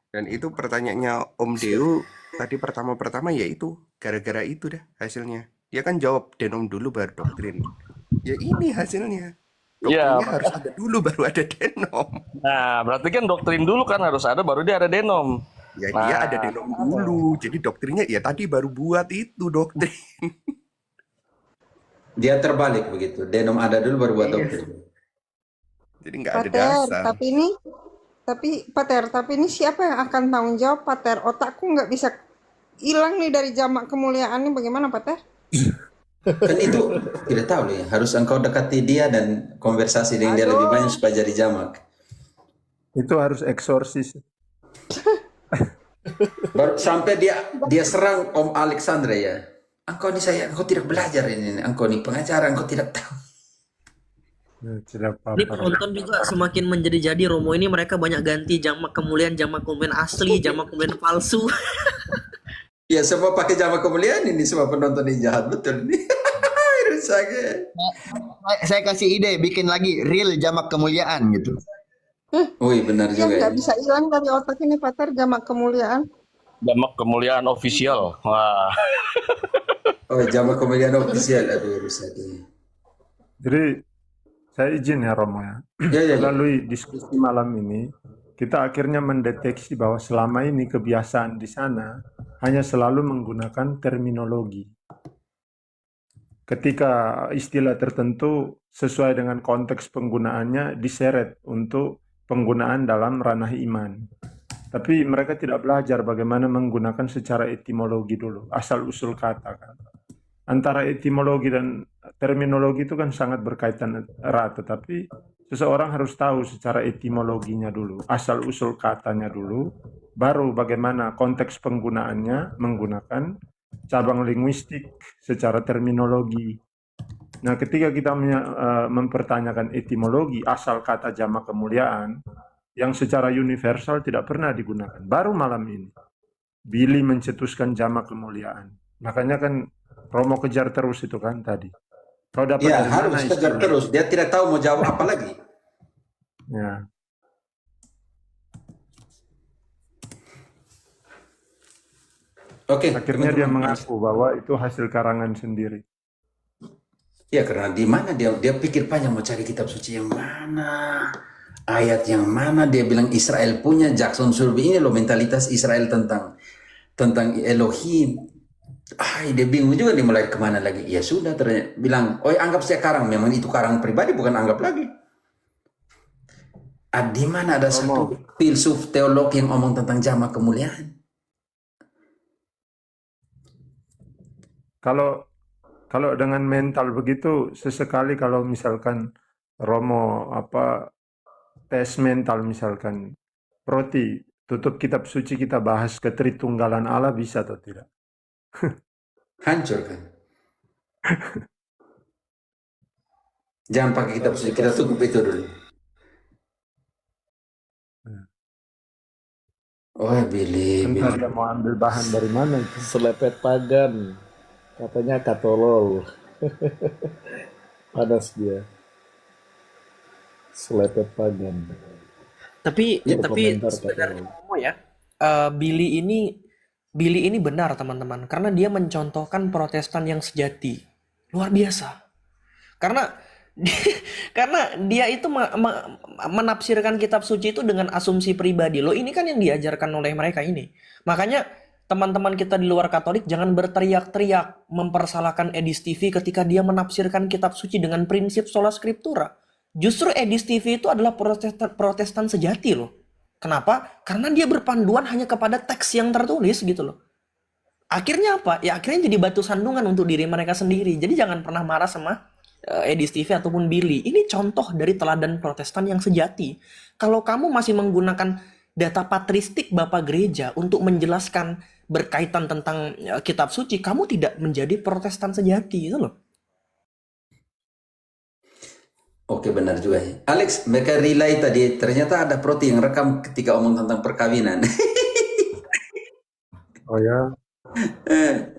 Speaker 11: Dan itu pertanyaannya Om Deu tadi pertama-pertama yaitu gara-gara itu dah hasilnya. Dia kan jawab denom dulu baru doktrin. Ya ini hasilnya.
Speaker 4: Ya,
Speaker 11: Doktrinnya harus ada dulu baru ada denom.
Speaker 4: nah berarti kan doktrin dulu kan harus ada, baru dia ada denom.
Speaker 11: Ya dia
Speaker 4: Nah,
Speaker 11: ada denom dulu. Jadi doktrinnya ya tadi baru buat itu doktrin.
Speaker 1: Dia terbalik begitu. Denom ada dulu baru buat
Speaker 11: Iya.
Speaker 1: doktrin.
Speaker 11: Jadi nggak ada
Speaker 10: Pater,
Speaker 11: dasar.
Speaker 10: tapi ini siapa yang akan tanggung jawab, Pater? Otakku nggak bisa hilang nih dari jamak kemuliaan ini, bagaimana, Pater?
Speaker 1: Kan itu tidak tahu nih. Harus engkau dekati dia dan konversasi dengan dia lebih banyak supaya jadi jamak.
Speaker 7: Itu harus eksorsis.
Speaker 1: Baru sampai dia serang Om Alexandra ya. Engkau tidak belajar ini. Engkau nih pengacara, engkau tidak tahu.
Speaker 7: Tidak
Speaker 8: Ini
Speaker 7: apa-apa.
Speaker 8: penonton juga semakin menjadi-jadi. Romo ini mereka banyak ganti jamak kemuliaan asli, jamak kemuliaan palsu.
Speaker 1: Ya semua pakai jamak kemuliaan ini, semua penonton ini jahat betul ini. Rusak.
Speaker 9: Saya kasih ide, bikin lagi real jamak kemuliaan gitu.
Speaker 1: Wih benar
Speaker 10: Yang
Speaker 1: juga ya.
Speaker 10: nggak bisa hilang dari otak ini, Pater, jamak kemuliaan.
Speaker 4: jamak kemuliaan official. Wah.
Speaker 1: Oh jamak kemuliaan ofisial. Aduh rusak ini.
Speaker 7: Jadi saya izin ya Romo ya.
Speaker 1: Ya.
Speaker 7: Melalui diskusi malam ini, kita akhirnya mendeteksi bahwa selama ini kebiasaan di sana hanya selalu menggunakan terminologi. Ketika istilah tertentu sesuai dengan konteks penggunaannya diseret untuk penggunaan dalam ranah iman. Tapi mereka tidak belajar bagaimana menggunakan secara etimologi dulu, asal-usul kata kan. Antara etimologi dan terminologi itu kan sangat berkaitan erat, tetapi seseorang harus tahu secara etimologinya dulu, asal-usul katanya dulu, baru bagaimana konteks penggunaannya menggunakan cabang linguistik secara terminologi. Nah, ketika kita mempertanyakan etimologi asal kata jamak kemuliaan yang secara universal tidak pernah digunakan, baru malam ini Billy mencetuskan jamak kemuliaan. Makanya kan Romo kejar terus itu kan tadi. Kau dapat
Speaker 1: Ya,
Speaker 7: dari mana
Speaker 1: harus kejar
Speaker 7: istilah?
Speaker 1: terus. Dia tidak tahu mau jawab apa lagi.
Speaker 7: Ya.
Speaker 1: Oke,
Speaker 7: Akhirnya dia
Speaker 1: teman-teman.
Speaker 7: mengaku bahwa itu hasil karangan sendiri.
Speaker 1: Ya, karena di mana dia pikir panjang mau cari kitab suci yang mana, ayat yang mana. Dia bilang Israel punya, Jackson Sulby ini loh mentalitas Israel tentang Elohim. Dia bingung juga dia mulai kemana lagi. Ya sudah, ternyata bilang, oh anggap saya karang. Memang itu karang pribadi, bukan anggap lagi. Di mana ada satu filsuf teolog yang ngomong tentang jamak kemuliaan?
Speaker 7: Kalau dengan mental begitu, sesekali kalau misalkan Romo tes mental misalkan, Proti, tutup kitab suci kita bahas ketritunggalan Allah bisa atau tidak?
Speaker 1: Hancur kan? Jangan pakai kitab suci, kita tutup itu dulu. Oh, Billy.
Speaker 7: Entah dia mau ambil bahan dari mana itu.
Speaker 6: Selepet pagan, katanya katolol. Panas dia. Selepet pagan.
Speaker 8: Tapi
Speaker 6: Komentar
Speaker 8: sebenarnya
Speaker 6: katolol.
Speaker 8: Romo ya, Billy ini benar teman-teman, karena dia mencontohkan Protestan yang sejati, luar biasa. Karena dia itu menafsirkan kitab suci itu dengan asumsi pribadi. Loh, ini kan yang diajarkan oleh mereka ini. Makanya teman-teman kita di luar Katolik jangan berteriak-teriak mempersalahkan Edis TV ketika dia menafsirkan kitab suci dengan prinsip sola scriptura. Justru Edis TV itu adalah Protestan sejati loh. Kenapa? Karena dia berpanduan hanya kepada teks yang tertulis gitu loh. Akhirnya apa? Ya akhirnya jadi batu sandungan untuk diri mereka sendiri. Jadi jangan pernah marah sama Edis TV ataupun Billy. Ini contoh dari teladan Protestan yang sejati. Kalau kamu masih menggunakan data patristik Bapak Gereja untuk menjelaskan berkaitan tentang kitab suci, kamu tidak menjadi Protestan sejati itu loh.
Speaker 1: Oke, benar juga ya. Alex, mereka relay tadi, ternyata ada Proti yang rekam ketika omong tentang perkawinan.
Speaker 7: Oh ya.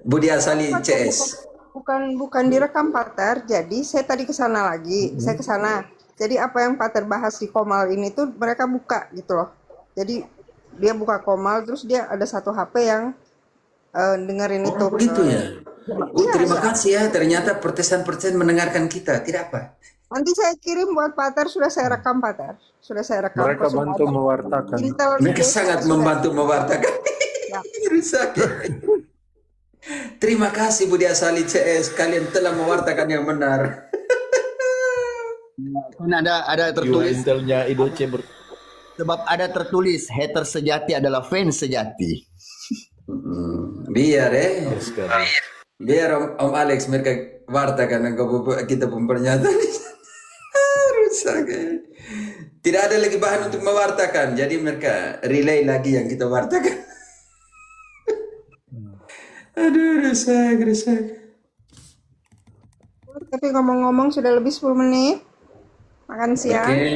Speaker 1: Budi Asali CS.
Speaker 10: Bukan direkam Pater. Jadi saya tadi ke sana lagi. Saya ke sana. Jadi apa yang Pater bahas di Komal ini tuh mereka buka gitu loh. Jadi dia buka Komal, terus dia ada satu HP yang dengerin itu.
Speaker 1: Begitu ya. Terima kasih ya. Ternyata Protestan mendengarkan kita. Tidak apa.
Speaker 10: Nanti saya kirim buat Pater, sudah saya rekam Pater. Sudah saya rekam.
Speaker 7: Mereka bantu mewartakan.
Speaker 1: Mereka sangat membantu mewartakan.
Speaker 10: Ya.
Speaker 1: Rusak ya. Terima kasih Budi Asali CS, kalian telah mewartakan yang benar.
Speaker 9: Ini ada tertulis
Speaker 6: Intelnya IDC
Speaker 9: sebab ada tertulis hater sejati adalah fans sejati.
Speaker 1: Biar
Speaker 6: sekarang.
Speaker 1: biar Om Alex mereka wartakan kita pun pernyataan. Rusak ya. Tidak ada lagi bahan untuk mewartakan, jadi mereka relay lagi yang kita wartakan. Aduh, rusak.
Speaker 10: Tapi ngomong-ngomong sudah lebih 10 menit. Makan siang.
Speaker 1: Oke.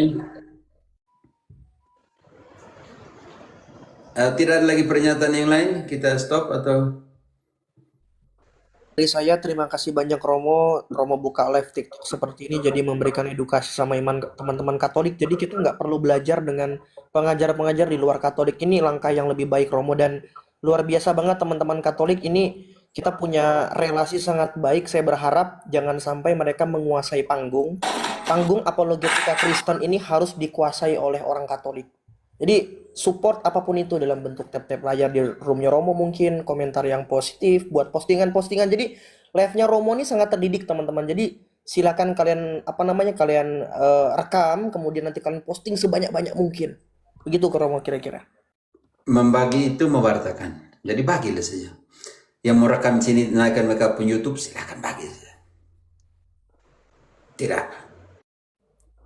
Speaker 1: Tidak ada lagi pernyataan yang lain, kita stop atau?
Speaker 8: Dari saya terima kasih banyak Romo buka live TikTok seperti ini jadi memberikan edukasi sama iman teman-teman Katolik. Jadi kita nggak perlu belajar dengan pengajar-pengajar di luar Katolik. Ini langkah yang lebih baik Romo, dan luar biasa banget teman-teman Katolik ini, kita punya relasi sangat baik. Saya berharap jangan sampai mereka menguasai panggung apologetika Kristen ini harus dikuasai oleh orang Katolik. Jadi support apapun itu dalam bentuk tap-tap layar di roomnya Romo, mungkin komentar yang positif buat postingan-postingan. Jadi live-nya Romo ini sangat terdidik teman-teman. Jadi silakan kalian kalian rekam, kemudian nanti kalian posting sebanyak-banyak mungkin. Begitu ke Romo kira-kira.
Speaker 1: Membagi itu mewartakan. Jadi bagilah saja. Yang mau rekam sini naikkan mereka pun YouTube, silakan bagi saja. Tidak.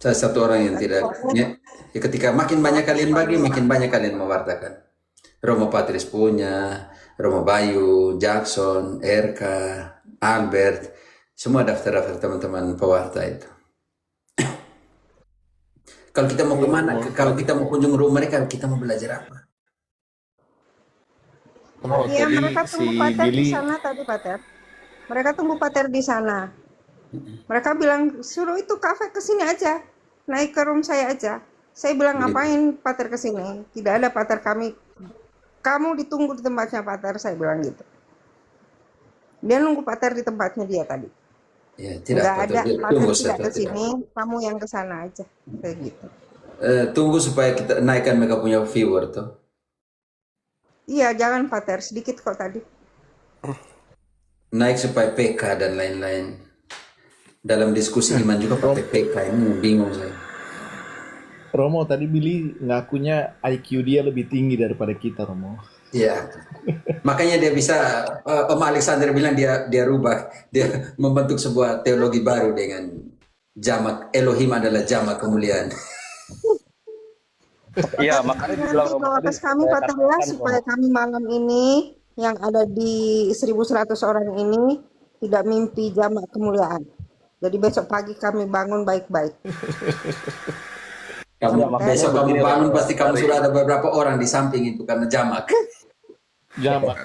Speaker 1: Saya satu orang yang tidak. Ya, ketika makin banyak kalian bagi, makin banyak kalian mewartakan. Romo Patris punya, Romo Bayu, Jackson, RK, Albert, semua daftar-daftar teman-teman pewarta itu. Kalau kita mau kemana? Kalau kita mau kunjung rumah mereka, kita mau belajar apa?
Speaker 10: Iya, mereka tunggu Pater di
Speaker 6: Billy
Speaker 10: sana tadi, Pater. Mereka tunggu Pater di sana. Mereka bilang, suruh itu kafe ke sini aja. Naik ke room saya aja. Saya bilang, ngapain Pater ke sini? Tidak ada Pater kami. Kamu ditunggu di tempatnya Pater, saya bilang gitu. Dia nunggu Pater di tempatnya dia tadi.
Speaker 1: Ya, tidak
Speaker 10: Nggak ada, Pater
Speaker 1: tunggu
Speaker 10: tidak ke
Speaker 1: saja.
Speaker 10: sini, kamu yang ke sana aja. Kayak gitu.
Speaker 1: Tunggu supaya kita naikkan mereka punya viewer tuh.
Speaker 10: Iya, jangan Pater, sedikit kok tadi.
Speaker 1: Naik supaya PK dan lain-lain. Dalam diskusi iman juga pakai PK, ini bingung saya.
Speaker 6: Romo tadi Billy ngakunya IQ dia lebih tinggi daripada kita, Romo.
Speaker 1: Iya. Makanya dia bisa Om Alexander bilang dia rubah, dia membentuk sebuah teologi baru dengan jamak Elohim adalah jamak kemuliaan.
Speaker 4: Iya, makanya dibilang
Speaker 10: Nanti
Speaker 4: Romo
Speaker 10: doa
Speaker 4: tadi
Speaker 10: atas kami
Speaker 4: saya
Speaker 10: Pater ya,
Speaker 4: katakan,
Speaker 10: supaya
Speaker 4: Romo.
Speaker 10: kami malam ini yang ada di 1.100 orang ini tidak mimpi jamak kemuliaan. Jadi besok pagi kami bangun baik-baik.
Speaker 4: Iya, makanya
Speaker 1: Besok kamu
Speaker 4: begini,
Speaker 1: bangun
Speaker 4: Romo.
Speaker 1: pasti kamu
Speaker 4: Dari
Speaker 1: sudah ada beberapa orang di samping itu karena jamak.
Speaker 6: Jamak.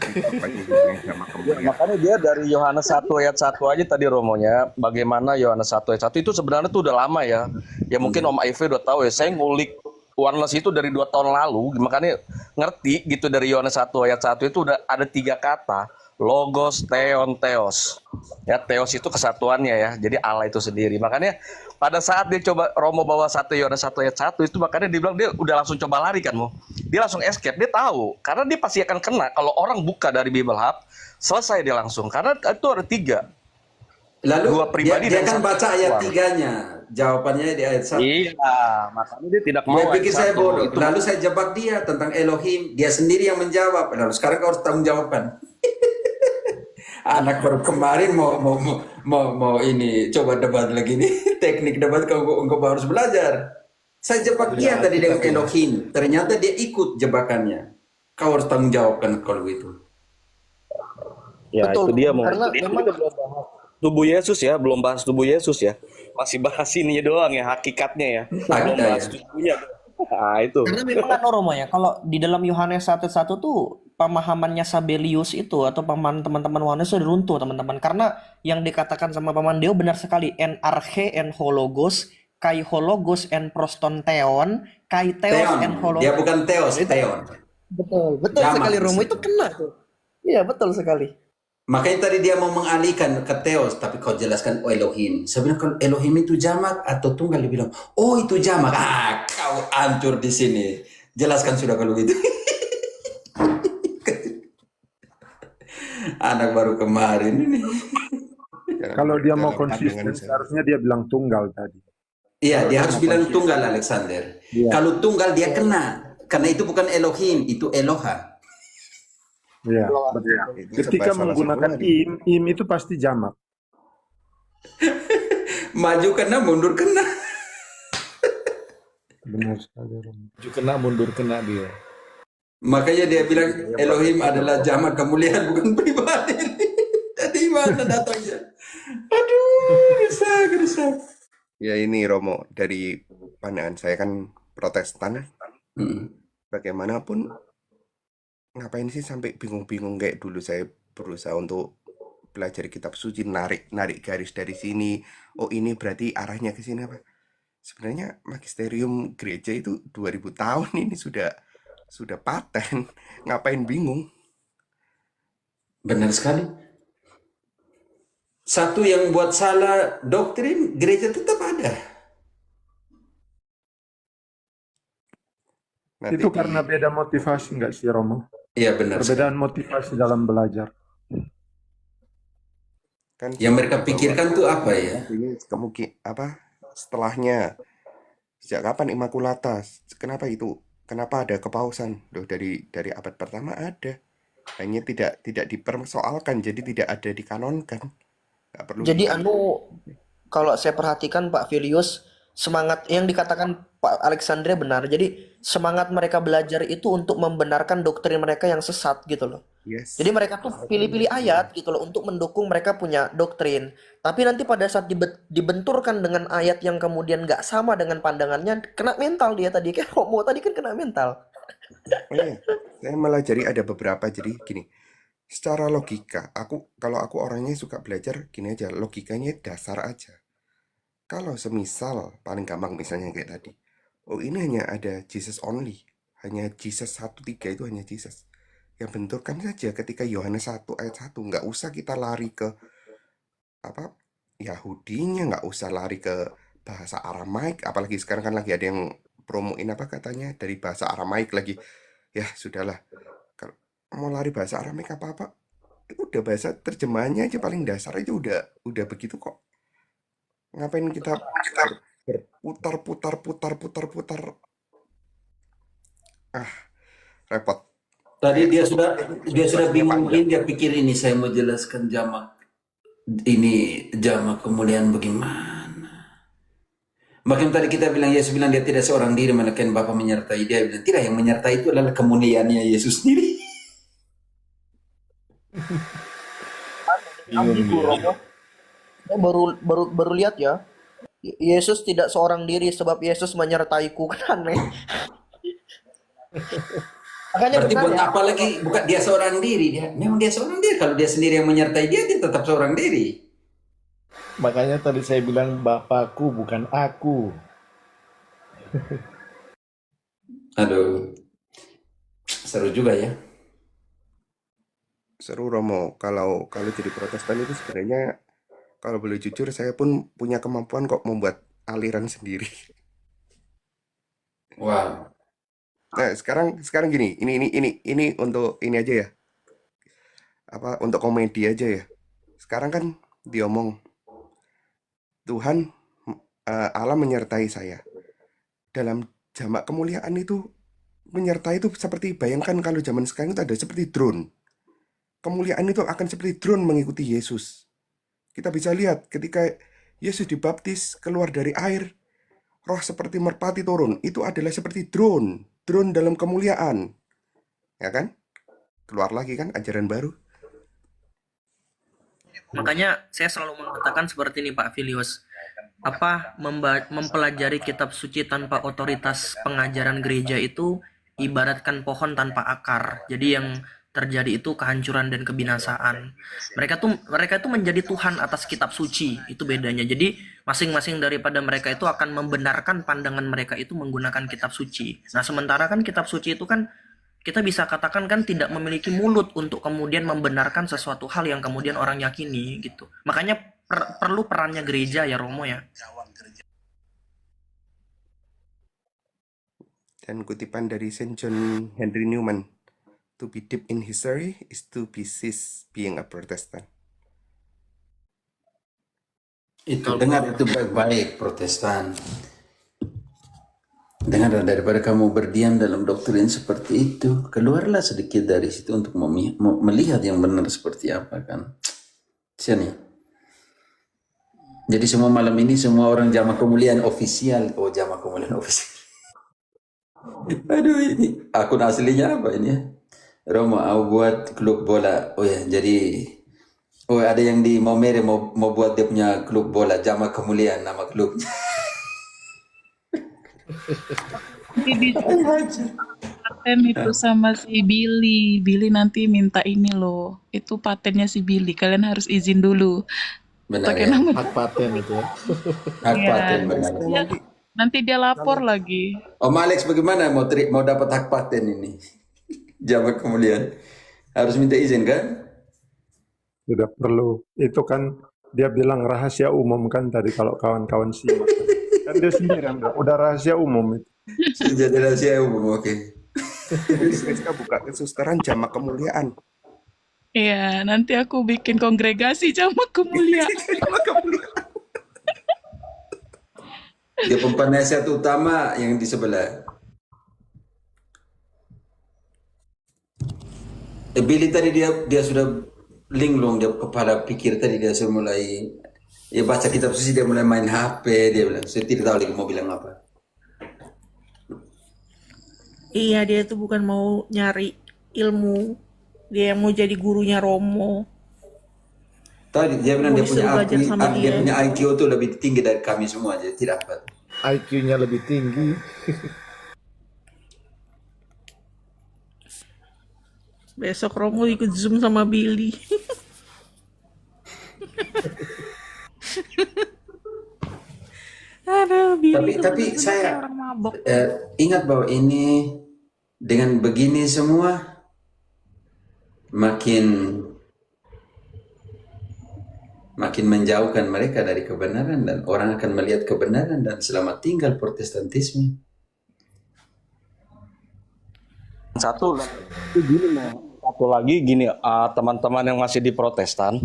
Speaker 4: makanya dia dari Yohanes 1 ayat 1 aja tadi Romonya, bagaimana Yohanes 1 ayat 1 itu sebenarnya tuh udah lama ya. Ya mungkin Om Ive udah tahu ya. Saya ngulik Oneness itu dari 2 tahun lalu, makanya ngerti gitu dari Yohanes 1 ayat 1 itu udah ada 3 kata. Logos, Theon, Theos. Ya, Theos itu kesatuannya ya. Jadi Allah itu sendiri. Makanya pada saat dia coba Romo bawa 1 Yohanes 1 ayat 1 itu makanya dia bilang dia udah langsung coba lari kan, Mo. Dia langsung escape. Dia tahu karena dia pasti akan kena kalau orang buka dari Bible Hub, selesai dia langsung. Karena itu ada 3.
Speaker 1: Lalu
Speaker 4: Dua pribadi
Speaker 1: dia
Speaker 4: dan
Speaker 1: kan
Speaker 4: satu
Speaker 1: baca ayat
Speaker 4: kesatuan.
Speaker 1: 3-nya. Jawabannya di ayat 1.
Speaker 4: Iya, makanya dia tidak
Speaker 1: Dia
Speaker 4: mau ayat
Speaker 1: pikir saya
Speaker 4: 1.
Speaker 1: bodoh.
Speaker 4: Itu
Speaker 1: Lalu saya jebak dia tentang Elohim. Dia sendiri yang menjawab. Lalu sekarang kau harus tanggung jawabkan. Anak baru kemarin mau ini coba debat lagi nih. Teknik debat kau harus belajar. Saya jebak dia tadi dengan Elohim. Ternyata dia ikut jebakannya. Kau harus tanggung jawabkan kalau itu.
Speaker 4: ya
Speaker 8: Betul,
Speaker 4: itu dia mau.
Speaker 8: karena
Speaker 4: Itu
Speaker 8: memang
Speaker 4: kita belum bahas tubuh Yesus ya, belum bahas tubuh Yesus ya. Masih bahas ininya doang ya, hakikatnya ya. Belum
Speaker 1: Ada
Speaker 4: bahas
Speaker 1: ya.
Speaker 4: tubuhnya. Nah, itu.
Speaker 8: Karena memang kan Romo ya, kalau di dalam Yohanes 1:1 tuh pemahamannya Sabelius itu atau pemahaman teman-teman Yohanes itu runtuh teman-teman. Karena yang dikatakan sama Paman Deo benar sekali. En arche en hologos, kai hologos en proston theon, kai theos en
Speaker 1: Theon.
Speaker 8: hologos.
Speaker 1: Dia bukan Theos, Theon.
Speaker 8: Betul, betul
Speaker 1: Jamak
Speaker 8: sekali
Speaker 1: di
Speaker 8: Romo,
Speaker 1: situ.
Speaker 8: itu kena tuh. Iya, betul sekali.
Speaker 1: Makanya tadi dia mau mengalihkan ke Theos, tapi kau jelaskan Elohim. Saya bilang kalau Elohim itu jamak atau tunggal, dia bilang, oh itu jamak. Ah, kau hancur di sini. Jelaskan sudah kalau gitu. Anak baru kemarin ini.
Speaker 7: Kalau dia mau
Speaker 11: Dalam
Speaker 7: konsisten,
Speaker 11: pandangan saya.
Speaker 7: seharusnya dia bilang tunggal tadi.
Speaker 1: Iya, dia
Speaker 7: Kalau
Speaker 1: harus
Speaker 7: mau
Speaker 1: bilang
Speaker 7: konsisten.
Speaker 1: tunggal Alexander.
Speaker 7: Iya.
Speaker 1: Kalau tunggal dia kena. Karena itu bukan Elohim, itu Eloha.
Speaker 7: Iya, betul.
Speaker 11: Itu
Speaker 7: Ketika
Speaker 11: salah
Speaker 7: menggunakan
Speaker 11: satu
Speaker 7: im itu pasti jamak.
Speaker 1: Maju kena, mundur kena.
Speaker 7: Benar sekali, Romo.
Speaker 6: Maju kena, mundur kena dia.
Speaker 1: Makanya dia bilang Elohim adalah jamak kemuliaan, bukan pribadi. Dari mana datangnya? Aduh, gerusak.
Speaker 11: Ya ini Romo, dari pandangan saya kan Protestan, bagaimanapun ngapain sih sampai bingung-bingung kayak dulu saya berusaha untuk belajar kitab suci, narik garis dari sini. Oh ini berarti arahnya ke sini apa? Sebenarnya magisterium gereja itu 2000 tahun ini sudah paten. Ngapain bingung?
Speaker 1: Benar sekali. Satu yang buat salah doktrin, gereja tetap ada.
Speaker 11: Nanti
Speaker 7: Itu karena beda motivasi nggak sih, Romo?
Speaker 1: Iya benar sekali.
Speaker 7: Perbedaan motivasi dalam belajar.
Speaker 11: Kan
Speaker 1: Yang mereka
Speaker 11: bahwa
Speaker 1: pikirkan tuh apa ya?
Speaker 11: ini kemungkinan apa setelahnya sejak kapan Immaculata? Kenapa ada kepausan? Loh, dari abad pertama ada. Hanya tidak dipersoalkan, jadi tidak ada dikanonkan. Nggak perlu
Speaker 8: Jadi
Speaker 11: dikanonkan.
Speaker 8: kalau saya perhatikan Pak Filius, semangat yang dikatakan Pak Alexandria benar. Jadi semangat mereka belajar itu untuk membenarkan doktrin mereka yang sesat gitu loh.
Speaker 11: Yes.
Speaker 8: Jadi mereka tuh pilih-pilih ayat gitu loh untuk mendukung mereka punya doktrin. Tapi nanti pada saat dibenturkan dengan ayat yang kemudian nggak sama dengan pandangannya, kena mental dia tadi. Kayak Romo tadi kan kena mental.
Speaker 11: Oh iya, saya melajari ada beberapa. Jadi gini, secara logika, kalau aku orangnya suka belajar gini aja, logikanya dasar aja. Kalau semisal paling gampang misalnya kayak tadi, oh ini hanya ada Jesus only, hanya Jesus 1:3 itu hanya Jesus. Yang benturkan saja ketika Yohanes 1 ayat 1, nggak usah kita lari ke apa Yahudinya, nggak usah lari ke bahasa Aramaik, apalagi sekarang kan lagi ada yang promoin apa katanya dari bahasa Aramaik lagi. Ya sudahlah, kalau mau lari bahasa Aramaik apa-apa, udah bahasa terjemahannya aja paling dasar aja udah begitu kok. Ngapain kita berputar-putar. Repot.
Speaker 1: Tadi dia
Speaker 11: Saya
Speaker 1: sudah bingung
Speaker 11: panjang.
Speaker 1: dia pikir ini saya mau jelaskan jamak kemuliaan bagaimana. Makin tadi kita bilang Yesus bilang dia tidak seorang diri melainkan Bapa menyertai dia. Bilang tidak, yang menyertai itu adalah kemuliaannya Yesus sendiri.
Speaker 8: Saya baru lihat ya. Yesus tidak seorang diri sebab Yesus menyertaiku, kan aneh. Makanya
Speaker 1: Berarti
Speaker 8: benar
Speaker 1: buat
Speaker 8: ya.
Speaker 1: apa lagi? Bukan dia seorang diri, memang dia seorang diri. Kalau dia sendiri yang menyertai dia tetap seorang diri.
Speaker 6: Makanya tadi saya bilang Bapakku bukan aku.
Speaker 1: Aduh, seru juga ya.
Speaker 11: Seru Romo, kalau jadi Protestan itu sebenarnya kalau boleh jujur saya pun punya kemampuan kok membuat aliran sendiri.
Speaker 1: Wow.
Speaker 11: Nah, sekarang gini, ini untuk ini aja ya. Apa untuk komedi aja ya. Sekarang kan diomong Tuhan Allah menyertai saya. Dalam jamak kemuliaan itu menyertai itu seperti bayangkan kalau zaman sekarang itu ada seperti drone. Kemuliaan itu akan seperti drone mengikuti Yesus. Kita bisa lihat ketika Yesus dibaptis keluar dari air, roh seperti merpati turun. Itu adalah seperti drone dalam kemuliaan. Ya kan? Keluar lagi kan ajaran baru.
Speaker 8: Makanya saya selalu mengatakan seperti ini Pak Filius. Mempelajari kitab suci tanpa otoritas pengajaran gereja itu ibaratkan pohon tanpa akar. Jadi yang terjadi itu kehancuran dan kebinasaan. Mereka tuh menjadi Tuhan atas kitab suci, itu bedanya. Jadi masing-masing daripada mereka itu akan membenarkan pandangan mereka itu menggunakan kitab suci. Nah, sementara kan kitab suci itu kan kita bisa katakan kan tidak memiliki mulut untuk kemudian membenarkan sesuatu hal yang kemudian orang yakini gitu. Makanya perlu perannya gereja ya Romo ya.
Speaker 11: Dan kutipan dari Saint John Henry Newman, to be deep in history is to be cease being a Protestant.
Speaker 1: Itu dengar itu baik-baik Protestan. Dengar, daripada kamu berdiam dalam doktrin seperti itu, keluarlah sedikit dari situ untuk melihat yang benar seperti apa kan. Sini. Jadi semua malam ini semua orang jamak kemuliaan ofisial. Oh, jamak kemuliaan ofisial. Aduh, ini akun aslinya apa ini ya? Romo, aku buat klub bola. Oh ya, jadi ada yang di Maumere mau buat dia punya klub bola, jamak kemuliaan nama klubnya.
Speaker 2: Paten itu sama si Billy. Billy nanti minta ini loh. Itu patennya si Billy. Kalian harus izin dulu.
Speaker 1: Benar
Speaker 2: Pakai
Speaker 1: ya?
Speaker 2: nama.
Speaker 6: Hak paten itu ya.
Speaker 1: Hak
Speaker 2: Iya.
Speaker 1: paten benar.
Speaker 2: Nanti dia lapor lagi.
Speaker 1: Om Alex bagaimana mau dapat hak paten ini? Jamak kemuliaan. Harus minta izin kan?
Speaker 7: Tidak perlu. Itu kan dia bilang rahasia umum kan tadi kalau kawan-kawan simak. Kan dia sendiri yang bilang, udah rahasia umum itu.
Speaker 1: Sudah rahasia umum, oke.
Speaker 11: Jadi saya buka kesusteran jamak kemuliaan.
Speaker 2: Iya, nanti aku bikin kongregasi jamak kemuliaan.
Speaker 1: Dia penasihat utama yang di sebelah. Billy tadi dia sudah linglung, dia kepala pikir tadi dia sudah mulai ya baca kitab suci, dia mulai main HP, dia bilang saya tidak tahu lagi mau bilang apa.
Speaker 12: Iya, dia tuh bukan mau nyari ilmu, dia mau jadi gurunya Romo.
Speaker 1: Tadi dia bilang
Speaker 12: Mau
Speaker 1: dia punya
Speaker 12: disuruh belajar sama
Speaker 1: dia
Speaker 12: dia.
Speaker 1: punya IQ tuh lebih tinggi dari kami semua, jadi tidak apa.
Speaker 3: IQ-nya lebih tinggi.
Speaker 12: Besok Romo ikut Zoom sama Billy. Aduh, Billy tuh
Speaker 1: Tapi
Speaker 12: bener-bener kayak
Speaker 1: saya
Speaker 12: orang mabok.
Speaker 1: ingat bahwa ini dengan begini semua makin menjauhkan mereka dari kebenaran, dan orang akan melihat kebenaran dan selamat tinggal Protestantisme.
Speaker 4: Satu lagi gini, teman-teman yang masih di Protestan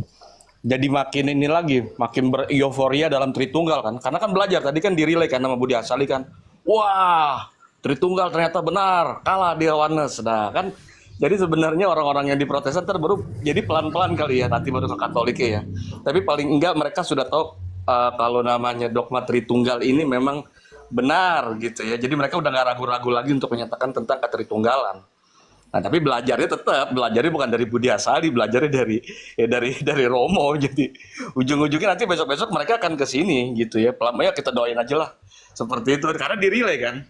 Speaker 4: jadi makin ini lagi, makin bereiforia dalam Tritunggal kan, karena kan belajar tadi kan dirilai kan sama Budi Asali kan, wah Tritunggal ternyata benar, kalah di Oneness. Nah kan, jadi sebenarnya orang-orang yang di Protestan baru jadi pelan-pelan kali ya, nanti baru ke Katoliknya ya, tapi paling enggak mereka sudah tahu kalau namanya dogma Tritunggal ini memang benar gitu ya, jadi mereka udah nggak ragu-ragu lagi untuk menyatakan tentang ketritunggalan. Nah, tapi belajarnya bukan dari Budi Asali, belajarnya dari Romo. Jadi ujung-ujungnya nanti besok-besok mereka akan ke sini gitu ya. Pelamanya kita doain aja lah. Seperti itu, karena dirilai kan.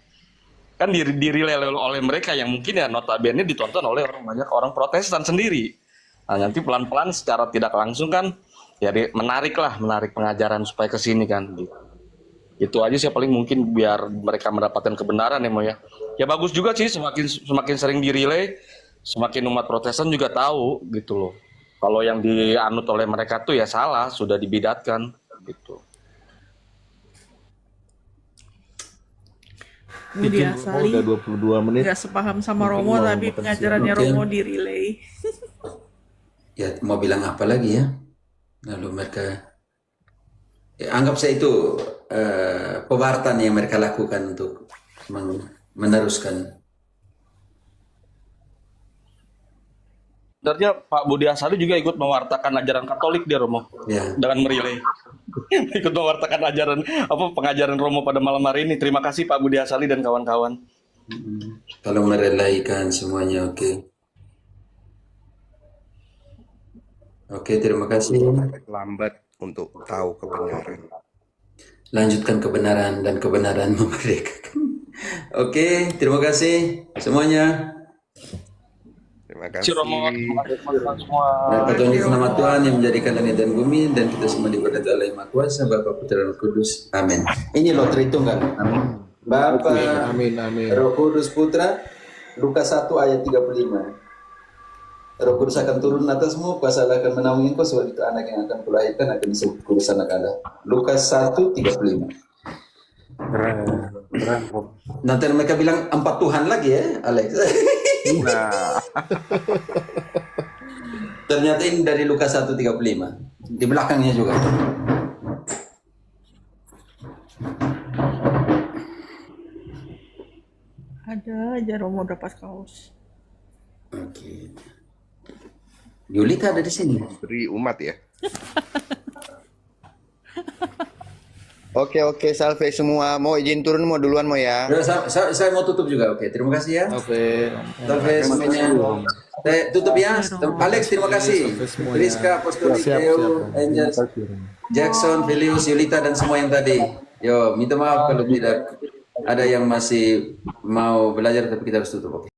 Speaker 4: Kan dirilai oleh mereka yang mungkin ya notabene ditonton oleh banyak orang Protestan sendiri. Nah, nanti pelan-pelan secara tidak langsung kan ya menarik pengajaran supaya ke sini kan gitu. Itu aja sih paling mungkin biar mereka mendapatkan kebenaran ya Mo ya. Ya bagus juga sih, semakin sering direlay, semakin umat Protestan juga tahu gitu loh. Kalau yang dianut oleh mereka tuh ya salah, sudah dibidatkan gitu.
Speaker 12: Budi Asali
Speaker 6: udah 22 menit.
Speaker 12: nggak sepaham sama
Speaker 6: Mungkin
Speaker 12: Romo,
Speaker 6: mau
Speaker 12: tapi
Speaker 6: makan
Speaker 12: pengajarannya
Speaker 1: siang.
Speaker 12: Romo
Speaker 1: Oke.
Speaker 12: di relay.
Speaker 1: Ya mau bilang apa lagi ya? Lalu mereka anggap saya itu pewartaan yang mereka lakukan untuk meneruskan.
Speaker 4: Sebenarnya Pak Budi Asali juga ikut mewartakan ajaran Katolik dia Romo
Speaker 1: Ya.
Speaker 4: dengan merilai. Ikut mewartakan pengajaran Romo pada malam hari ini. Terima kasih Pak Budi Asali dan kawan-kawan.
Speaker 1: Kalau merelaikan semuanya, oke. Oke, terima kasih.
Speaker 11: Lambat untuk tahu kebenaran.
Speaker 1: Lanjutkan kebenaran dan kebenaran memerdekakan. Oke, terima kasih semuanya.
Speaker 11: Terima
Speaker 4: Si Romo,
Speaker 11: kasih.
Speaker 4: semua.
Speaker 1: Berkat Tuhan nama Tuhan yang menjadikan langit dan bumi, dan kita semua diberkati oleh Maha Kuasa, Bapa, Putra, dan Roh Kudus. Amin. Ini loh Tritunggal. Amin. Bapa,
Speaker 3: Amin, amin.
Speaker 1: Roh Kudus, Putra. Lukas 1 ayat 35. Roh Kudus akan turun atasmu, kuasa Allah akan menaungi engkau, sebab itu anak yang akan kulahirkan akan disebut kudus anak Allah. Lukas 1:35. Nanti mereka bilang 4 Tuhan lagi ya, Alex.
Speaker 11: Nah,
Speaker 1: Ternyata ini dari Lukas 1:35. Di belakangnya juga.
Speaker 12: Ada aja Romo dapat kaos.
Speaker 1: Oke. Yulika ada di sini.
Speaker 11: beri umat ya.
Speaker 9: Oke, salve semua. Mau izin turun mau duluan mau ya.
Speaker 1: Ya, saya mau tutup juga. Oke, terima kasih ya.
Speaker 6: Oke.
Speaker 1: Sampai semuanya. Saya tutup ya. Alex, terima kasih. Rizka, Apostolik, Theo, Angel, Jackson, Felius, Yulita, dan semua yang tadi. Yo, minta maaf kalau tidak ada yang masih mau belajar, tapi kita harus tutup. Oke.